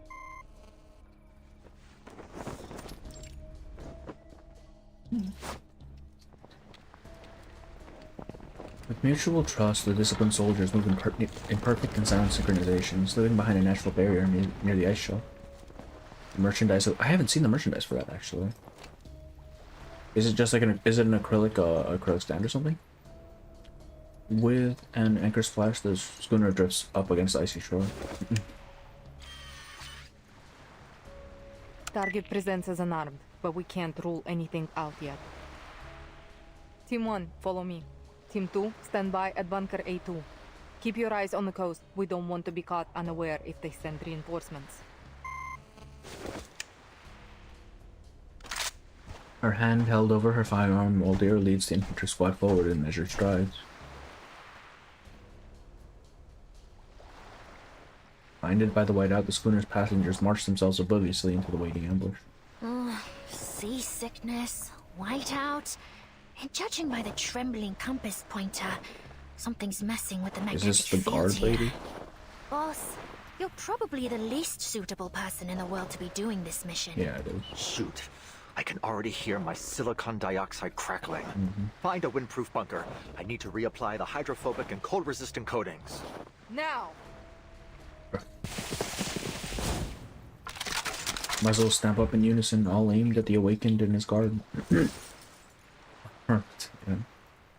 With mutual trust, the disciplined soldiers move in perfect and sound synchronization, slipping behind a natural barrier near the ice shelf. The merchandise... I haven't seen the merchandise for that, actually. Is it just like is it an acrylic stand or something? With an anchor splash, the schooner drifts up against the icy shore. Target presents as unarmed, but we can't rule anything out yet. Team 1, follow me. Team 2, stand by at bunker A2. Keep your eyes on the coast. We don't want to be caught unaware if they send reinforcements. Her hand held over her firearm, Mulder leads the infantry squad forward in measured strides. Blinded by the whiteout, the schooner's passengers march themselves obliviously into the waiting ambush. Seasickness, whiteout, and judging by the trembling compass pointer, something's messing with the magnetic Is this the field guard here. lady? Boss, you're probably the least suitable person in the world to be doing this mission. Yeah, it is. Shoot. I can already hear my silicon dioxide crackling. Find a windproof bunker. I need to reapply the hydrophobic and cold-resistant coatings. Now! Muzzles snap up in unison, all aimed at the awakened and his guard.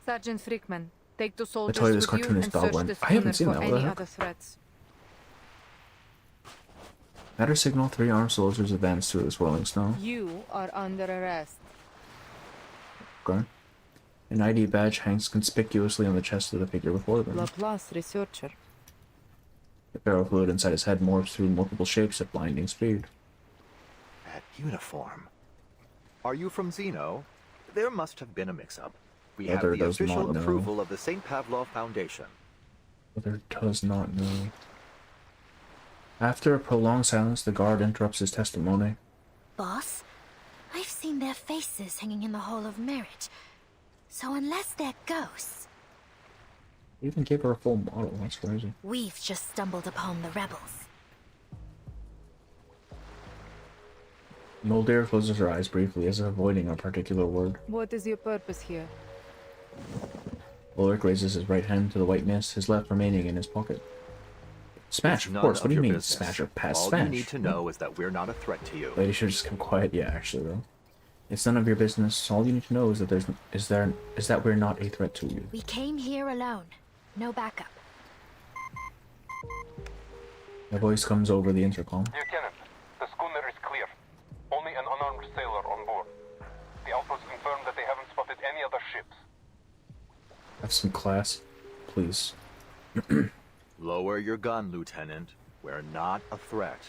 Sergeant Frickman, take the soldiers tell you this with you cartoon is and search Dogland. the I haven't schooner seen for that, what the any heck? other threats. At her signal, 3 armed soldiers advance through the swirling snow. You are under arrest. Okay. An ID badge hangs conspicuously on the chest of the figure before them. Laplace researcher. The ferrofluid inside his head morphs through multiple shapes at blinding speed. That uniform. Are you from Xeno? There must have been a mix-up. We have the official approval of the St. Pavlov Foundation. Brother does not know. After a prolonged silence, the guard interrupts his testimony. Boss, I've seen their faces hanging in the Hall of Merit. So unless they're ghosts... You even gave her a full model, that's crazy. We've just stumbled upon the rebels. Mulder closes her eyes briefly, as if avoiding a particular word. What is your purpose here? Ulrich raises his right hand to the white mist, his left remaining in his pocket. Smash, of course. What do you mean, smash or pass? Smash. All you need to know is that we're not a threat to you. Lady should just come quiet. Yeah, actually, though. It's none of your business. All you need to know is that we're not a threat to you. We came here alone. No backup. The voice comes over the intercom. Lieutenant, the schooner is clear. Only an unarmed sailor on board. The outpost confirmed that they haven't spotted any other ships. Have some class, please. Lower your gun, Lieutenant. We're not a threat.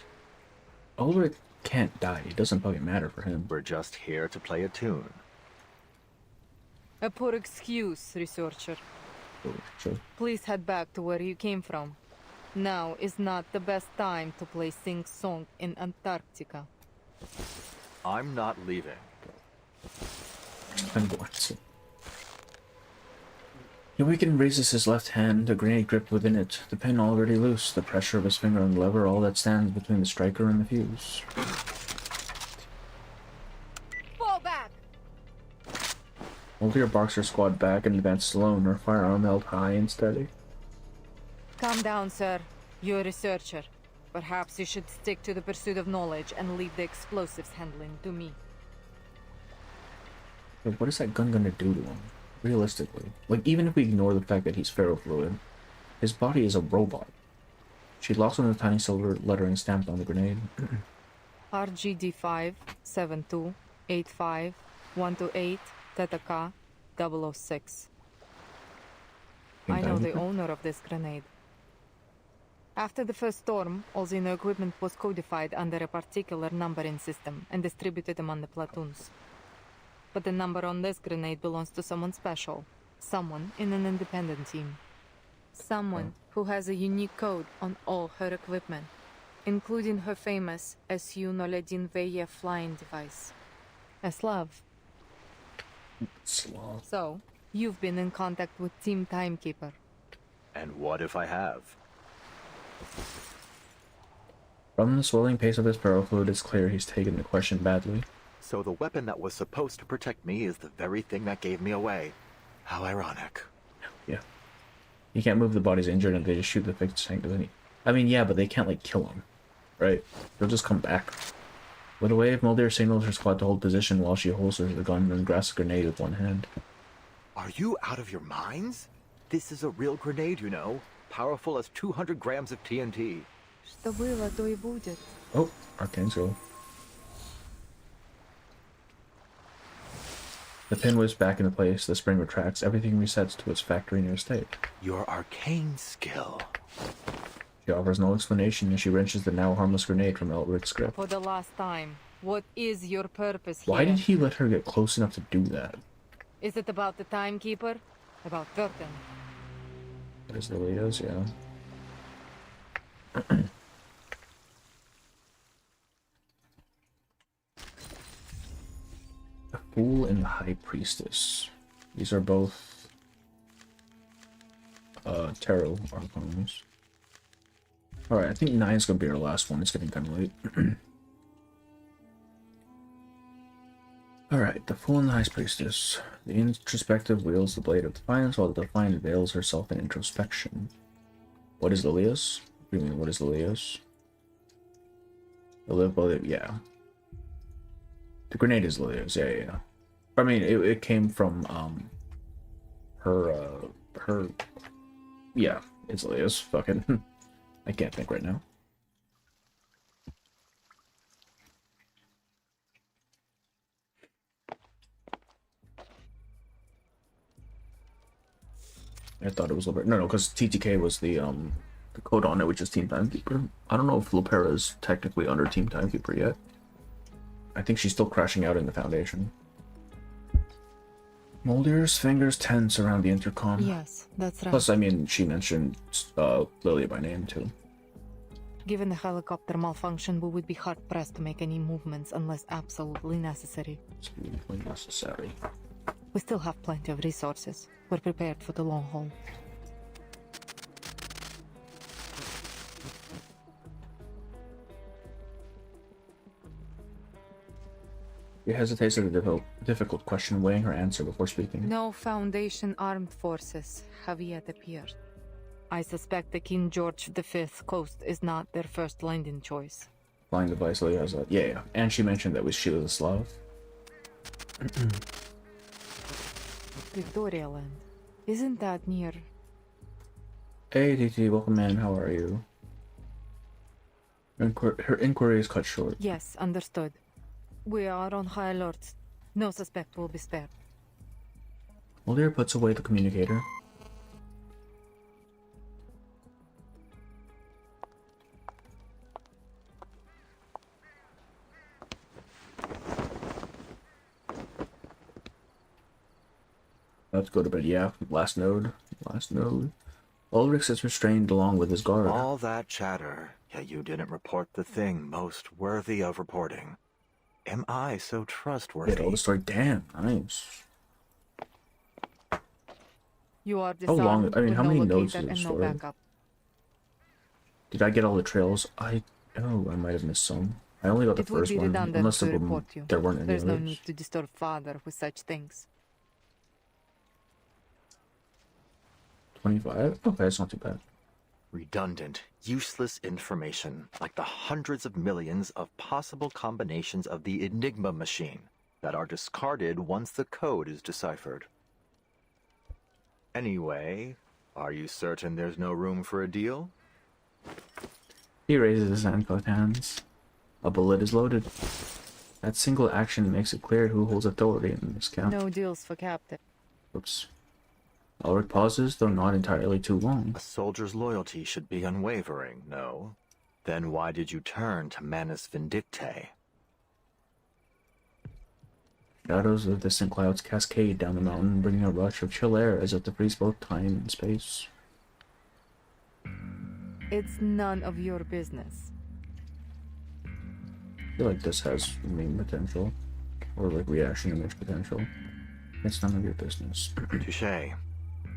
Ulrich can't die. It doesn't fucking matter for him. We're just here to play a tune. A poor excuse, researcher. Sure. Please head back to where you came from. Now is not the best time to play sing-song in Antarctica. I'm not leaving. I'm going to. The awakened raises his left hand, a grenade gripped within it, the pin already loose, the pressure of his finger on the lever, all that stands between the striker and the fuse. Fall back! Mulder barks her squad back and advances alone, her firearm held high and steady. Calm down, sir. You're a researcher. Perhaps you should stick to the pursuit of knowledge and leave the explosives handling to me. But what is that gun gonna do to him? Realistically. Like, even if we ignore the fact that he's ferrofluid, his body is a robot. She locks on the tiny silver lettering stamped on the grenade. RGD5 72 85 128 Theta K 006. I know the owner of this grenade. After the first storm, all Xeno equipment was codified under a particular numbering system and distributed among the platoons. But the number on this grenade belongs to someone special. Someone in an independent team. Someone who has a unique code on all her equipment, including her famous SU-001VE flying device. A Slav. Slav. So, you've been in contact with Team Timekeeper. And what if I have? From the swelling pace of his ferrofluid, it's clear he's taken the question badly. So the weapon that was supposed to protect me is the very thing that gave me away. How ironic. Yeah. You can't move the body's injured and they just shoot the fixed tank, doesn't he? I mean, yeah, but they can't, like, kill him. Right? They'll just come back. With a wave, Mulder signals her squad to hold position while she holsters the gun and grasps a grenade with one hand. Are you out of your minds? This is a real grenade, you know. Powerful as 200 grams of TNT. Что было, то и будет. Oh, arcane's go. The pin whips back into place, the spring retracts, everything resets to its factory near state. Your arcane skill. She offers no explanation as she wrenches the now harmless grenade from Elric's grip. For the last time, what is your purpose here? Why did he let her get close enough to do that? Is it about the Timekeeper? About Verten? There's the Leos, yeah. The Fool and the High Priestess. These are both tarot arcanas. Alright, I think 9 is gonna be our last one. It's getting kind of late. Alright, the Fool and the High Priestess. The introspective wields the blade of defiance, while the defiant veils herself in introspection. What is Lilius? What do you mean, what is Lilius? Yeah. The grenade is Lilius, yeah. I mean, it came from, yeah, it's Lilius, fucking, I can't think right now. I thought it was Libera. No, because TTK was the code on it, which is Team Timekeeper. I don't know if Lopera is technically under Team Timekeeper yet. I think she's still crashing out in the Foundation. Moldier's fingers tense around the intercom. Yes, that's right. Plus, I mean, she mentioned Lilia by name, too. Given the helicopter malfunction, we would be hard-pressed to make any movements unless absolutely necessary. Absolutely necessary. We still have plenty of resources. We're prepared for the long haul. She hesitates at a difficult question, weighing her answer before speaking. No Foundation armed forces have yet appeared. I suspect the King George V coast is not their first landing choice. Flying device, Lilia has a... Yeah. And she mentioned that she was a Slav. Victoria Land. Isn't that near? Hey, TT, welcome in. How are you? Her inquiry is cut short. Yes, understood. We are on high alert. No suspect will be spared. Mulder puts away the communicator. Let's go to bed. Yeah, last node. Ulrich is restrained along with his guard. All that chatter, yet you didn't report the thing most worthy of reporting. Am I so trustworthy? Get all the story. Damn, nice. You are How long? I mean, how many nodes is the story? Did I get all the trails? I might have missed some. I only got the first one. Unless there weren't any There's others. no need to disturb Father with such things. 25? Okay, it's not too bad. Redundant, useless information, like the hundreds of millions of possible combinations of the Enigma machine that are discarded once the code is deciphered. Anyway, are you certain there's no room for a deal? He raises his handcuffed hands. A bullet is loaded. That single action makes it clear who holds authority in this camp. No deals for Captain. Oops. Ulrich pauses, though not entirely too long. A soldier's loyalty should be unwavering, no? Then why did you turn to Manus Vindictae? Shadows of distant clouds cascade down the mountain, bringing a rush of chill air as if to freeze both time and space. It's none of your business. I feel like this has meme potential. Or like reaction image potential. It's none of your business. Touché.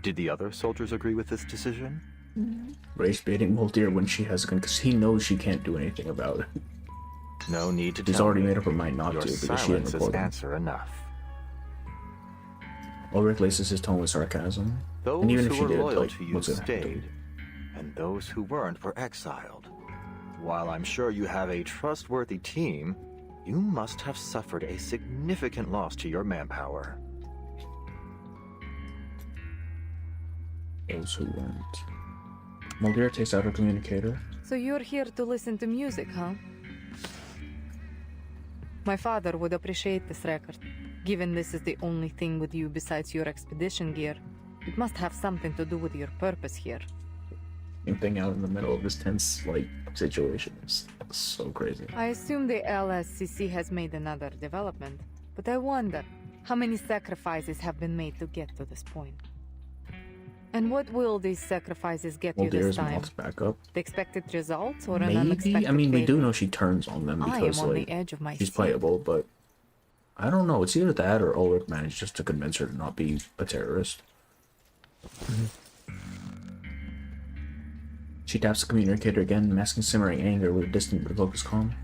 Did the other soldiers agree with this decision? Race baiting Multier when she has a gun because he knows she can't do anything about it. No need to She's tell already me. made up her mind not Your to because she didn't silence report is him. answer enough. Ulrich laces his tone with sarcasm. Those and even if who she were did, loyal like, to you what's gonna happen? stayed, and those who weren't were exiled. While I'm sure you have a trustworthy team, you must have suffered a significant loss to your manpower. Those who weren't. Mulder takes out her communicator. So you're here to listen to music, huh? My father would appreciate this record. Given this is the only thing with you besides your expedition gear, it must have something to do with your purpose here. Thing out in the middle of this tense, like, situation is so crazy. I assume the LSCC has made another development, but I wonder how many sacrifices have been made to get to this point. And what will these sacrifices get you this time? Back up. The expected results or an Maybe? unexpected I mean, we do failure? know she turns on them because, I am on like, the edge of my she's seat. playable, but I don't know. It's either that or Ulrich managed just to convince her to not be a terrorist. She taps the communicator again, masking simmering anger with a distant but focused calm.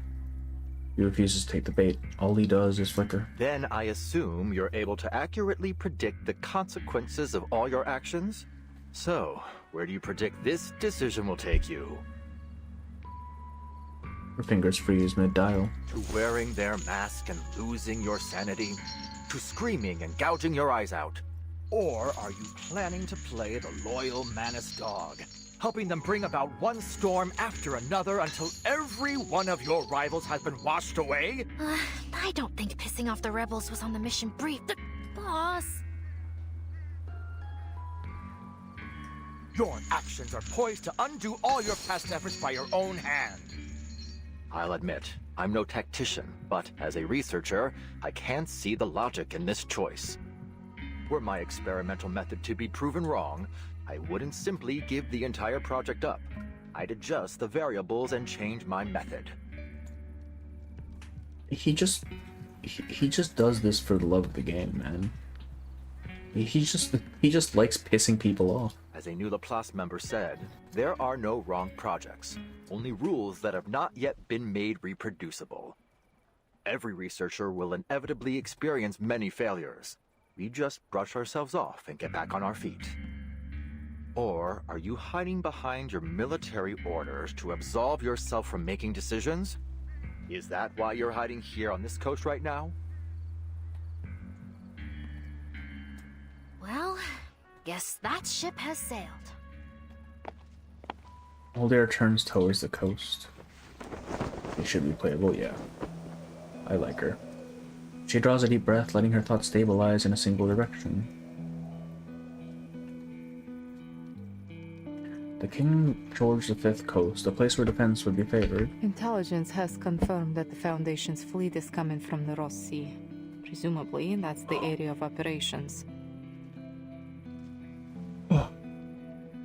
He refuses to take the bait. All he does is flicker. Then I assume you're able to accurately predict the consequences of all your actions? So, where do you predict this decision will take you? Her fingers freeze mid-dial. To wearing their mask and losing your sanity? To screaming and gouging your eyes out? Or are you planning to play the loyal Manus dog, helping them bring about one storm after another until every one of your rivals has been washed away? I don't think pissing off the rebels was on the mission brief. Boss! Your actions are poised to undo all your past efforts by your own hand. I'll admit, I'm no tactician, but as a researcher, I can't see the logic in this choice. Were my experimental method to be proven wrong, I wouldn't simply give the entire project up. I'd adjust the variables and change my method. He just does this for the love of the game, man. He just likes pissing people off. As a new Laplace member said, there are no wrong projects, only rules that have not yet been made reproducible. Every researcher will inevitably experience many failures. We just brush ourselves off and get back on our feet. Or are you hiding behind your military orders to absolve yourself from making decisions? Is that why you're hiding here on this coast right now? Well, guess that ship has sailed. Moldier turns towards the coast. It should be playable, yeah. I like her. She draws a deep breath, letting her thoughts stabilize in a single direction. The King George V coast, a place where defense would be favored. Intelligence has confirmed that the Foundation's fleet is coming from the Ross Sea. Presumably, that's the area of operations.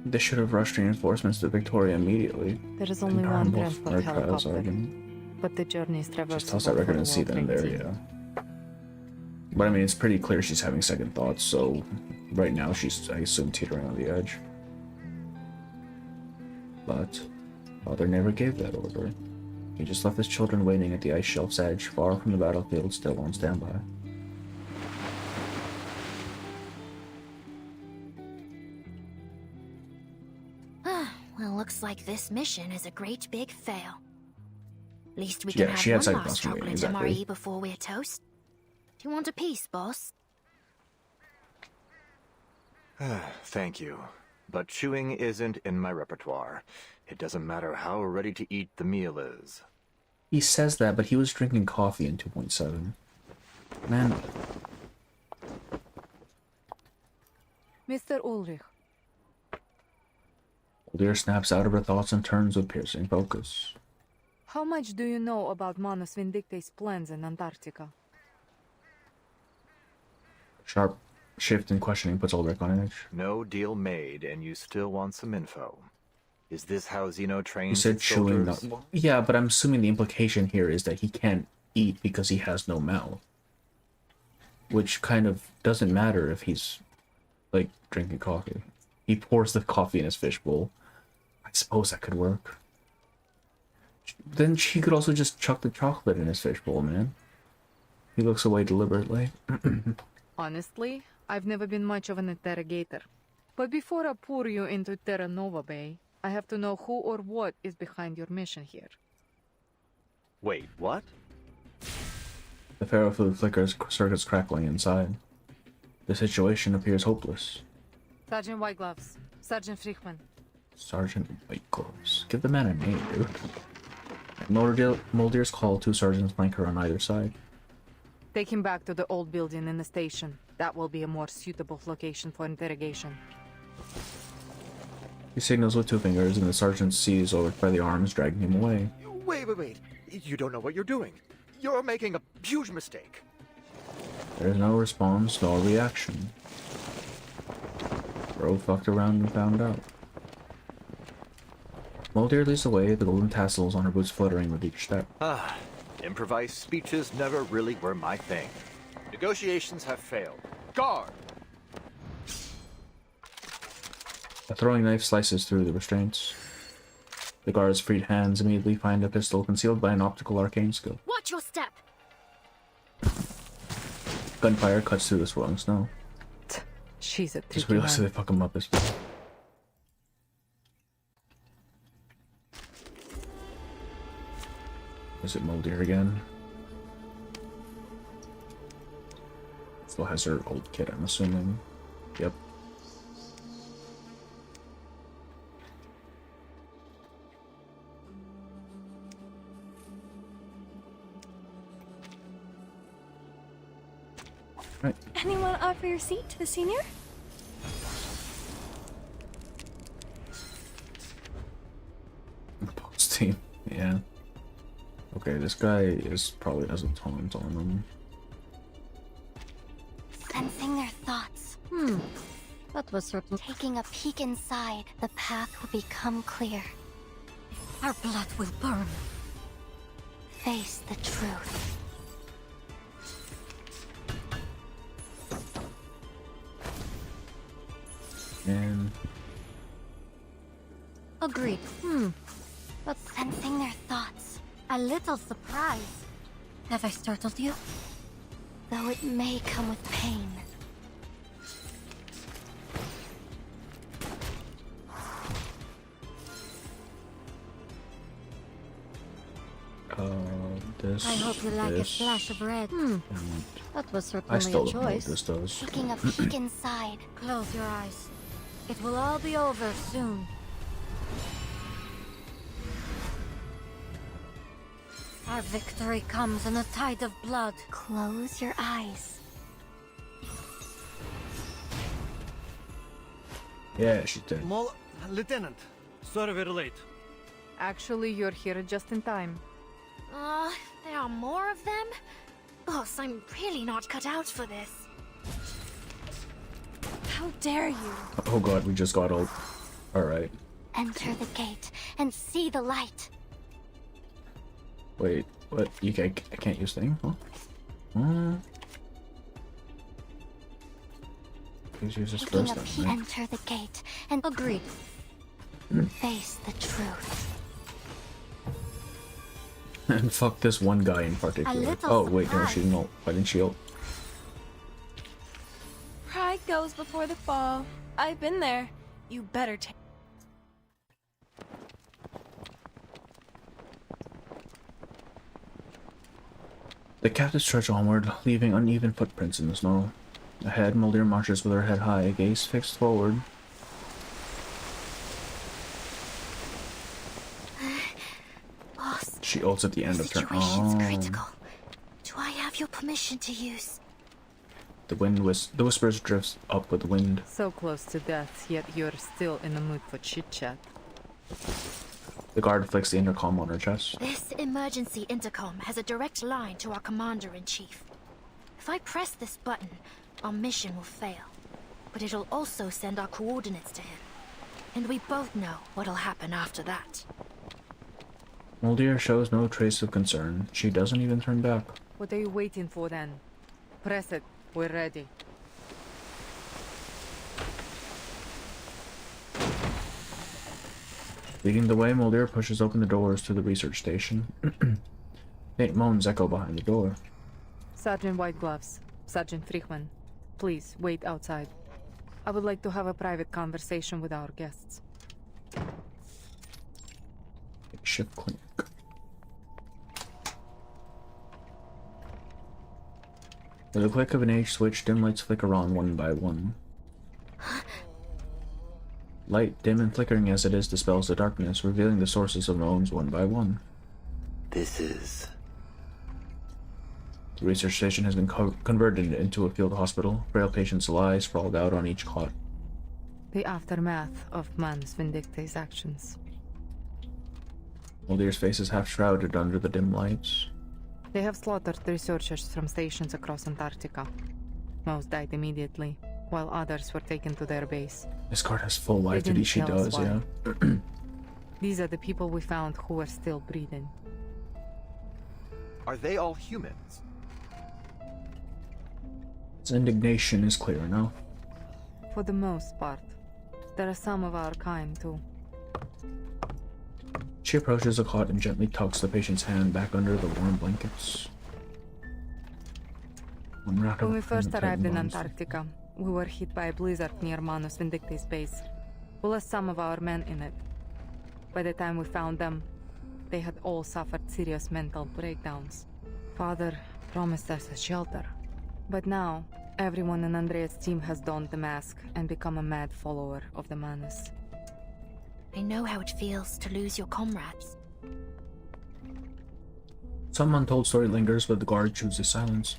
They should have rushed reinforcements to Victoria immediately. There is only one transport helicopter, but the journey is traversed. Just toss that record and see them there, yeah. But I mean, it's pretty clear she's having second thoughts, so right now she's, I assume, teetering on the edge. But Father never gave that order. He just left his children waiting at the ice shelf's edge, far from the battlefield, still on standby. Well, looks like this mission is a great big fail. Least we Yeah, can she have had one second last thoughts for me, chocolate exactly. MRE before we're toast. Do you want a piece, boss? Thank you. But chewing isn't in my repertoire. It doesn't matter how ready to eat the meal is. He says that, but he was drinking coffee in 2.7. Man. Mr. Ulrich. Moldier snaps out of her thoughts and turns with piercing focus. How much do you know about Manus Vindictae's plans in Antarctica? Sharp shift in questioning puts Ulrich on edge. No deal made, and you still want some info. Is this how Xeno trains He said its chewing. soldiers? No, yeah, but I'm assuming the implication here is that he can't eat because he has no mouth. Which kind of doesn't matter if he's, like, drinking coffee. He pours the coffee in his fishbowl. I suppose that could work. Then she could also just chuck the chocolate in his fishbowl, man. He looks away deliberately. Honestly, I've never been much of an interrogator. But before I pour you into Terra Nova Bay, I have to know who or what is behind your mission here. Wait, what? The ferrofluid flickers, circuits crackling inside. The situation appears hopeless. Sergeant Whitegloves, Sergeant Friedman. Sergeant Whitegloves. Give the man a name, dude. At Moldier's call, two sergeants flank her on either side. Take him back to the old building in the station. That will be a more suitable location for interrogation. He signals with two fingers, and the sergeant sees Ulrich by the arms, dragging him away. Wait. You don't know what you're doing. You're making a huge mistake. There is no response, no reaction. Bro fucked around and found out. Moldier leads the way, the golden tassels on her boots fluttering with each step. Improvised speeches never really were my thing. Negotiations have failed. Guard! A throwing knife slices through the restraints. The guard's freed hands immediately find a pistol concealed by an optical arcane skill. Watch your step! Gunfire cuts through the swirling snow. She's a Just realized they fuck him up as well. Is it Moldier again? Still has her old kit, I'm assuming. Yep. Anyone offer your seat to the senior? team. Yeah. Okay, this guy is probably has a taunt on him. Sensing their thoughts. That was certain. Taking a peek inside, the path will become clear. Our blood will burn. Face the truth. And agreed. But sensing their thoughts. A little surprised. Have I startled you? Though it may come with pain. This. I hope you like a this, splash of red. That was I certainly still a don't know what choice. this does. Taking a peek inside. Close your eyes. It will all be over soon. Our victory comes in a tide of blood. Close your eyes. Yeah, she did. Lieutenant, sorry we're late. Actually, you're here just in time. There are more of them? Boss, I'm really not cut out for this. How dare you? Oh god, we just got ult. Alright. Enter the gate and see the light. Wait, what? I can't use thing? Huh? Please use this Taking first a peek, then. enter the gate and agreed. Face the truth. And fuck this one guy in particular. Oh wait, no, she didn't ult. Why didn't she ult? Pride goes before the fall. I've been there. You better take. The captives trudge onward, leaving uneven footprints in the snow. Ahead, Mulder marches with her head high, gaze fixed forward. Boss, She ults at the end of turn. situation's critical. Do I have your permission to use? The whispers drifts up with the wind. So close to death, yet you're still in the mood for chit-chat. The guard flicks the intercom on her chest. This emergency intercom has a direct line to our commander-in-chief. If I press this button, our mission will fail. But it'll also send our coordinates to him. And we both know what'll happen after that. Mulder shows no trace of concern. She doesn't even turn back. What are you waiting for then? Press it. We're ready. Leading the way, Mulder pushes open the doors to the research station. Faint moans echo behind the door. Sergeant Whitegloves, Sergeant Friedman, please wait outside. I would like to have a private conversation with our guests. Makeshift clinic. With the click of an age switch, dim lights flicker on one by one. Light, dim and flickering as it is, dispels the darkness, revealing the sources of moans one by one. This is... The research station has been converted into a field hospital. Frail patients lie sprawled out on each cot. The aftermath of Manus Vindictae's actions. Mulder's face is half shrouded under the dim lights. They have slaughtered researchers from stations across Antarctica. Most died immediately, while others were taken to their base. This card has full They life, didn't she tell us does, yeah. why. These are the people we found who are still breathing. Are they all humans? His indignation is clear now. For the most part. There are some of our kind, too. She approaches the cot and gently tucks the patient's hand back under the warm blankets. When we first arrived in Antarctica, we were hit by a blizzard near Manus Vindictae's base. We lost some of our men in it. By the time we found them, they had all suffered serious mental breakdowns. Father promised us a shelter. But now, everyone in Andrea's team has donned the mask and become a mad follower of the Manus. I know how it feels to lose your comrades. Some untold story lingers, but the guard chooses silence.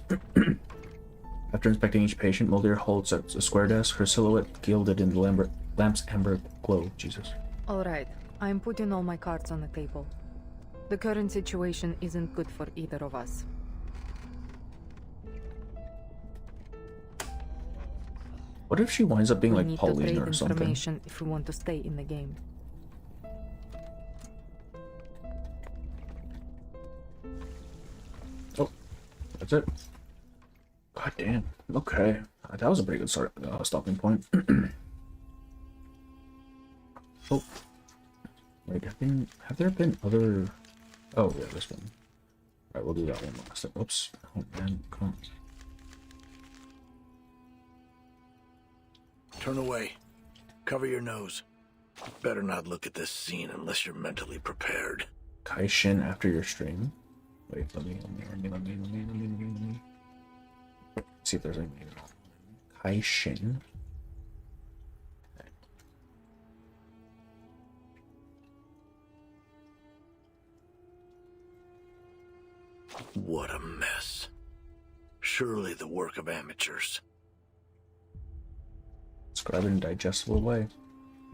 After inspecting each patient, Mulder holds at a square desk, her silhouette gilded in the lamp's amber glow. Jesus. Alright, I'm putting all my cards on the table. The current situation isn't good for either of us. What if she winds up being We like need Paulina to trade or something? information if we want to stay in the game. Oh, that's it. God damn. Okay, that was a pretty good stopping point. Oh, wait. Have there been other? Oh yeah, this one. All right, we'll do that one last. Whoops. Oh man, come on. Turn away. Cover your nose. Better not look at this scene unless you're mentally prepared. Kaishin after your stream. Wait, let me see if there's anything. Kaishin. What a mess. Surely the work of amateurs. Describe it in a digestible way.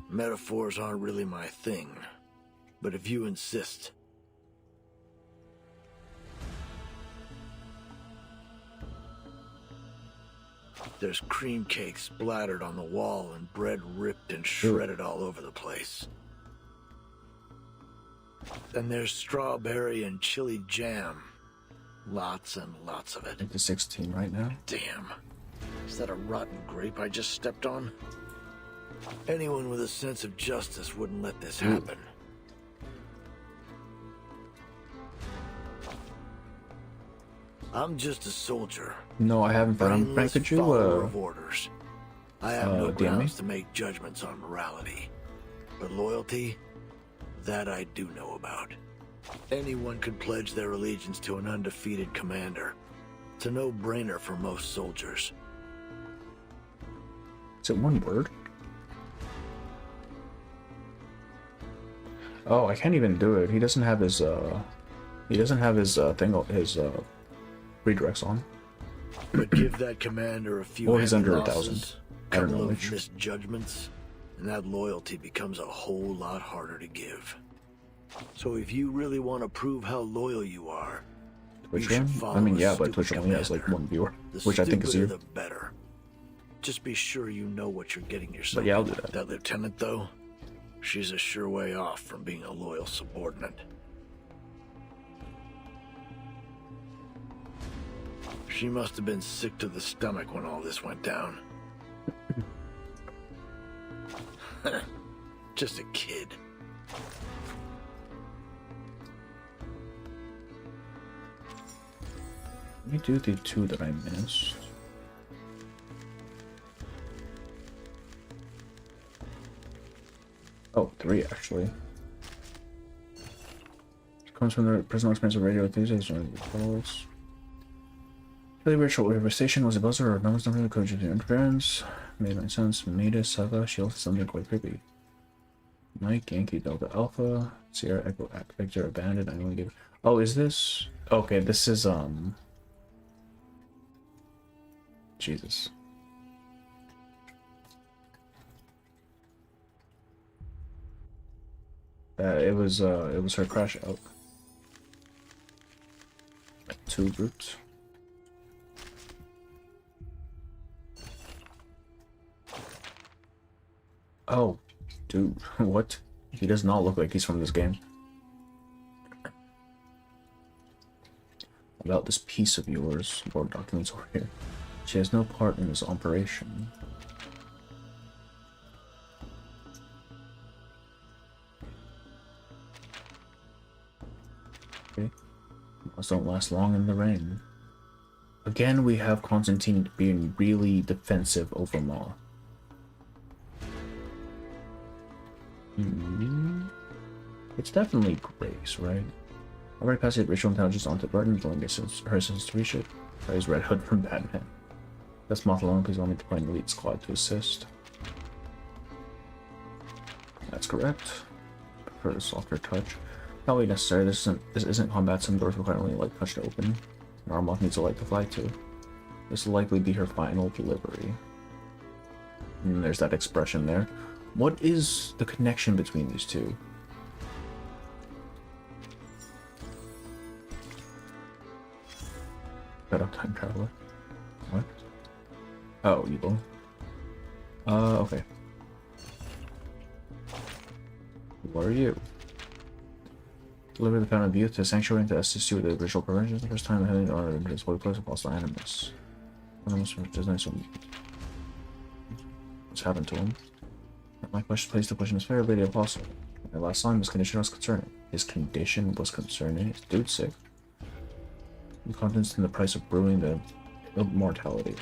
Metaphors aren't really my thing, but if you insist. There's cream cake splattered on the wall and bread ripped and shredded all over the place. Then there's strawberry and chili jam. Lots and lots of it. Into 16 right now. Damn. Is that a rotten grape I just stepped on? Anyone with a sense of justice wouldn't let this happen. I'm just a soldier. No, I haven't found him. Could you, of orders. I have no DM me? grounds to make judgments on morality. But loyalty, that I do know about. Anyone could pledge their allegiance to an undefeated commander. It's a no-brainer for most soldiers. Is it one word? Oh, I can't even do it. He doesn't have his thing, his redirects on. But give that commander a few. Well, he's under losses, 1,000. I don't know couple which. of misjudgments, and that loyalty becomes a whole lot harder to give. So if you really want to prove how loyal you are, Twitch you should one? follow I mean, a yeah, but stupid Twitch only has like one viewer, The which I think is stupider you. the better. Just be sure you know what you're getting yourself. But yeah, I'll do that. That lieutenant, though, she's a sure way off from being a loyal subordinate. She must have been sick to the stomach when all this went down. Just a kid. Let me do the two that I missed. Oh, 3 actually. It comes from the personal experience of radio enthusiasts. Really weird shortwave station. Was a buzzer or no one's number code to interference? Made my sense. Maida, Saga, she also something quite creepy. Mike, Yankee, Delta Alpha, Sierra, Echo, Victor, Abandoned. I only give. Oh, is this? Okay, this is Jesus. It was her crash out. 2 groups. Oh, dude, what? He does not look like he's from this game. About this piece of yours, more documents over here. She has no part in this operation. Okay. Must don't last long in the rain. Again, we have Confronting being really defensive over Maw. It's definitely Grace, right? Already passed the ritual intelligence onto Burton, joining her since to reach it. Praise Red Hood from Batman. That's Moth alone, please only deploy an elite squad to assist. That's correct. Prefer a softer touch. Not really necessary. This isn't combat. Some doors require only a light touch to open. Our moth needs a light to fly to. This will likely be her final delivery. And there's that expression there. What is the connection between these two? Cut up time traveler. What? Oh, evil. Okay. Who are you? Deliver the Fountain of Youth to a sanctuary to assist you with the ritual prevention. The first time heading on into this holy place of hostile animus. Animus is nice. What's happened to him? My question placed the question is fair, Lady Apostle. My last time his condition was concerning. His condition was concerning? Is dude sick? I'm confident in the price of brewing the immortality.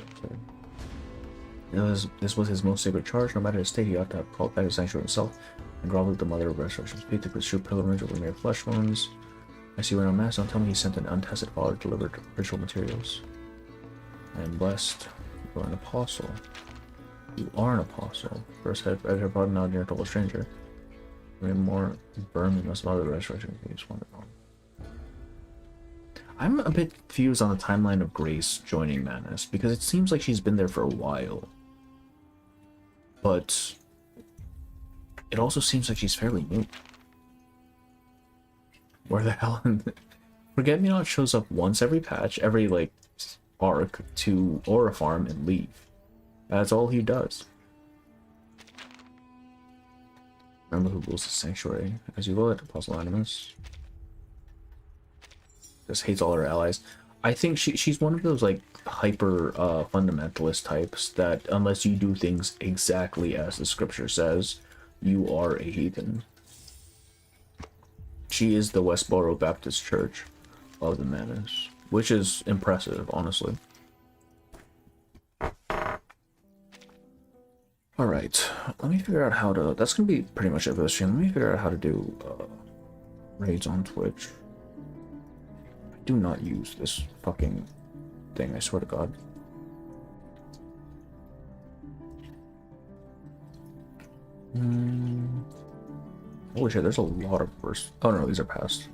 This was his most sacred charge. No matter his state, he ought to have called back his sanctuary himself and groveled at the mother of resurrection's feet to pursue pilgrimage over mere flesh wounds. I see we're on mass. Don't tell me he sent an untested father to deliver ritual materials. I am blessed. You are an apostle. You are an apostle. First head editor brought now near a total stranger. More vermin must mother the resurrection. I'm a bit confused on the timeline of Grace joining Manus because it seems like she's been there for a while. But it also seems like she's fairly new. Where the hell? Forget-Me-Not shows up once every patch, every like arc to Aura Farm and leave. That's all he does. Remember who rules the sanctuary. As you will it, Apostle Animus. Just hates all her allies. I think she's one of those like hyper fundamentalist types that unless you do things exactly as the scripture says, you are a heathen. She is the Westboro Baptist Church of the Manus, which is impressive, honestly. Alright, let me figure out how to... That's going to be pretty much it for this stream. Let me figure out how to do raids on Twitch. I do not use this fucking thing, I swear to God. Holy shit, there's a lot of verse. Oh no, these are past.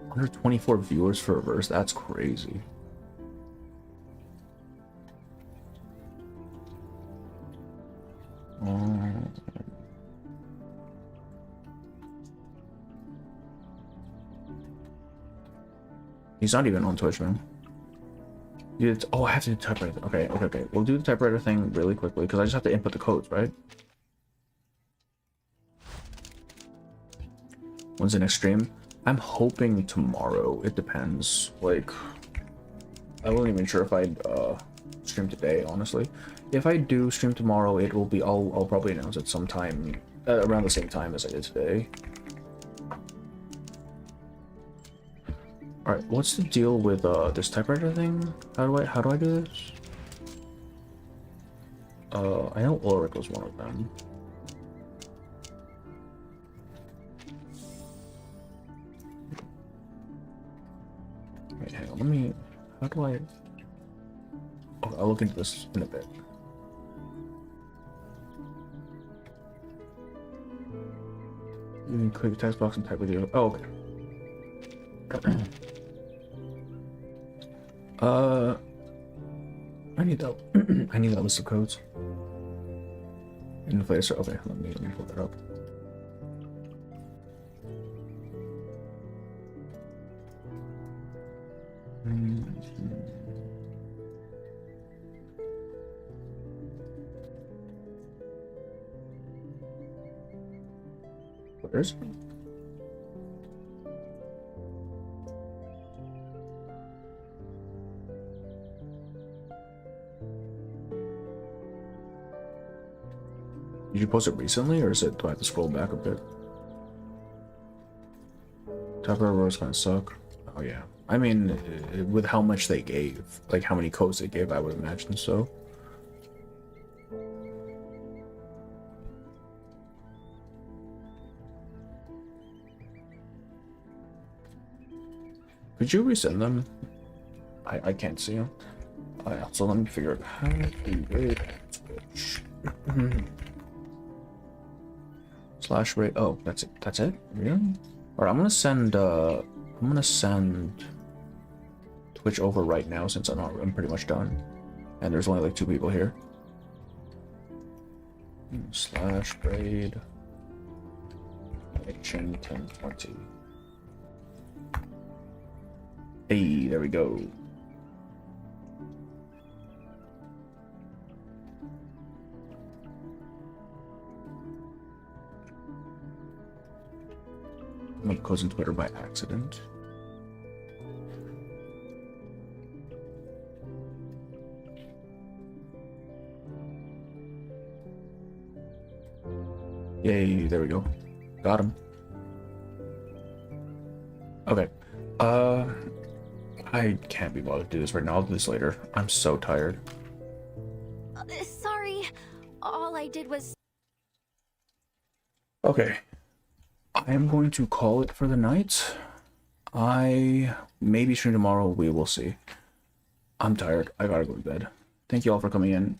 124 viewers for a verse, that's crazy. He's not even on Twitch, man. Oh, I have to do the typewriter. Okay. We'll do the typewriter thing really quickly because I just have to input the codes, right? When's the next stream? I'm hoping tomorrow. It depends. Like, I wasn't even sure if I'd stream today, honestly. If I do stream tomorrow, it will be. I'll probably announce it sometime around the same time as I did today. All right, what's the deal with this typewriter thing? How do I do this? I know Ulrich was one of them. Wait, hang on. Let me. How do I? Oh, I'll look into this in a bit. You can click the text box and type with you. Oh, okay. I need that. I need that list of codes. Inflator. Okay, let me pull that up. Where is it? Did you post it recently, or is it? Do I have to scroll back a bit? Typewriter rows kind of suck. Oh yeah. I mean, with how much they gave, like how many codes they gave, I would imagine so. Could you resend them? I can't see them. So let me figure out how to raid Twitch. Slash rate. Oh, that's it. That's it. Really? All right. I'm gonna send Twitch over right now since I'm pretty much done, and there's only like 2 people here. Slash raid. Action 1020. Hey, there we go. I'm gonna close in Twitter by accident. Yay, there we go. Got him. Okay. I can't be bothered to do this right now. I'll do this later. I'm so tired. Sorry. All I did was... Okay. I am going to call it for the night. I maybe stream tomorrow. We will see. I'm tired. I gotta go to bed. Thank you all for coming in.